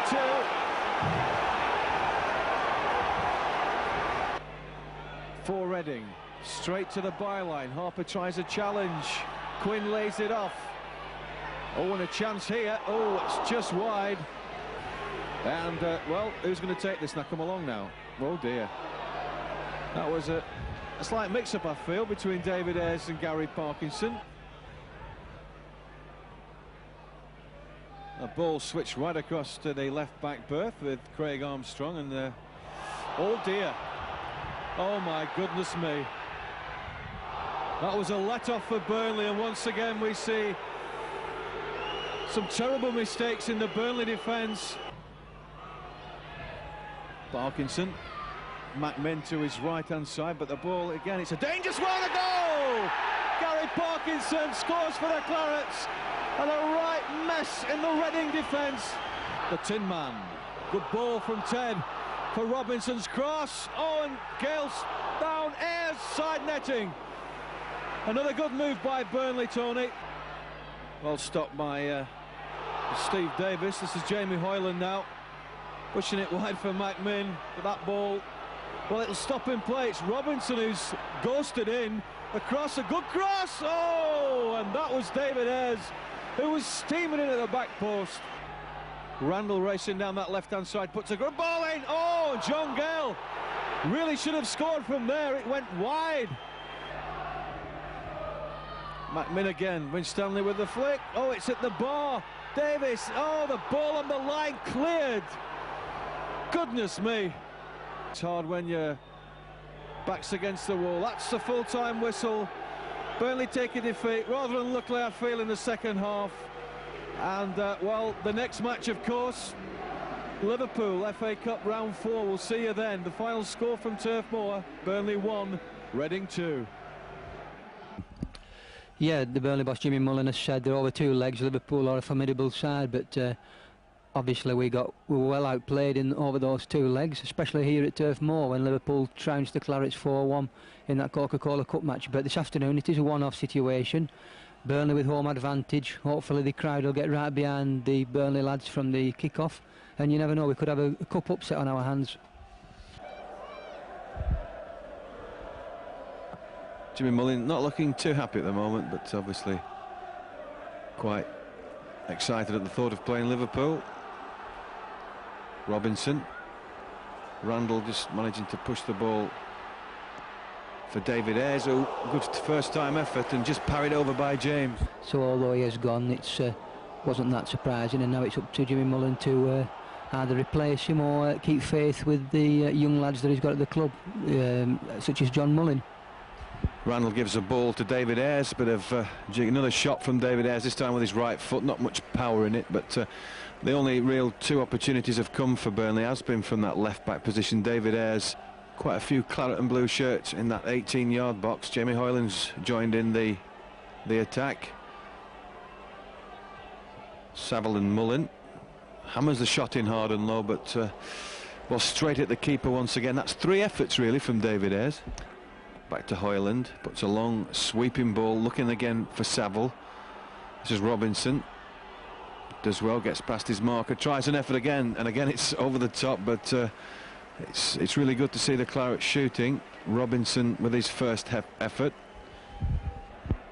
2. For Reading, straight to the byline. Harper tries a challenge. Quinn lays it off. Oh, and a chance here. Oh, it's just wide. And, well, who's going to take this now? Come along now. Oh, dear. That was a slight mix-up, I feel, between David Ayres and Gary Parkinson. A ball switched right across to the left-back berth with Craig Armstrong, and, oh, dear. Oh, my goodness me. That was a let-off for Burnley, and once again we see some terrible mistakes in the Burnley defence. Parkinson, McMinn to his right-hand side, but the ball again, it's a dangerous one, a goal! Gary Parkinson scores for the Clarets, and a right mess in the Reading defence. The Tin Man, good ball from Ted for Robinson's cross. Oh, and Gale's down, Ayres side netting. Another good move by Burnley, Tony. Well stopped by Steve Davis. This is Jamie Hoyland now, pushing it wide for McMinn. But that ball, well, it'll stop in play. It's Robinson who's ghosted in. A cross, a good cross. Oh, and that was David Ayres, who was steaming in at the back post. Randall racing down that left-hand side, puts a good ball in. Oh, John Gale really should have scored from there. It went wide. McMinn again, Winstanley with the flick. Oh, it's at the bar. Davis, oh, the ball on the line cleared. Goodness me. It's hard when your back's against the wall. That's the full-time whistle. Burnley take a defeat, rather unluckily I feel, in the second half. And, well, the next match, of course, Liverpool, FA Cup round 4. We'll see you then. The final score from Turf Moor, Burnley 1, Reading 2. Yeah, the Burnley boss Jimmy Mullen has said they're over 2 legs. Liverpool are a formidable side, but obviously we were well outplayed in over those 2 legs, especially here at Turf Moor when Liverpool trounced the Clarets 4-1 in that Coca-Cola Cup match. But this afternoon it is a one-off situation. Burnley with home advantage. Hopefully the crowd will get right behind the Burnley lads from the kick-off, and you never know, we could have a cup upset on our hands. Jimmy Mullen not looking too happy at the moment, but obviously quite excited at the thought of playing Liverpool. Robinson, Randall just managing to push the ball for David Ayres, who good first-time effort and just parried over by James. So although he has gone, it wasn't that surprising, and now it's up to Jimmy Mullen to either replace him or keep faith with the young lads that he's got at the club, such as John Mullin. Randall gives the ball to David Ayres, bit of another shot from David Ayres, this time with his right foot, not much power in it, but the only real two opportunities have come for Burnley has been from that left-back position. David Ayres, quite a few claret and blue shirts in that 18-yard box. Jamie Hoyland's joined in the attack. Saville and Mullin. Hammers the shot in hard and low, but well, straight at the keeper once again. That's 3 efforts really from David Ayres. Back to Hoyland, puts a long sweeping ball, looking again for Saville. This is Robinson. Does well, gets past his marker, tries an effort again, and again it's over the top, but it's really good to see the Clarets shooting. Robinson with his first effort.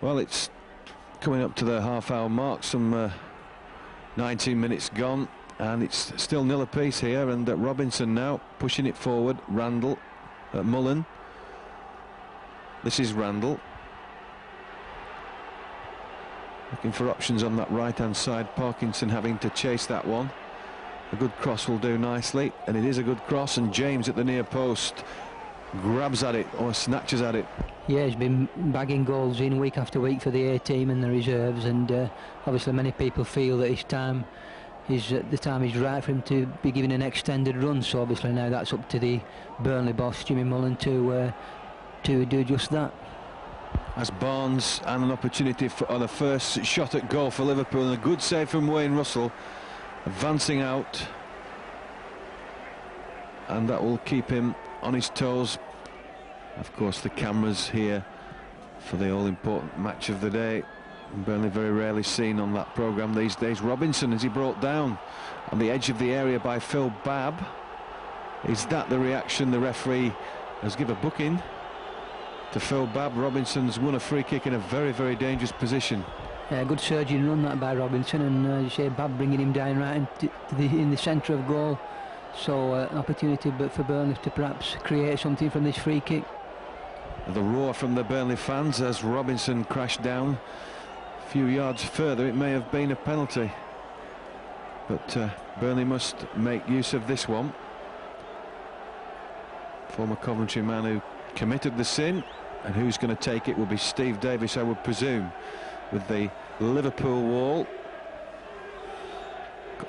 Well, it's coming up to the half-hour mark, some 19 minutes gone, and it's still nil apiece here, and Robinson now pushing it forward. Randall, Mullin. This is Randall. Looking for options on that right-hand side. Parkinson having to chase that one. A good cross will do nicely, and it is a good cross, and James at the near post grabs at it or snatches at it. Yeah, he's been bagging goals in week after week for the A team and the reserves, and obviously many people feel that the time is right for him to be given an extended run, so obviously now that's up to the Burnley boss, Jimmy Mullin, to do just that. As Barnes, and an opportunity on the first shot at goal for Liverpool, and a good save from Wayne Russell, advancing out, and that will keep him on his toes. Of course, the cameras here for the all-important match of the day. Burnley very rarely seen on that programme these days. Robinson, as he brought down on the edge of the area by Phil Babb. Is that the reaction? The referee has given a booking to Phil Babb. Robinson's won a free kick in a very, very dangerous position. Yeah, good surging run that by Robinson, and as you say, Babb bringing him down right in the centre of goal. So an opportunity for Burnley to perhaps create something from this free kick. The roar from the Burnley fans as Robinson crashed down. A few yards further, it may have been a penalty, but Burnley must make use of this one. Former Coventry man who committed the sin, and who's going to take it will be Steve Davis, I would presume, with the Liverpool wall.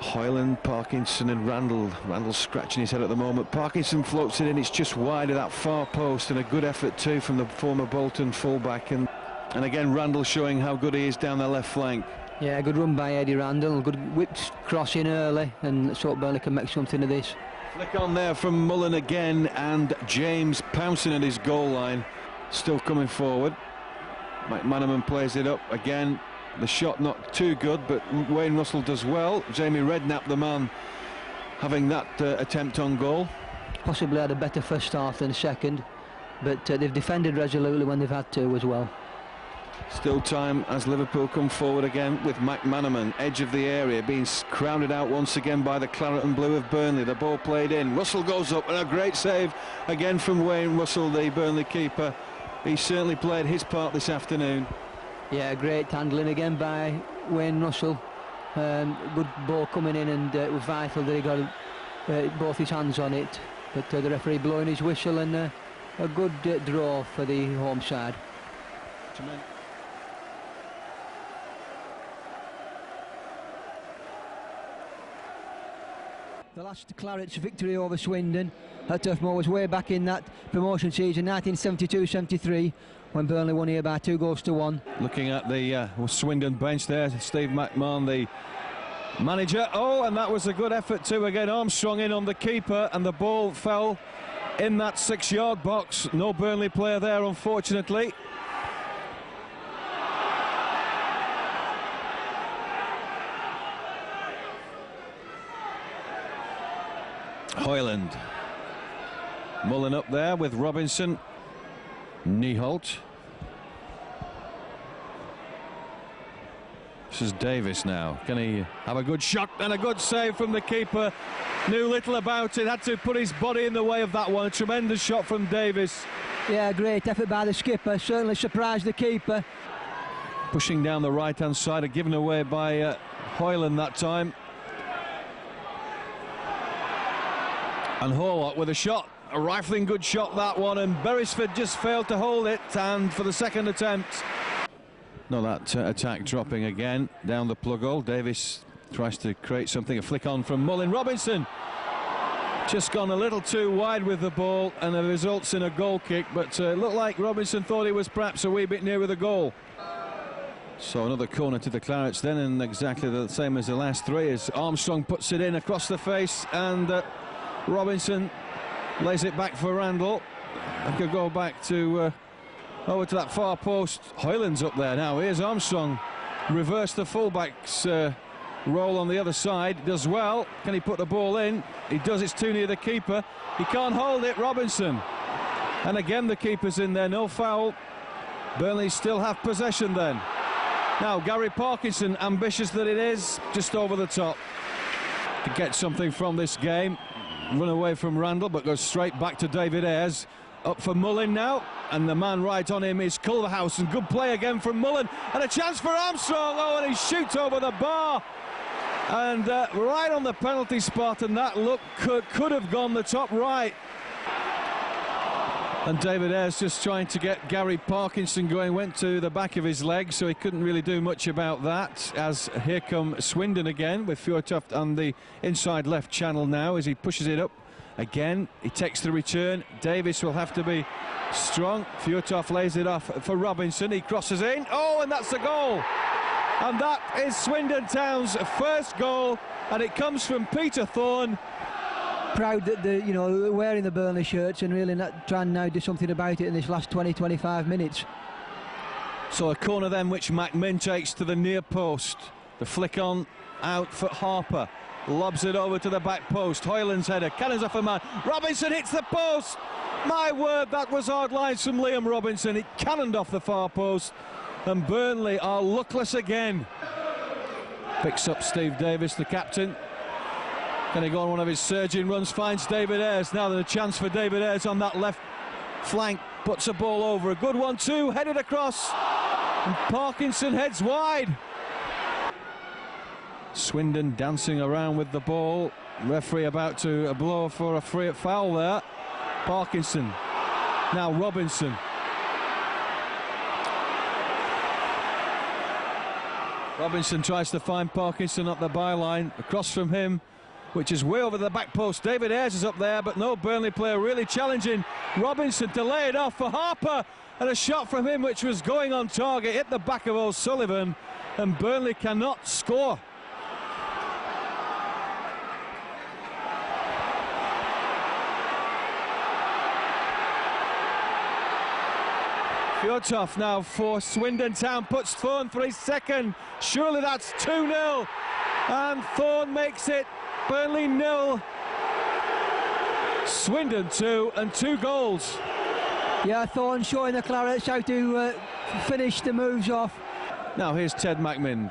Hoyland, Parkinson and Randall. Randall scratching his head at the moment. Parkinson floats it in, it's just wide of that far post, and a good effort too from the former Bolton fullback, and again Randall showing how good he is down the left flank. Yeah, good run by Eddie Randall, good whipped cross in early, and let's hope Burnley can make something of this. Flick on there from Mullin again, and James pouncing at his goal line, still coming forward. McManaman plays it up again. The shot not too good, but Wayne Russell does well. Jamie Redknapp, the man, having that attempt on goal. Possibly had a better first half than second, but they've defended resolutely when they've had to as well. Still time as Liverpool come forward again with McManaman, edge of the area, being crowded out once again by the claret and blue of Burnley. The ball played in. Russell goes up, and a great save again from Wayne Russell, the Burnley keeper. He certainly played his part this afternoon. Yeah, great handling again by Wayne Russell. Good ball coming in, and it was vital that he got both his hands on it. But the referee blowing his whistle, and a good draw for the home side. The last Clarets victory over Swindon at Turf Moor was way back in that promotion season, 1972-73, when Burnley won here by 2-1. Looking at the Swindon bench there, Steve McMahon, the manager. Oh, and that was a good effort too. Again, Armstrong in on the keeper, and the ball fell in that 6-yard box. No Burnley player there, unfortunately. Hoyland. Mullin up there with Robinson. Nieholt. This is Davis now. Can he have a good shot? And a good save from the keeper. Knew little about it. Had to put his body in the way of that one. A tremendous shot from Davis. Yeah, great effort by the skipper. Certainly surprised the keeper. Pushing down the right-hand side, and given away by Hoyland that time. And Horlock with a shot. A rifling good shot, that one, and Beresford just failed to hold it, and for the second attempt. No, that attack dropping again down the plug hole. Davis tries to create something, a flick on from Mullin. Robinson just gone a little too wide with the ball, and it results in a goal kick, but it looked like Robinson thought he was perhaps a wee bit near with the goal. So another corner to the Clarets then, and exactly the same as the last three, as Armstrong puts it in across the face, and Robinson lays it back for Randall. I could go back to over to that far post. Hoyland's up there now. Here's Armstrong. Reverse the fullback's roll on the other side. Does well. Can he put the ball in? He does. It's too near the keeper. He can't hold it. Robinson. And again the keeper's in there. No foul. Burnley still have possession then. Now Gary Parkinson, ambitious that it is, just over the top to get something from this game. Run away from Randall, but goes straight back to David Ayres. Up for Mullin now, and the man right on him is Culverhouse, and good play again from Mullin, and a chance for Armstrong. Oh, and he shoots over the bar, and right on the penalty spot, and that look could have gone the top right. And David Ayres just trying to get Gary Parkinson going, went to the back of his leg, so he couldn't really do much about that. As here come Swindon again with Fjortoft on the inside left channel now as he pushes it up again. He takes the return. Davis will have to be strong. Fjortoft lays it off for Robinson. He crosses in. Oh, and that's the goal. And that is Swindon Town's first goal, and it comes from Peter Thorne. Proud that they're wearing the Burnley shirts and really not trying now to do something about it in this last 20-25 minutes. So a corner then which McMinn takes to the near post. The flick on out for Harper. Lobs it over to the back post. Hoyland's header, cannons off a man. Robinson hits the post. My word, that was hard lines from Liam Robinson. It cannoned off the far post, and Burnley are luckless again. Picks up Steve Davis, the captain. Can he go on one of his surging runs? Finds David Ayres. Now there's a chance for David Ayres on that left flank. Puts a ball over. A good one too. Headed across. And Parkinson heads wide. Swindon dancing around with the ball. Referee about to blow for a free foul there. Parkinson. Now Robinson. Robinson tries to find Parkinson up the byline. Across from him, which is way over the back post. David Ayres is up there, but no Burnley player really challenging Robinson to lay it off for Harper, and a shot from him which was going on target, hit the back of O'Sullivan, and Burnley cannot score. Fjortoft now for Swindon Town, puts Thorne for his second. Surely that's 2-0, and Thorne makes it. Burnley 0, Swindon 2, and 2 goals. Yeah, Thorne showing the Clarets how to finish the moves off. Now here's Ted McMinn.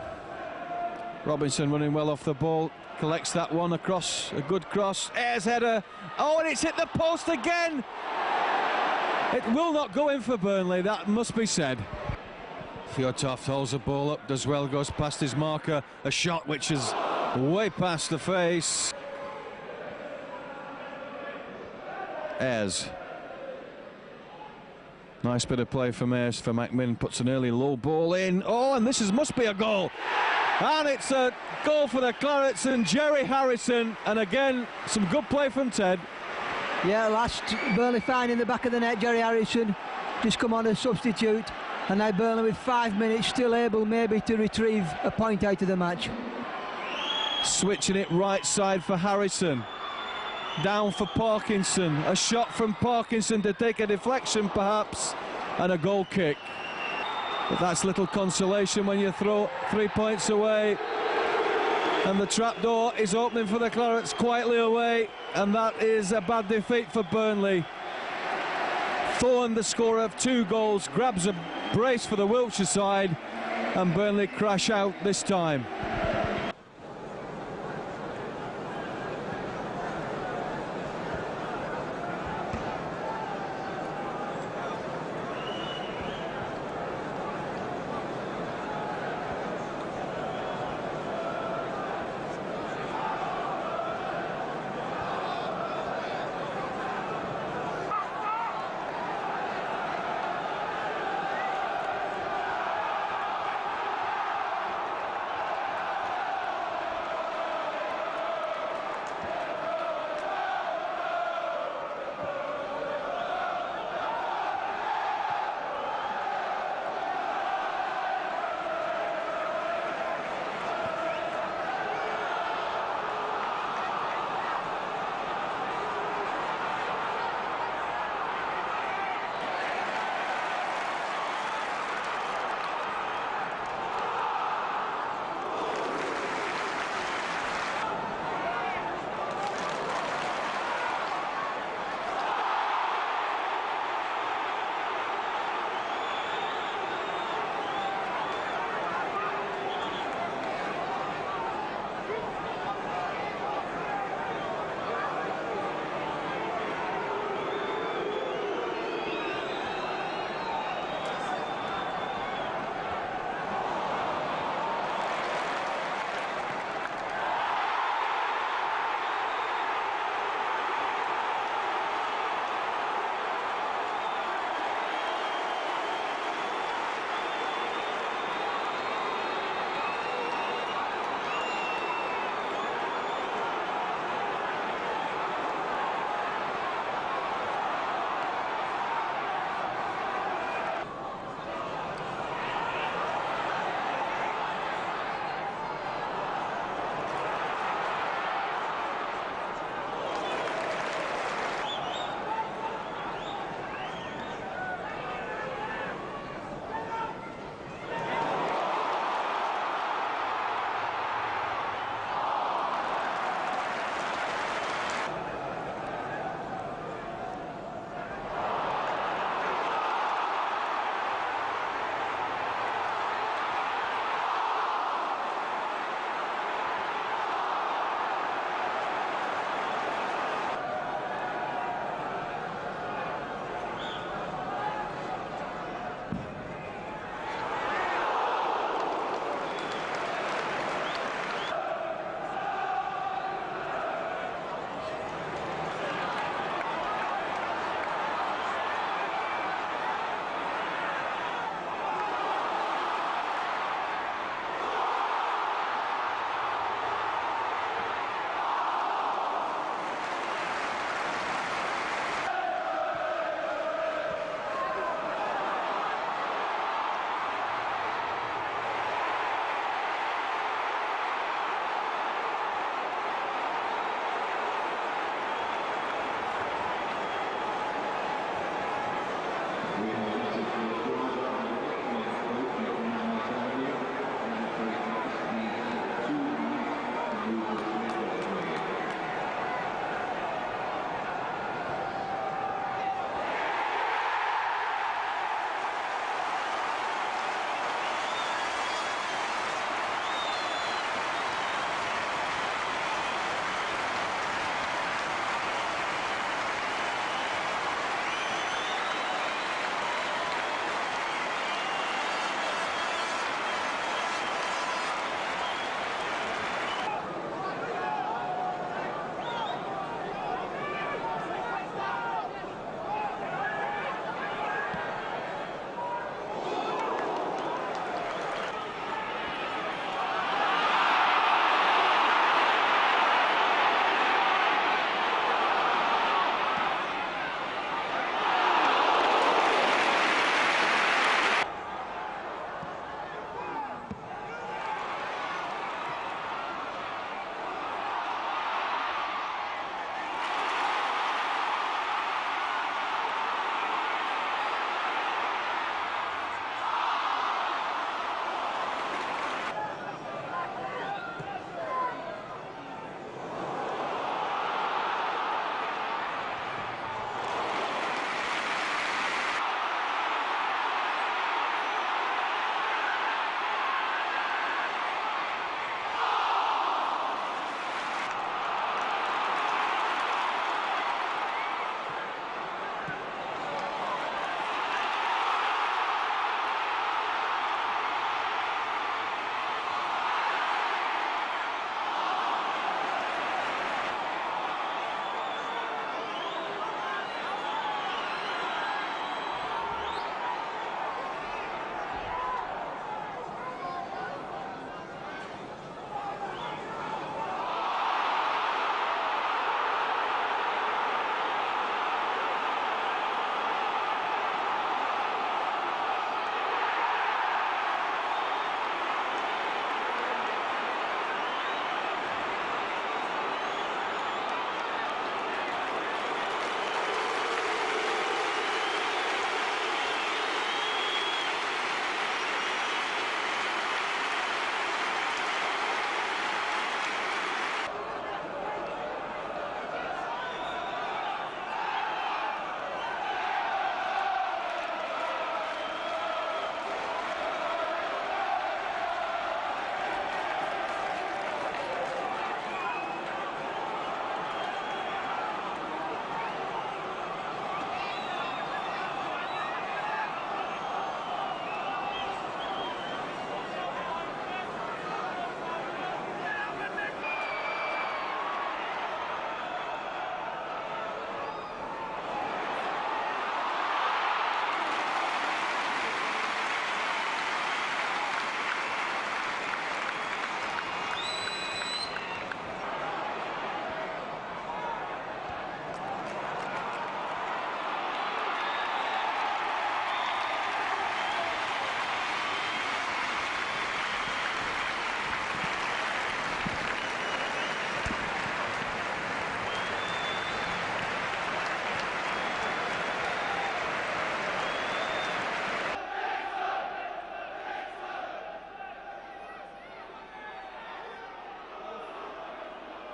Robinson running well off the ball, collects that one across, a good cross. Ayres header. Oh, and it's hit the post again. It will not go in for Burnley, that must be said. Fjortoft holds the ball up, does well, goes past his marker. A shot which is way past the face. Ayres. Nice bit of play from Ayres for McMinn, puts an early low ball in. Oh, and this must be a goal. And it's a goal for the Clarets and Jerry Harrison. And again, some good play from Ted. Yeah, last Burnley fine in the back of the net. Jerry Harrison just come on as substitute, and now Burnley with 5 minutes still able maybe to retrieve a point out of the match. Switching it right side for Harrison. Down for Parkinson. A shot from Parkinson to take a deflection perhaps, and a goal kick. But that's little consolation when you throw 3 points away. And the trapdoor is opening for the Clarets quietly away, and that is a bad defeat for Burnley. Thorne, the scorer of 2 goals, grabs a brace for the Wiltshire side, and Burnley crash out this time.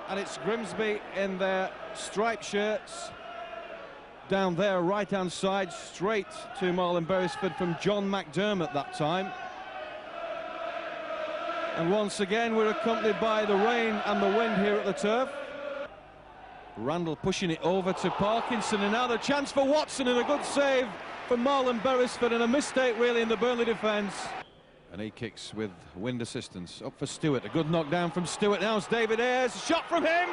and it's Grimsby in their striped shirts. Down there, right-hand side, straight to Marlon Beresford from John McDermott that time. And once again, we're accompanied by the rain and the wind here at the turf. Randall pushing it over to Parkinson, and now the chance for Watson, and a good save from Marlon Beresford, and a mistake really in the Burnley defence. And he kicks with wind assistance. Up for Stewart, a good knockdown from Stewart. Now it's David Ayres, shot from him!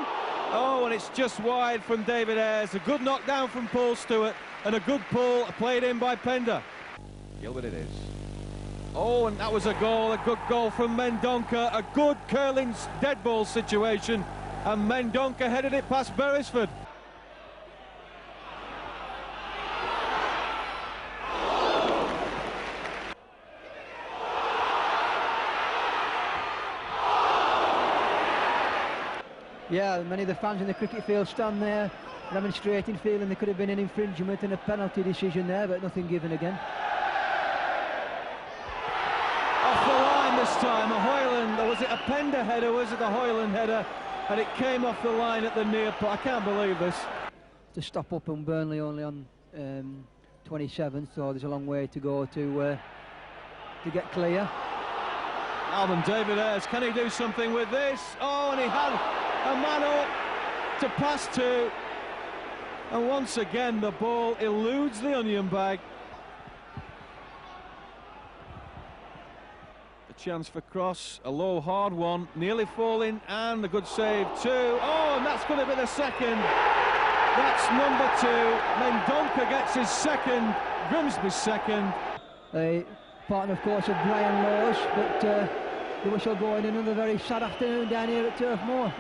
Oh, and it's just wide from David Ayres. A good knockdown from Paul Stewart, and a good pull played in by Pender. Gilbert it is. Oh, and that was a goal, a good goal from Mendonca. A good curling dead ball situation, and Mendonca headed it past Beresford. Yeah, many of the fans in the cricket field stand there demonstrating, feeling there could have been an infringement and a penalty decision there, but nothing given again. Off the line this time, a Hoyland, or was it a Pender header, was it a Hoyland header? And it came off the line at the near point. I can't believe this. To stop up on Burnley only on 27, so there's a long way to go to get clear. Alvin David Ayres, can he do something with this? Oh, and he had a man up to pass to, and once again the ball eludes the onion bag. The chance for cross, a low hard one, nearly falling, and a good save too. Oh, and that's going to be the second. That's number 2. Mendonca gets his second, Grimsby's second. A partner, of course, of Brian Laws, but the whistle going in another very sad afternoon down here at Turf Moor.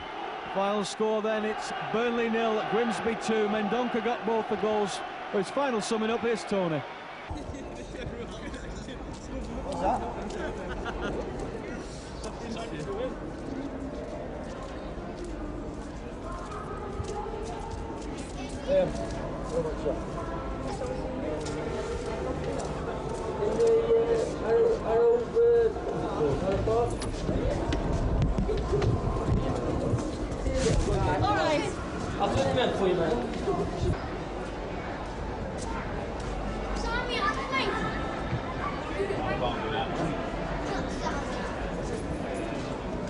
Final score then, it's Burnley 0, Grimsby 2. Mendonca got both the goals. For his final summing up, here's Tony. What's that? All right. I'll just meant for you, mate.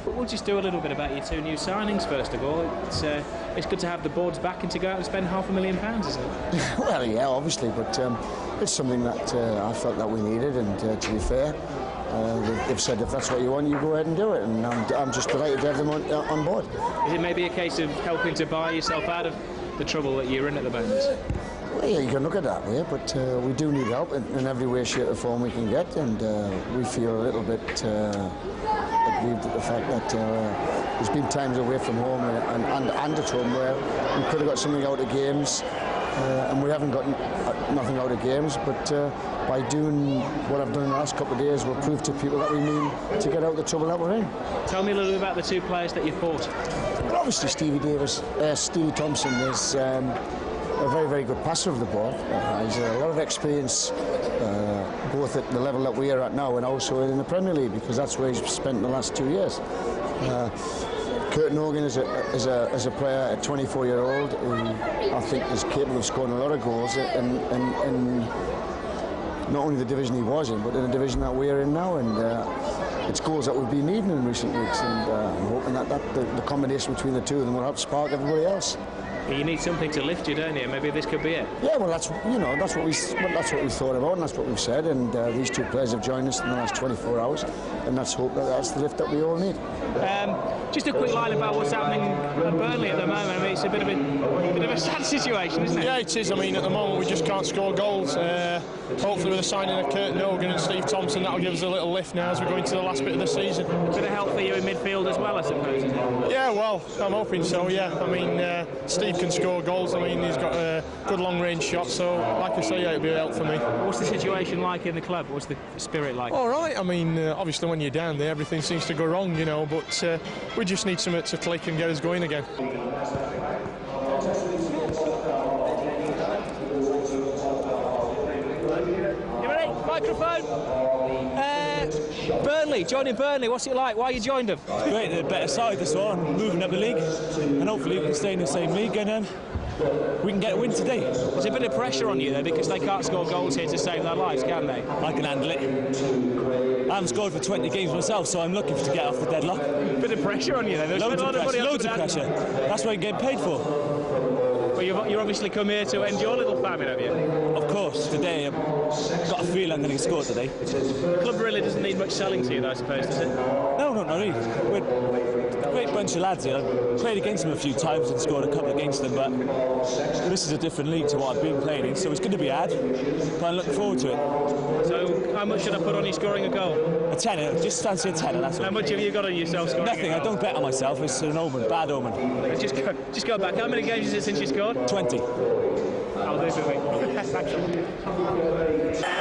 We'll just do a little bit about your 2 new signings first of all. It's good to have the boards back and to go out and spend £500,000, isn't it? Well, yeah, obviously, but it's something that I felt that we needed, and to be fair, they've said if that's what you want, you go ahead and do it, and I'm just delighted to have them on board. Is it maybe a case of helping to buy yourself out of the trouble that you're in at the moment? Well, yeah, you can look at that way, but we do need help in every way, shape or form we can get, and we feel a little bit aggrieved at the fact that there's been times away from home and at home where we could have got something out of games, and we haven't got nothing out of games, but by doing what I've done in the last couple of days, we'll prove to people that we mean to get out of the trouble that we're in. Tell me a little bit about the 2 players that you've bought. Well, obviously Stevie Thompson is a very, very good passer of the ball. He's a lot of experience, both at the level that we are at now and also in the Premier League, because that's where he's spent the last 2 years. Kurt Nogan is a player, a 24-year-old, who I think is capable of scoring a lot of goals in not only the division he was in, but in the division that we are in now. And it's goals that we've been needing in recent weeks, and I'm hoping that the combination between the 2 of them will help spark everybody else. You need something to lift you, don't you? Maybe this could be it. Yeah, well, that's what we thought about, and that's what we've said. And these 2 players have joined us in the last 24 hours, and let's hope that that's the lift that we all need. Just a quick line about what's happening at Burnley at the moment. I mean, it's a bit of a sad situation, isn't it? Yeah, it is. I mean, at the moment we just can't score goals. Hopefully, with the signing of Kurt Nogan and Steve Thompson, that'll give us a little lift now as we go into the last bit of the season. A bit of help for you in midfield as well, I suppose, isn't it? Yeah, well, I'm hoping so. Yeah, I mean, Steve can score goals. I mean, he's got a good long-range shot. So, like I say, yeah, it'll be a help for me. What's the situation like in the club? What's the spirit like? All right. I mean, obviously, when you're down there, everything seems to go wrong, you know. But we just need something to click and get us going again. You ready? Microphone. Burnley, joining Burnley, what's it like? Why you joined them? It's great, they're a better side this one, moving up the league, and hopefully we can stay in the same league and we can get a win today. There's a bit of pressure on you though, because they can't score goals here to save their lives, can they? I can handle it. I haven't scored for 20 games myself, so I'm looking to get off the deadlock. Bit of pressure on you though. There's Loads of pressure. That's what I get paid for. Well, you've obviously come here to end your little famine, have you? Of course, today I've got a feel I'm going to score today. The club really doesn't need much selling to you, though, I suppose, does it? No, not really. We're a great bunch of lads here. I've played against them a few times and scored a couple against them, but this is a different league to what I've been playing in, so it's going to be hard, but I'm looking forward to it. So, how much should I put on you scoring a goal? A tenner, just fancy a tenner, that's all. How much have you got on yourself scoring? Nothing, I don't bet on myself, it's an omen, bad omen. Just go back. How many games is it since you scored? 20. I'll do it, mate. Thanks a lot.